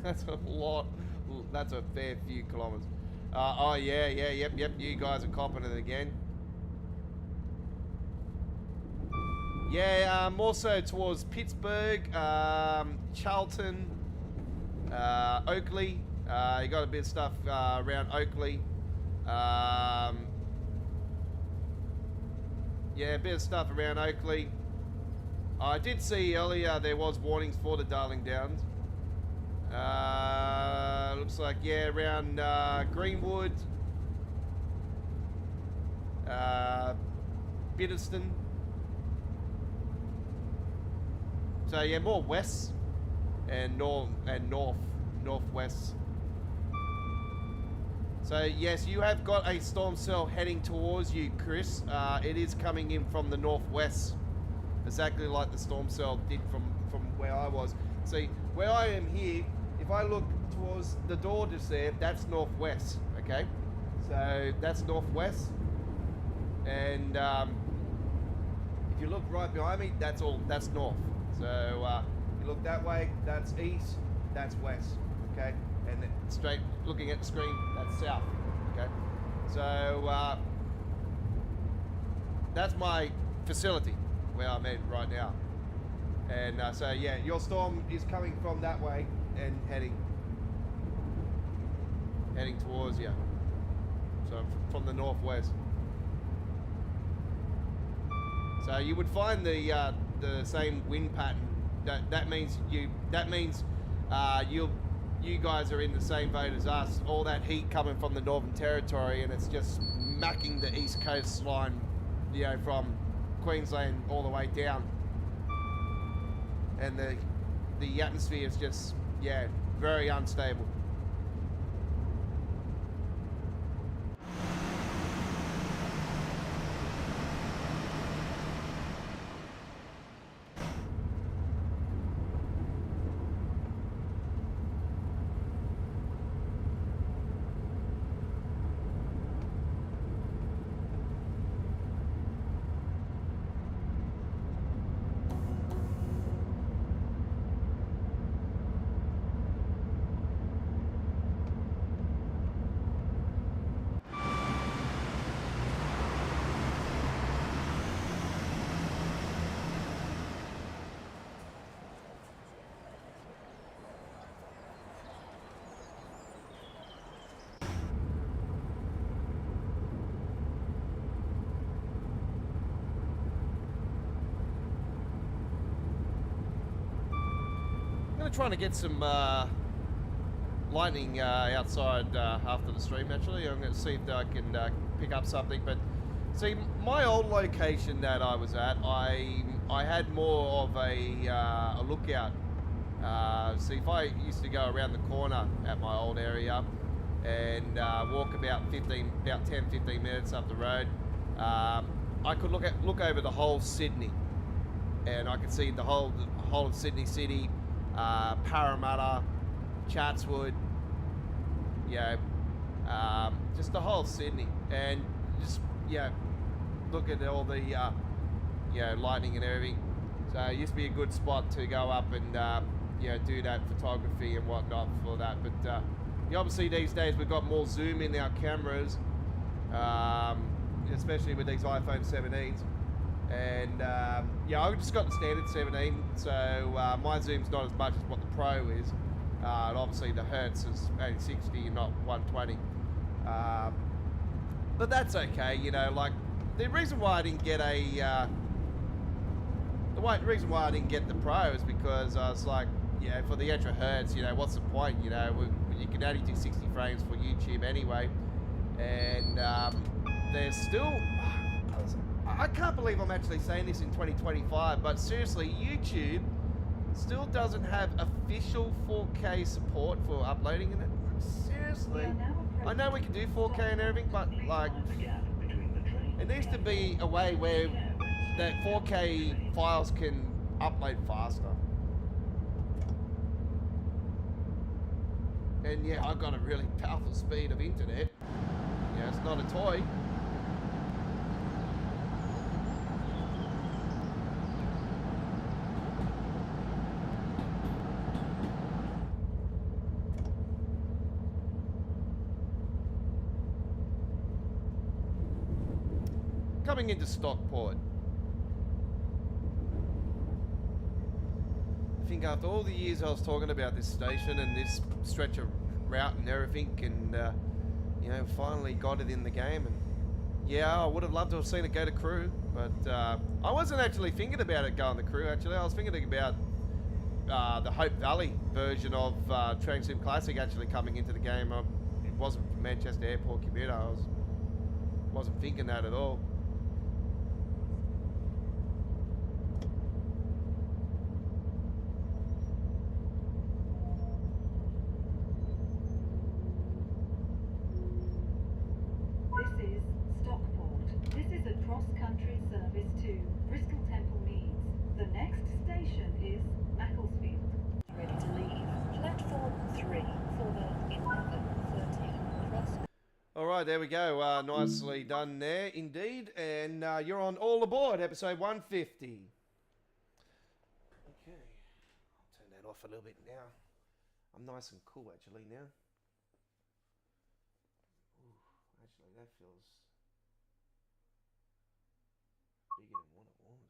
That's a lot. That's a fair few kilometers. Oh yeah, yep. You guys are copping it again. Yeah, more so towards Pittsburgh, Charlton, Oakley. You got a bit of stuff around Oakley. Yeah, a bit of stuff around Oakley. I did see earlier there was warnings for the Darling Downs. Looks like, yeah, around Greenwood, Biddiston. So yeah, more west and northwest. So yes, you have got a storm cell heading towards you, Chris. It is coming in from the northwest, exactly like the storm cell did from where I was. See, where I am here, if I look towards the door just there, that's northwest, okay? So that's northwest. And if you look right behind me, that's north. So you look that way, that's east, that's west, okay? And straight looking at the screen, that's south, okay? So that's my facility where I'm at right now. And so yeah, your storm is coming from that way and heading towards you. So from the northwest. So you would find the same wind pattern. That means you guys are in the same boat as us. All that heat coming from the Northern Territory, and it's just macking the east coast line, you know, from Queensland all the way down. And the atmosphere is just, yeah, very unstable. Trying to get some lightning outside after the stream. Actually, I'm going to see if I can pick up something. But see, my old location that I was at, I had more of a lookout. See, if I used to go around the corner at my old area and walk about 10-15 minutes up the road, I could look over the whole Sydney, and I could see the whole of Sydney City. Parramatta, Chatswood, just the whole Sydney, and just look at all the lightning and everything. So it used to be a good spot to go up and do that photography and whatnot for that. But obviously these days we've got more zoom in our cameras, especially with these iPhone 17s. And I just got the standard 17, so my zoom's not as much as what the Pro is. And obviously the Hertz is only 60 and not 120. But that's okay, like the reason why I didn't get the Pro is because I was like, for the extra Hertz, what's the point? You can only do 60 frames for YouTube anyway. And there's still... I can't believe I'm actually saying this in 2025, but seriously, YouTube still doesn't have official 4K support for uploading in it. Seriously. I know we can do 4K and everything, but like, it needs to be a way where that 4K files can upload faster. And yeah, I've got a really powerful speed of internet. It's not a toy. Coming into Stockport. I think after all the years I was talking about this station and this stretch of route and everything, and finally got it in the game, and Yeah, I would have loved to have seen it go to crew, but I wasn't actually thinking about it going to crew, actually. I was thinking about the Hope Valley version of Train Sim Classic actually coming into the game. It wasn't for Manchester Airport commuter. I wasn't thinking that at all. This is Stockport. This is a cross-country service to Bristol Temple Meads. The next station is Macclesfield. Ready to leave. Platform 3 for the 11:13 cross. All right, there we go. Nicely done there, indeed. And you're on All Aboard, episode 150. Okay, I'll turn that off a little bit now. I'm nice and cool, actually, now. Ooh, actually, that feels bigger than what it was.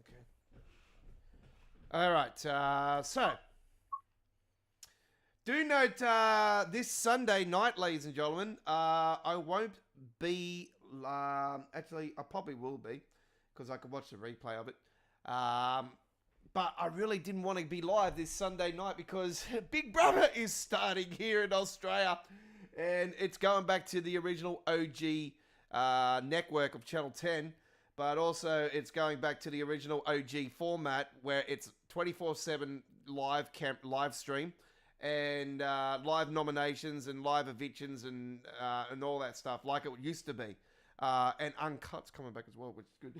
Okay. All right, so do note this Sunday night, ladies and gentlemen, I won't be, actually I probably will be, because I can watch the replay of it, but I really didn't want to be live this Sunday night because Big Brother is starting here in Australia, and it's going back to the original OG network of Channel 10. But also, it's going back to the original OG format where it's 24/7 live stream and live nominations and live evictions and all that stuff like it used to be. And Uncut's coming back as well, which is good.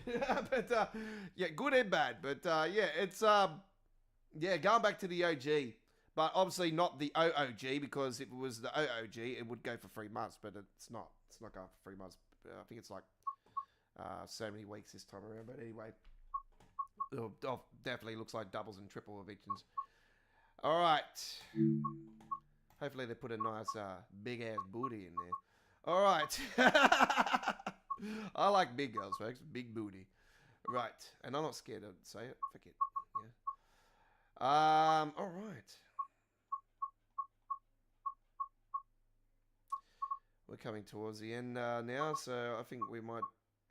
But yeah, good and bad. But yeah, it's yeah, going back to the OG. But obviously not the OOG, because if it was the OOG, it would go for 3 months. But it's not. It's not going for 3 months. I think it's like so many weeks this time around, but anyway, it definitely looks like doubles and triple evictions. All right, hopefully they put a nice big ass booty in there. All right, I like big girls, folks, big booty. Right, and I'm not scared to say it. Fuck it. Yeah. All right. We're coming towards the end now, so I think we might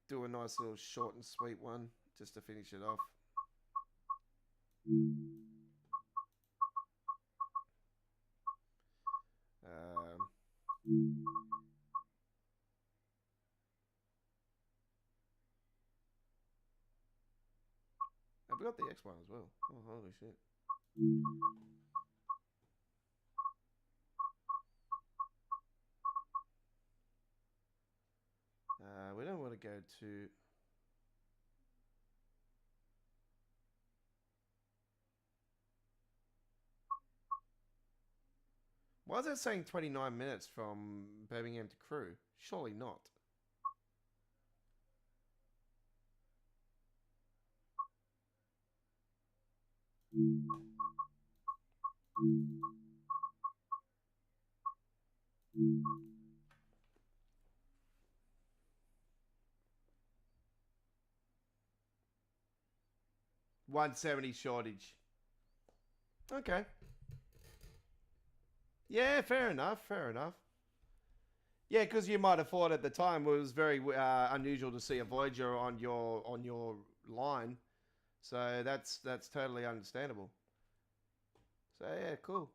do a nice little short and sweet one just to finish it off. Have we got the X one as well? Oh, holy shit. We don't want to go to... Why is that saying 29 minutes from Birmingham to Crewe? Surely not. $170 shortage. Okay. Yeah, fair enough, fair enough. Yeah, because you might have thought at the time it was very unusual to see a Voyager on your line, so that's totally understandable. So yeah, cool.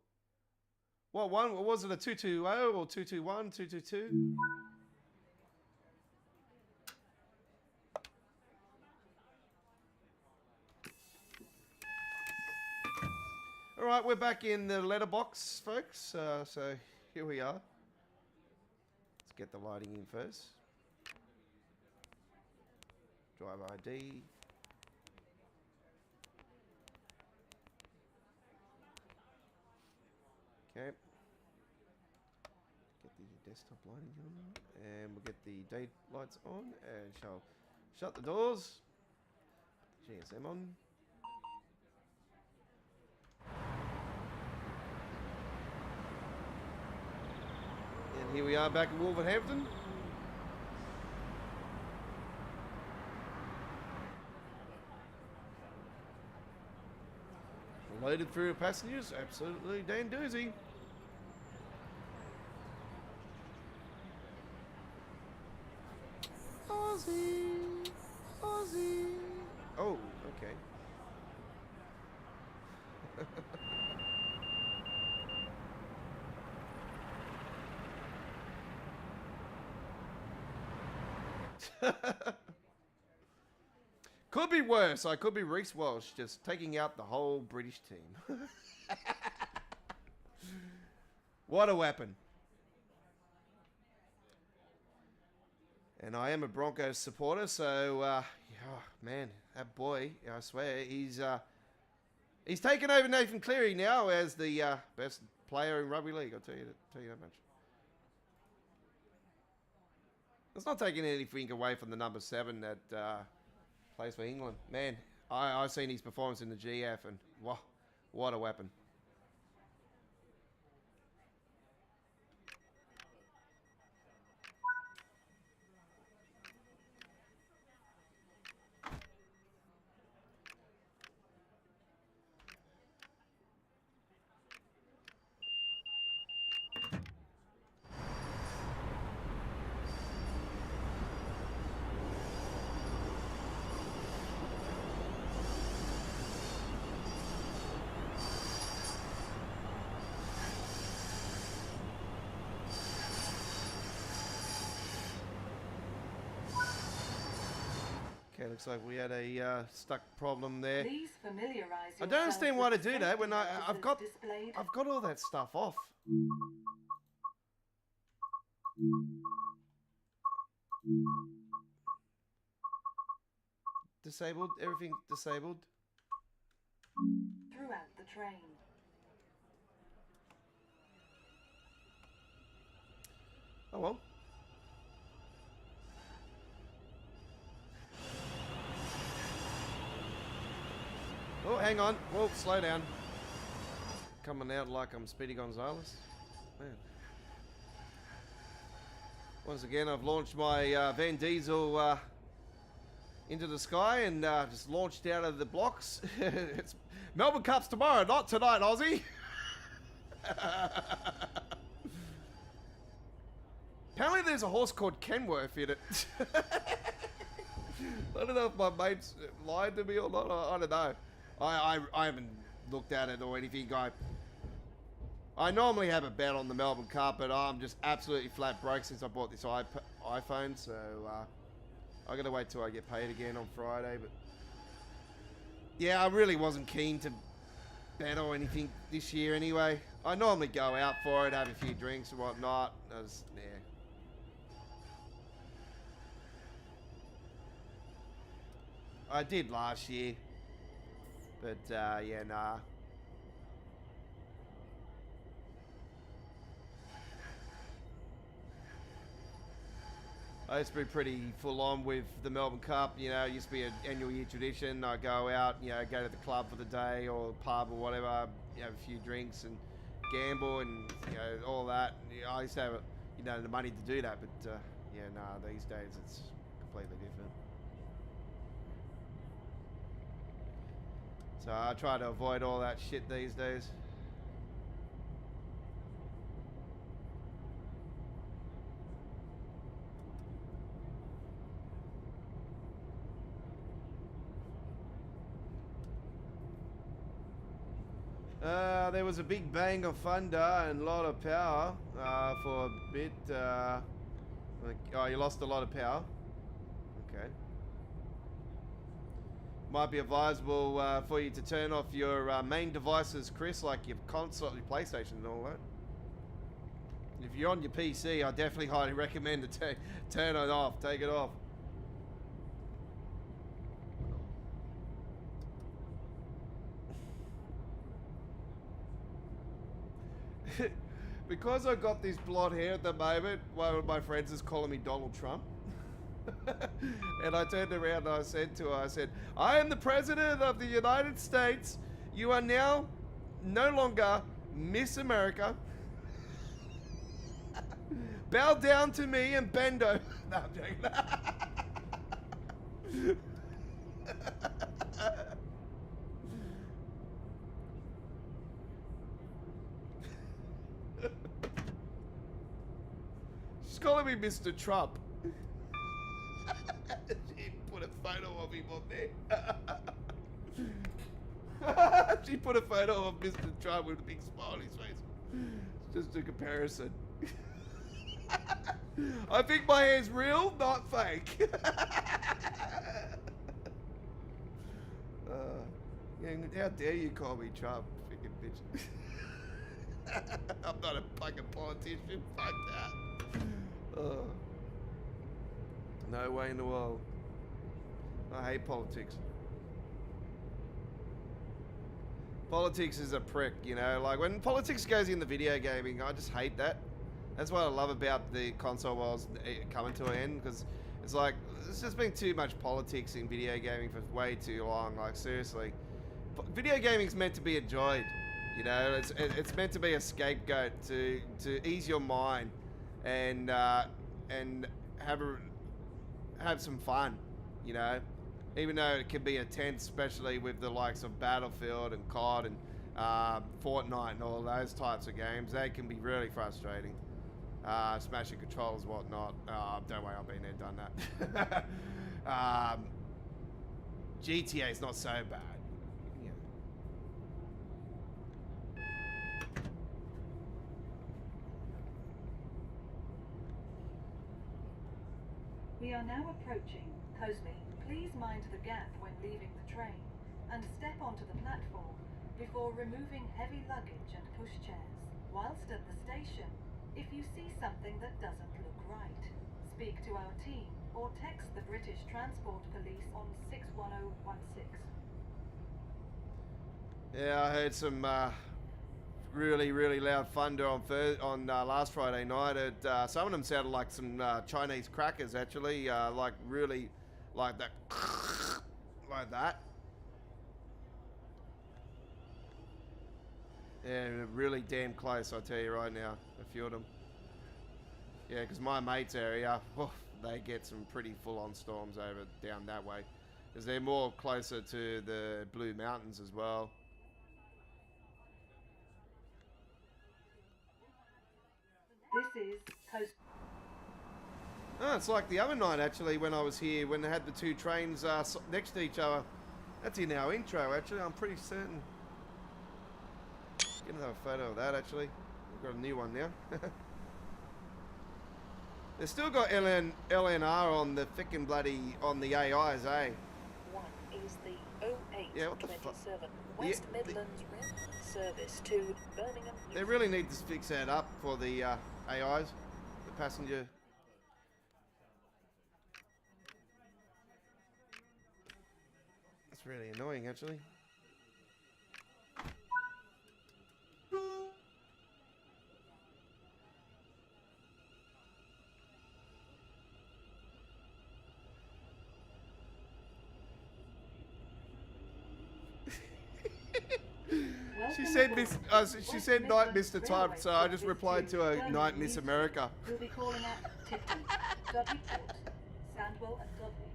What one was it? A 220 or 221, 222? All right, we're back in the letterbox, folks. So here we are. Let's get the lighting in first. Driver ID. Okay. Get the desktop lighting on, and we'll get the day lights on, and shall shut the doors. GSM on. And here we are back in Wolverhampton. Loaded through passengers, absolutely Dan doozy. Aussie, Aussie. Oh, okay. Could be worse. I could be Reece Walsh just taking out the whole British team. What a weapon. And I am a Broncos supporter, so, oh, man, that boy, I swear, he's taken over Nathan Cleary now as the best player in rugby league, I'll tell you that much. It's not taking anything away from the number 7 that plays for England. Man, I've seen his performance in the GF, and wow, what a weapon. Okay, looks like we had a stuck problem there. Please familiarize I don't understand yourself why to with do the that when safety I've got notices displayed. I've got all that stuff off. Disabled, everything disabled. Throughout the train. Oh well. Oh, hang on. Whoa, slow down. Coming out like I'm Speedy Gonzalez. Man. Once again, I've launched my Van Diesel into the sky and just launched out of the blocks. It's Melbourne Cup's tomorrow, not tonight, Aussie. Apparently there's a horse called Kenworth in it. I don't know if my mates lied to me or not. I don't know. I haven't looked at it or anything. I normally have a bet on the Melbourne Cup, but I'm just absolutely flat broke since I bought this iPhone. So I gotta wait till I get paid again on Friday. But yeah, I really wasn't keen to bet or anything this year anyway. I normally go out for it, have a few drinks and whatnot. Yeah. I did last year, but yeah, nah. I used to be pretty full on with the Melbourne Cup. You know, it used to be an annual year tradition. I go out, you know, go to the club for the day or pub or whatever, you know, have a few drinks and gamble and, you know, all that. You know, I used to have, you know, the money to do that, but yeah, nah, these days it's completely different. So I try to avoid all that shit these days. There was a big bang of thunder and a lot of power for a bit. Oh, you lost a lot of power. Okay. Might be advisable for you to turn off your main devices, Chris, like your console, your PlayStation and all that. If you're on your PC, I definitely highly recommend to turn it off. Take it off. Because I got this blonde hair at the moment, one of my friends is calling me Donald Trump. And I turned around and I said to her, I said, I am the President of the United States. You are now no longer Miss America. Bow down to me and bend over. No, I'm joking. She's calling me Mr. Trump. She put a photo of him on there. She put a photo of Mr. Trump with a big smile on his face. Just a comparison. I think my hair's real, not fake. Yeah, how dare you call me Trump, freaking bitch. I'm not a fucking politician, fuck that. No way in the world. I hate politics. Politics is a prick, you know, like when politics goes into video gaming, I just hate that. That's what I love about the console wars coming to an end, because it's like, there's just been too much politics in video gaming for way too long, like seriously. Video gaming's meant to be enjoyed, you know, it's meant to be a scapegoat to ease your mind and have some fun, you know, even though it can be intense, especially with the likes of Battlefield and COD and Fortnite and all those types of games. They can be really frustrating. Smashing controllers, whatnot. Don't worry, I've been there, done that. GTA's not so bad. Yeah. We are now approaching Cosley. Please mind the gap when leaving the train and step onto the platform before removing heavy luggage and pushchairs. Whilst at the station, if you see something that doesn't look right, speak to our team or text the British Transport Police on 61016. Yeah, I heard some really loud thunder on last Friday night. Some of them sounded like some Chinese crackers, actually, like really like that, like that. Yeah, really damn close, I tell you right now, a few of them. Yeah, because my mate's area, they get some pretty full-on storms over down that way, because they're more closer to the Blue Mountains as well. This is Coast. Oh, it's like the other night, actually, when I was here, when they had the two trains next to each other. That's in our intro, actually, I'm pretty certain. Get another photo of that, actually. We've got a new one now. They've still got LNR on the frickin' bloody, on the AIs, eh? One is the 0827 Yeah, what the fuck? West Midlands Rail service to Birmingham. They really need to fix that up for the AIs, the passenger. That's really annoying, actually. She said night Mr. Time, so I just replied to her night Miss America. We'll be calling at Tipton, Dudley Port, Sandwell and Dudley,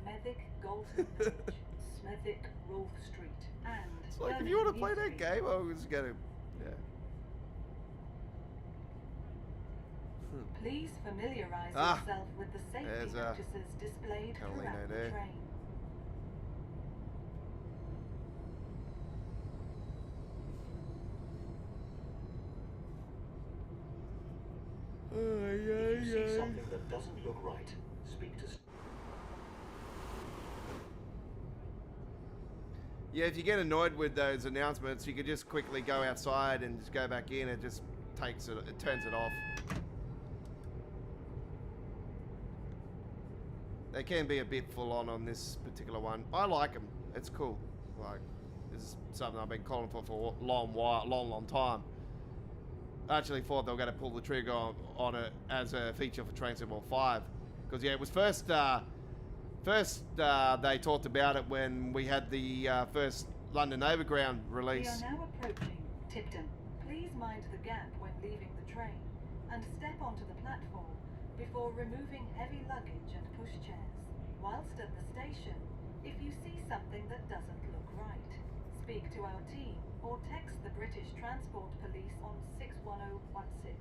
Smethwick, Golden Bridge, Smethwick, Rolfe Street, and It's like, if you want to play that game, I was going to, yeah. Please familiarise yourself with the safety there's notices displayed Carolina throughout the there. train. If you see something that doesn't look right, speak to... Yeah, if you get annoyed with those announcements, you could just quickly go outside and just go back in. It just takes it, it turns it off. They can be a bit full on this particular one. I like them. It's cool. Like, this is something I've been calling for a long time. I actually thought they were going to pull the trigger on it as a feature for Train Sim 5. Because, yeah, it was first they talked about it when we had the first London Overground release. We are now approaching Tipton. Please mind the gap when leaving the train and step onto the platform before removing heavy luggage and pushchairs. Whilst at the station, if you see something that doesn't look right, speak to our team or text the British Transport Police on 61016.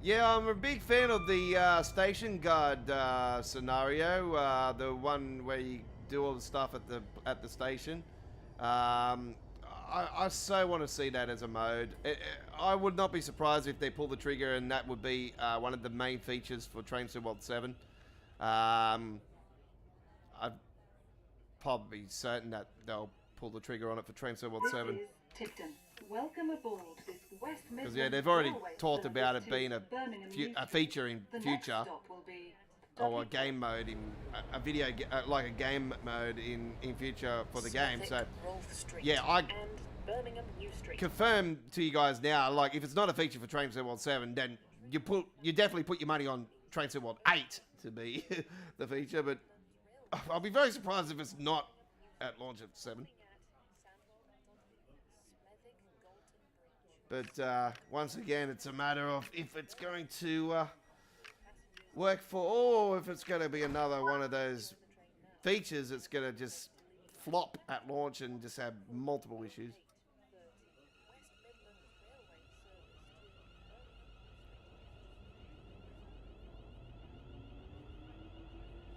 Yeah, I'm a big fan of the station guard scenario, the one where you do all the stuff at the station. I so want to see that as a mode. I would not be surprised if they pull the trigger and that would be one of the main features for Train Sim World 7. I'm probably certain that they'll pull the trigger on it for Train Sim World 7. This is Tipton. Welcome aboard this West Midlands Because yeah, they've already Railway talked service about it to being Birmingham New a Street. feature in The next future. stop will be Or a Dudley game mode in a video like a game mode in future for the game. So Rolfe Street yeah, I and Birmingham New Street. confirm to you guys now, like if it's not a feature for Train Sim World 7, then you definitely put your money on Train Sim World 8 to be the feature, but I'll be very surprised if it's not at launch of 7. But once again, it's a matter of if it's going to work for, or if it's going to be another one of those features that's going to just flop at launch and just have multiple issues.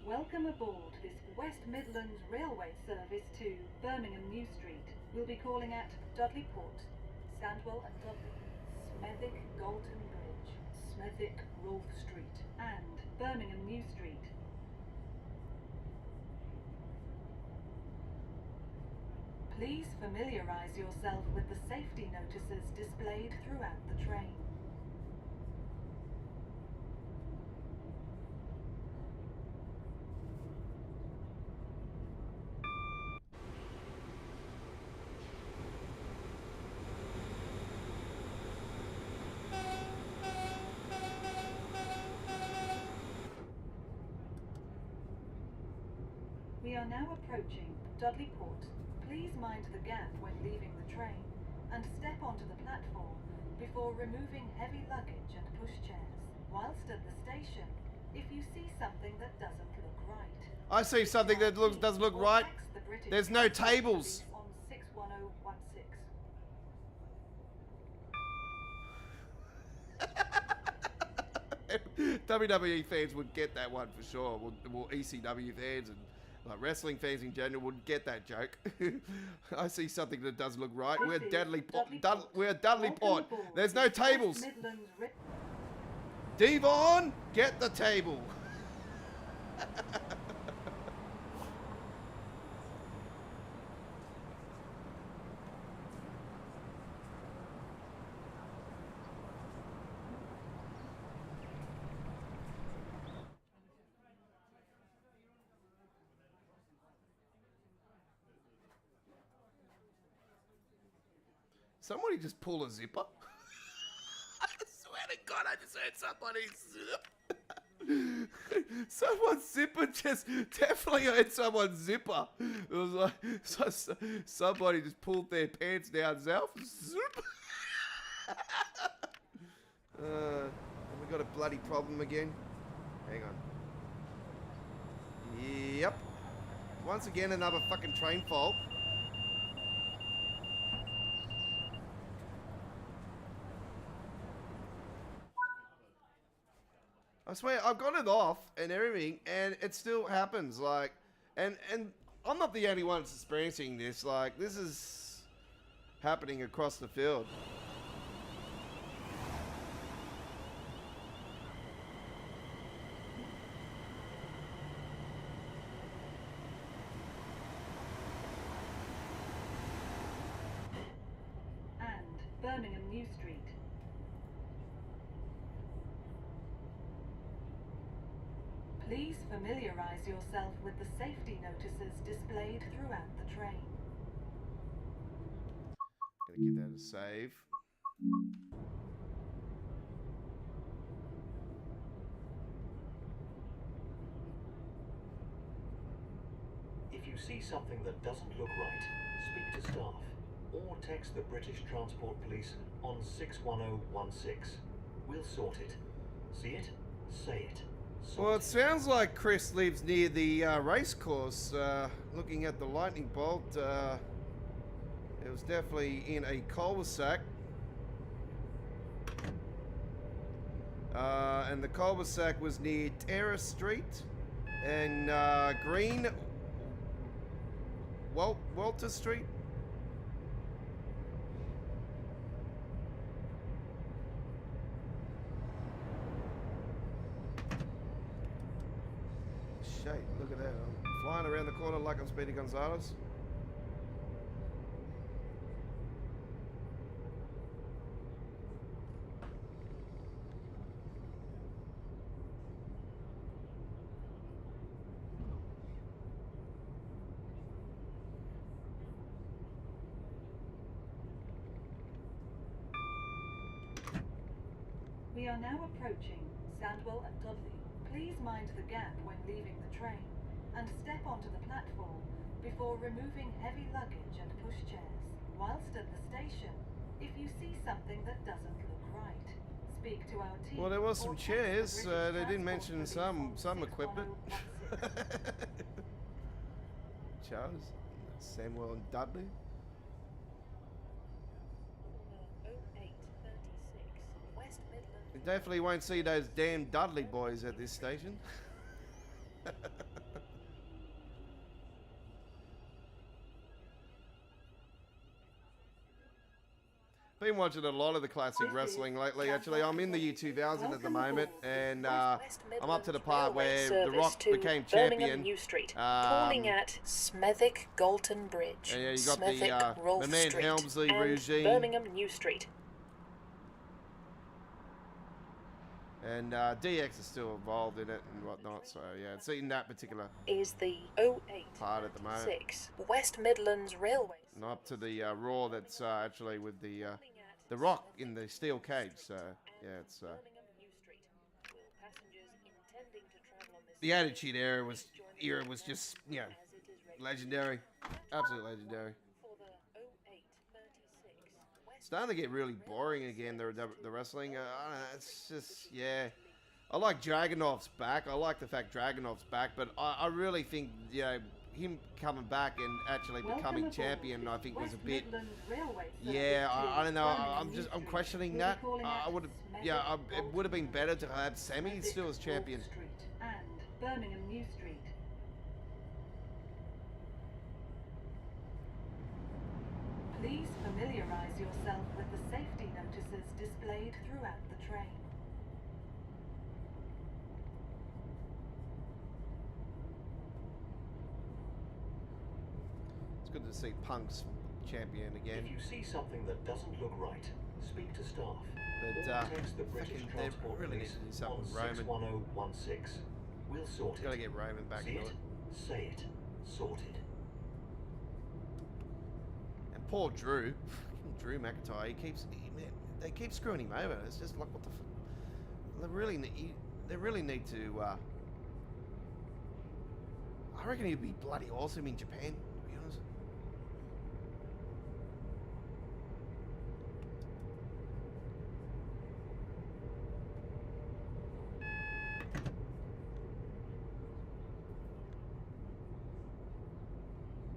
Welcome aboard this West Midlands Railway service to Birmingham New Street. We'll be calling at Dudley Port, Sandwell and Dudley, Smethwick Galton Bridge, Smethwick Rolfe Street, and Birmingham New Street. Please familiarise yourself with the safety notices displayed throughout the train. We are now approaching Dudley Port. Please mind the gap when leaving the train and step onto the platform before removing heavy luggage and pushchairs. Whilst at the station, if you see something that doesn't look right, I see something that doesn't look right. There's no tables. On 61016. WWE fans would get that one for sure. Well, ECW fans and like wrestling fans in general would get that joke. I see something that doesn't look right. We're Dudley Port. We're Dudley Port. There's no tables. Devon, get the table. Somebody just pull a zipper. I swear to God, I just heard somebody zip. Someone's zipper just definitely heard someone's zipper. It was like somebody just pulled their pants down south. Zip. We got a bloody problem again. Hang on. Yep. Once again, another fucking train fault. I swear, I've got it off and everything, and it still happens. Like, and I'm not the only one that's experiencing this. Like, this is happening across the field. And Birmingham New Street. Please familiarise yourself with the safety notices displayed throughout the train. Gonna give that a save. If you see something that doesn't look right, speak to staff or text the British Transport Police on 61016. We'll sort it. See it? Say it. Well, it sounds like Chris lives near the race course. Looking at the lightning bolt, it was definitely in a cul-de-sac. And the cul-de-sac was near Terrace Street and Green Walter Street. Shit, look at that. I'm flying around the corner like I'm Speedy Gonzalez. We are now approaching Sandwell and Dudley. Please mind the gap when leaving the train and step onto the platform before removing heavy luggage and pushchairs. Whilst at the station, if you see something that doesn't look right, speak to our team. Well, there was some or text chairs. the British They didn't Transport mention Police some on equipment. 61016. Charles, Samuel and Dudley. West Midlands. You definitely won't see those damn Dudley boys at this station. Been watching a lot of the classic wrestling lately. Actually, I'm in the year 2000 at the moment, and I'm up to the part where The Rock became champion. New Street, calling at Smethwick Galton Bridge. And yeah, you got Smethwick the Rolfe man Street, Helmsley and regime. Birmingham New Street. And DX is still involved in it and whatnot, so yeah, it's in that particular Is the part at the moment. 0886 West Midlands Railway. And up to the Raw that's actually with the Rock in the steel cage, so yeah, it's Birmingham New Street. Will passengers intending to travel on this the Attitude Era was just, you know, legendary, absolutely legendary. for the 0836 West Starting to get really boring again. The wrestling, I don't know, it's just, yeah. I like Dragunov's back. I like the fact Dragunov's back, but I really think, you know, him coming back and actually becoming champion, I think was a bit. Yeah, I don't know. I'm questioning that. I would have, yeah, it would have been better to have Sammy still as champion. And Birmingham New Street. Please familiarise yourself with the safety notices displayed throughout the train. It's good to see Punk's champion again. If you see something that doesn't look right, speak to staff. But or text the British fucking, they Transport really need Police to do something on with Roman. 61016. We'll sort it. Gotta get Roman back See to it? it. Say it. Sorted. And poor Drew, Drew McIntyre, man, they keep screwing him over. It's just like, what the they really need to, I reckon he'd be bloody awesome in Japan, to be honest.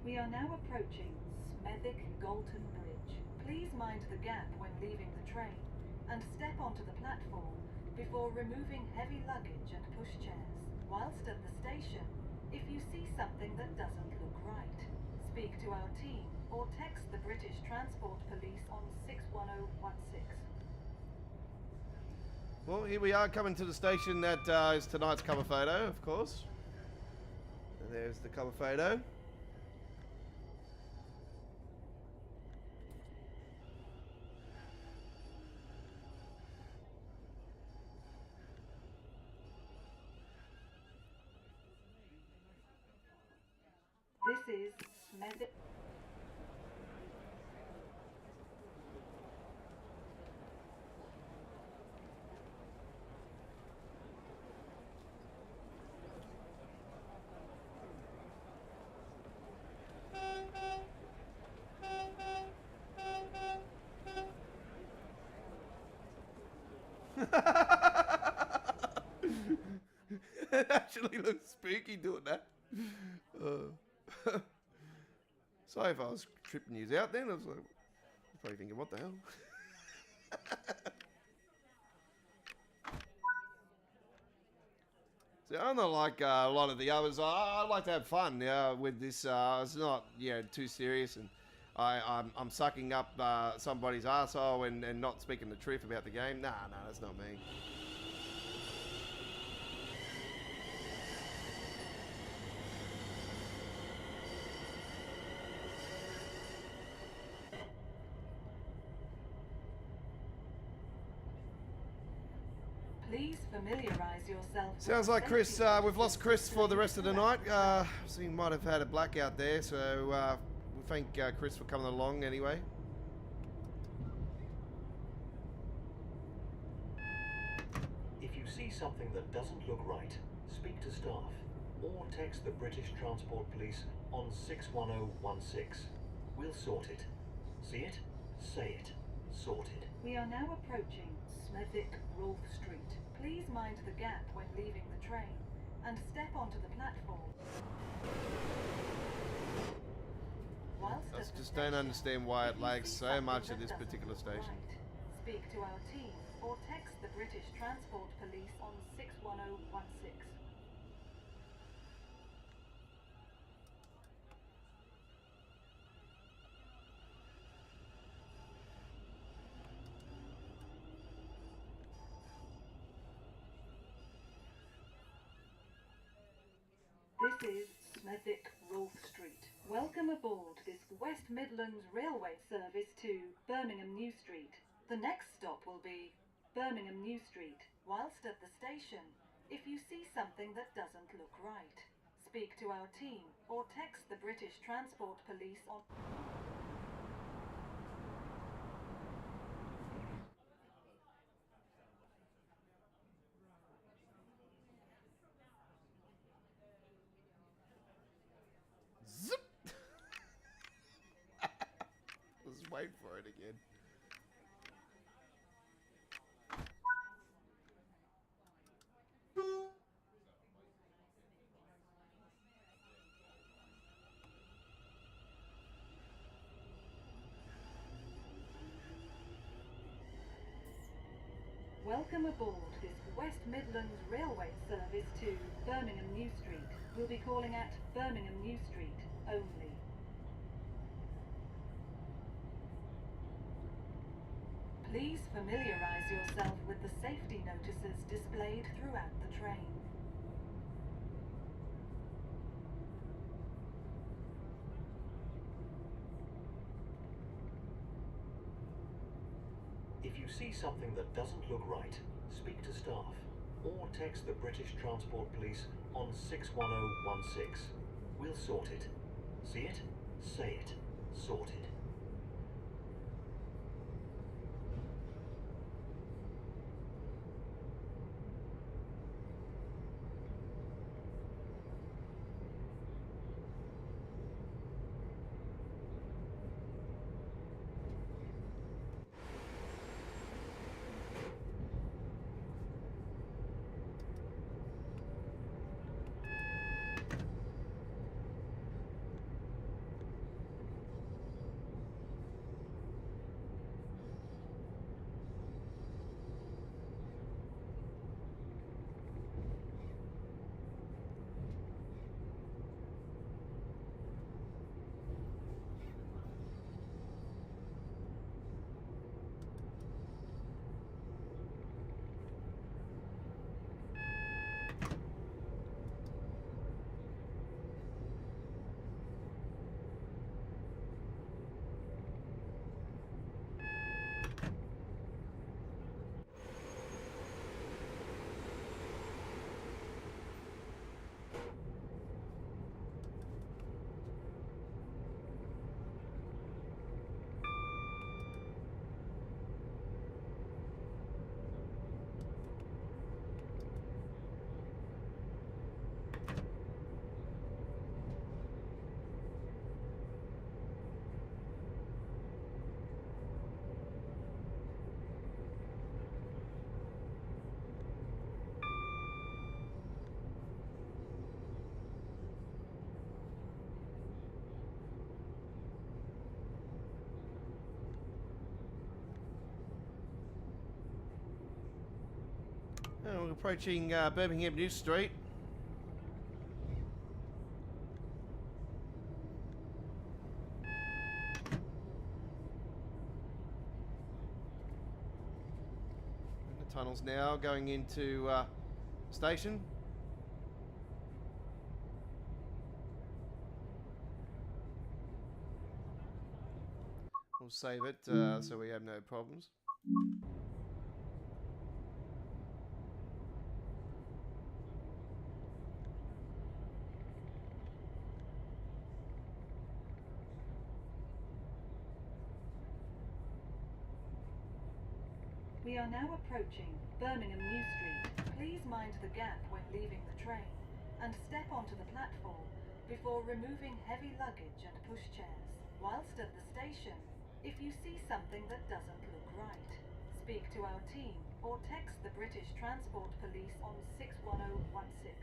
We are now approaching Smethwick Galton Bridge. Please mind the gap when leaving the train and step onto the platform before removing heavy luggage and pushchairs. Whilst at the station, if you see something that doesn't look right, speak to our team or text the British Transport Police on 61016. Well, here we are coming to the station that is tonight's cover photo, of course. And there's the cover photo. This is Smethwick. It actually looks spooky doing that. Sorry if I was tripping you out then. I was like, probably thinking, what the hell? So I'm not like a lot of the others. I like to have fun with this. It's not too serious, and I'm sucking up somebody's arsehole and not speaking the truth about the game. Nah, that's not me. Please familiarize yourself. Sounds like Chris, we've lost Chris for the rest of the night. So he might have had a blackout there, so we thank Chris for coming along anyway. If you see something that doesn't look right, speak to staff or text the British Transport Police on 61016. We'll sort it. See it? Say it. Sorted. We are now approaching Smethwick Rolfe Street. Please mind the gap when leaving the train and step onto the platform. Whilst I at the just don't station, understand why it if you lags see so something much that at this doesn't particular look station. right, speak to our team or text the British Transport Police on 61016. This is Smethwick Rolfe Street. Welcome aboard this West Midlands Railway service to Birmingham New Street. The next stop will be Birmingham New Street. Whilst at the station, if you see something that doesn't look right, speak to our team or text the British Transport Police on... Zip! Let's wait for it again. Welcome aboard this West Midlands Railway service to Birmingham New Street. We'll be calling at Birmingham New Street only. Please familiarise yourself with the safety notices displayed throughout the train. If you see something that doesn't look right, speak to staff or text the British Transport Police on 61016. We'll sort it. See it? Say it. Sorted. We're approaching Birmingham New Street. tunnels now, going into station. We'll save it so we have no problems. We are now approaching Birmingham New Street. Please mind the gap when leaving the train and step onto the platform before removing heavy luggage and pushchairs. Whilst at the station, if you see something that doesn't look right, speak to our team or text the British Transport Police on 61016.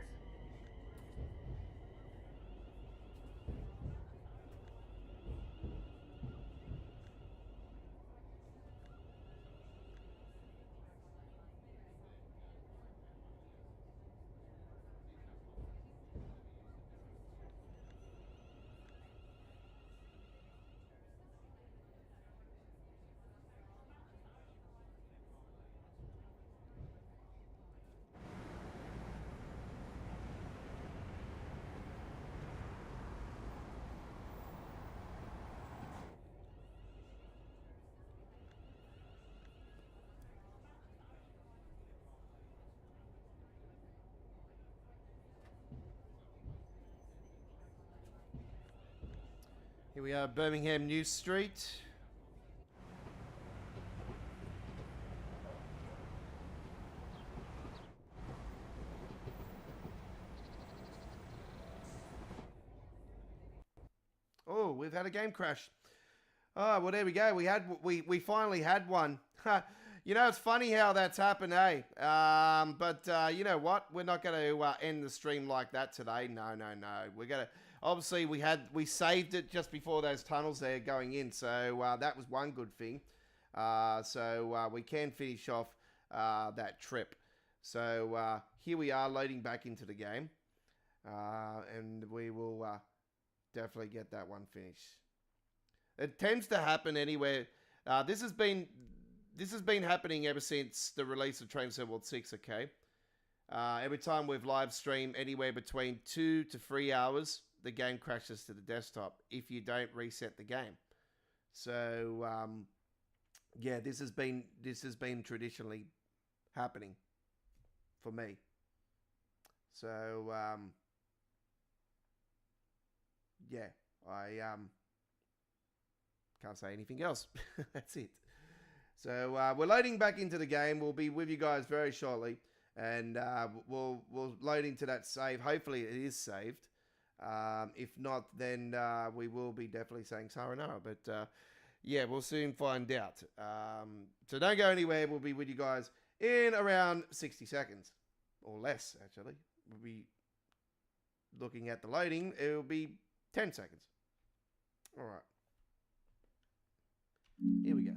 Here we are, Birmingham New Street. Oh, we've had a game crash. Oh, well, there we go. We finally had one. You know, it's funny how that's happened, eh? But you know what? We're not going to end the stream like that today. No. We're going to... Obviously, we saved it just before those tunnels there going in. So that was one good thing. So we can finish off that trip. So here we are loading back into the game. And we will definitely get that one finished. It tends to happen anywhere. This has been happening ever since the release of Train Sim World 6, okay? Every time we've live streamed anywhere between 2 to 3 hours, the game crashes to the desktop if you don't reset the game. So yeah, this has been traditionally happening for me. So yeah, I can't say anything else. That's it. So we're loading back into the game. We'll be with you guys very shortly, and we'll load into that save. Hopefully it is saved. If not, then we will be definitely saying sayonara. But yeah, we'll soon find out. So don't go anywhere. We'll be with you guys in around 60 seconds. Or less, actually. We'll be looking at the loading. It will be 10 seconds. All right. Here we go.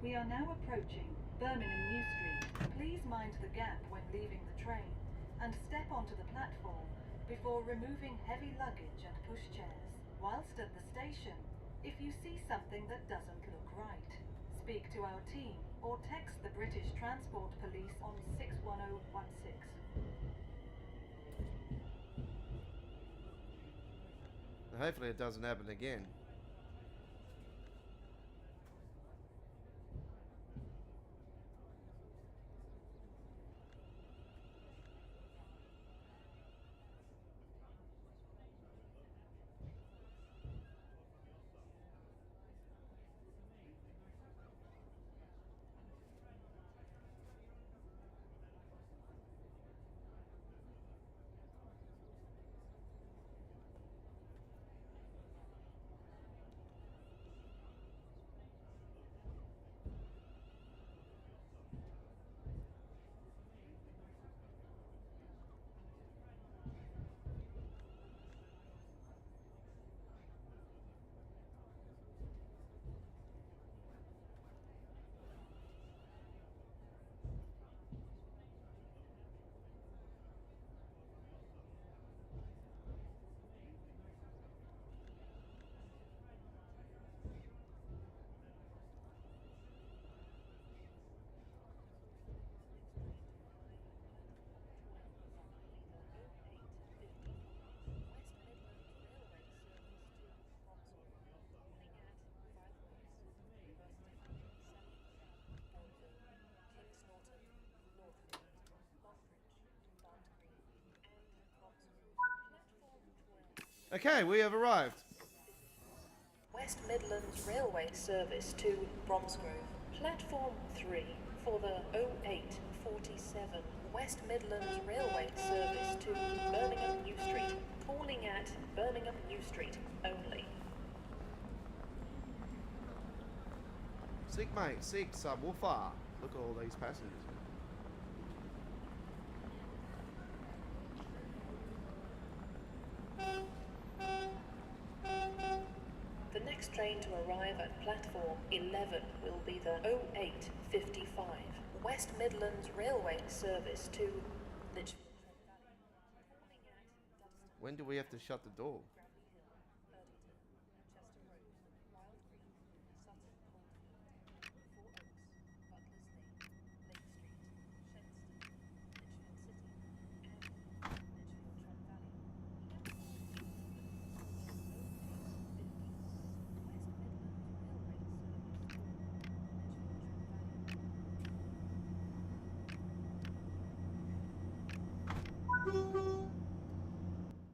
We are now approaching Birmingham New Street. Please mind the gap when leaving the train and step onto the platform before removing heavy luggage and pushchairs. Whilst at the station, if you see something that doesn't look right, speak to our team or text the British Transport Police on 61016. Hopefully it doesn't happen again. Okay, we have arrived. West Midlands Railway service to Bromsgrove. Platform 3 for the 0847 West Midlands Railway service to Birmingham New Street. Calling at Birmingham New Street only. Sick, mate. Sick. Subwoofer. Look at all these passengers. The next train to arrive at platform 11 will be the 0855 West Midlands Railway service to Lichfield. When do we have to shut the door?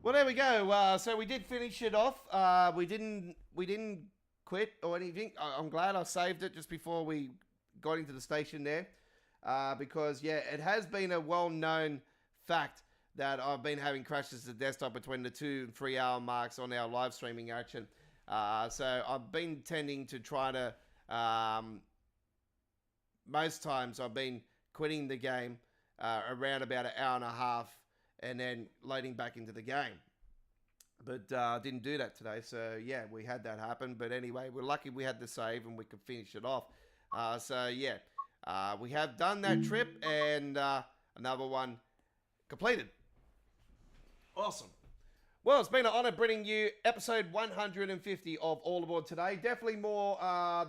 Well, there we go. So we did finish it off. We didn't quit or anything. I'm glad I saved it just before we got into the station there, because yeah, it has been a well-known fact that I've been having crashes to desktop between the 2 and 3 hour marks on our live streaming action. So I've been tending to try to. Most times I've been quitting the game around about an hour and a half, and then loading back into the game. But didn't do that today, so yeah, we had that happen. But anyway, we're lucky we had the save and we could finish it off. So yeah, we have done that trip, and another one completed. Awesome. Well, it's been an honor bringing you episode 150 of All Aboard today. Definitely more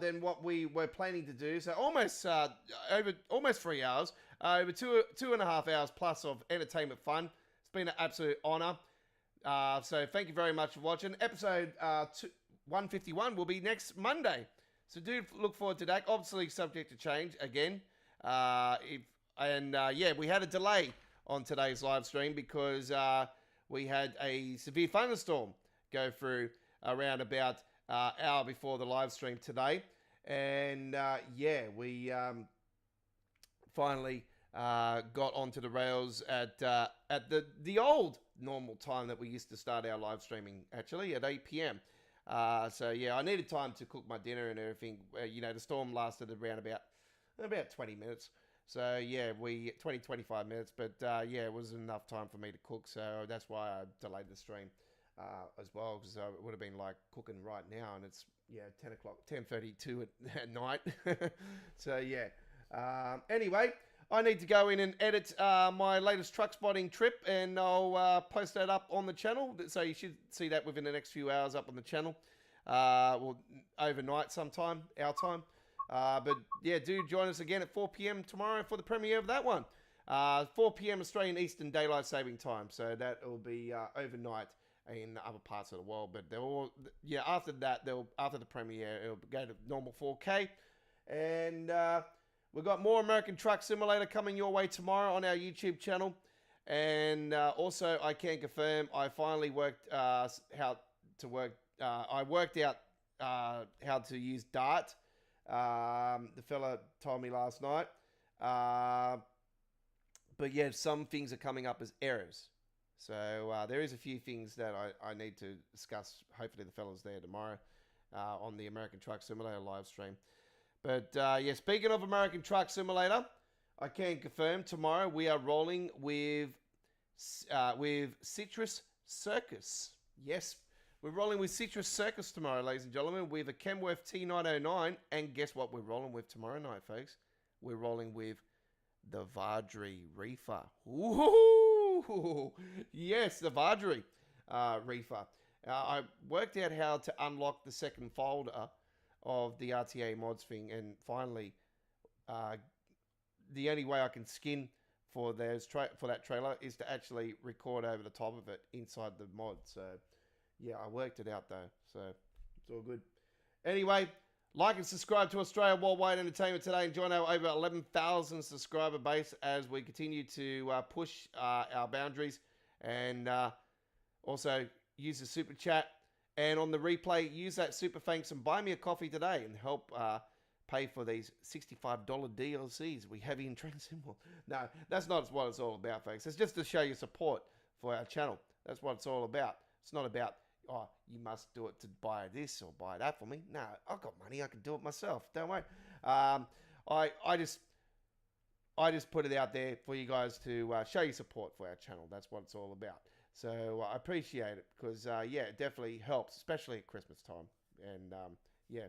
than what we were planning to do. So almost over 3 hours, over two and a half hours plus of entertainment fun. It's been an absolute honor. So thank you very much for watching. Episode 151 will be next Monday. So do look forward to that. Obviously subject to change again. Yeah, we had a delay on today's live stream because we had a severe thunderstorm go through around about hour before the live stream today. And yeah, we finally got onto the rails at the old normal time that we used to start our live streaming, actually, at 8 p.m. So yeah, I needed time to cook my dinner and everything. You know, the storm lasted around about 20 minutes. So yeah, 25 minutes, but yeah, it was enough time for me to cook. So that's why I delayed the stream as well, because it would have been like cooking right now, and it's 10 o'clock, 10:32 at night. So yeah. Anyway, I need to go in and edit my latest truck spotting trip, and I'll post that up on the channel. So you should see that within the next few hours up on the channel. Well, overnight sometime, our time. But yeah, do join us again at 4 p.m. tomorrow for the premiere of that one. 4 p.m. Australian Eastern Daylight Saving Time. So that will be overnight in other parts of the world. But after that, after the premiere, it'll go to normal 4K. And we've got more American Truck Simulator coming your way tomorrow on our YouTube channel. And also, I can confirm I finally worked how to work. I worked out how to use Dart. The fella told me last night. But yeah, some things are coming up as errors. So there is a few things that I need to discuss. Hopefully the fella's there tomorrow on the American Truck Simulator live stream. But yeah, speaking of American Truck Simulator, I can confirm tomorrow we are rolling with Citrus Circus. Yes, we're rolling with Citrus Circus tomorrow, ladies and gentlemen, with a Kenworth T909. And guess what we're rolling with tomorrow night, folks? We're rolling with the Vardry Reefer. Ooh, yes, the Vardry Reefer. I worked out how to unlock the second folder of the RTA mods thing, and finally, the only way I can skin for that trailer is to actually record over the top of it inside the mod. So yeah, I worked it out though, so it's all good. Anyway, like and subscribe to Australia Worldwide Entertainment today and join our over 11,000 subscriber base as we continue to push our boundaries. And also, use the super chat. And on the replay, use that super thanks and buy me a coffee today and help pay for these $65 DLCs we have in Train Symbol. No, that's not what it's all about, folks. It's just to show your support for our channel. That's what it's all about. It's not about, oh, you must do it to buy this or buy that for me. No, I've got money. I can do it myself. Don't worry. I just put it out there for you guys to show your support for our channel. That's what it's all about. So I appreciate it because, yeah, it definitely helps, especially at Christmas time. And, yeah.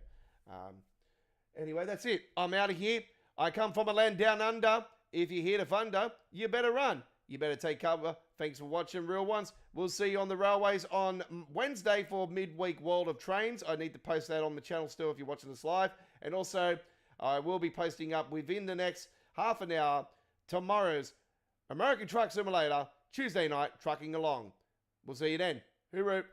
Anyway, that's it. I'm out of here. I come from a land down under. If you're here to thunder, you better run. You better take cover. Thanks for watching, real ones. We'll see you on the railways on Wednesday for midweek World of Trains. I need to post that on the channel still if you're watching this live. And also, I will be posting up within the next half an hour tomorrow's American Truck Simulator Tuesday night trucking along. We'll see you then. Hooroo.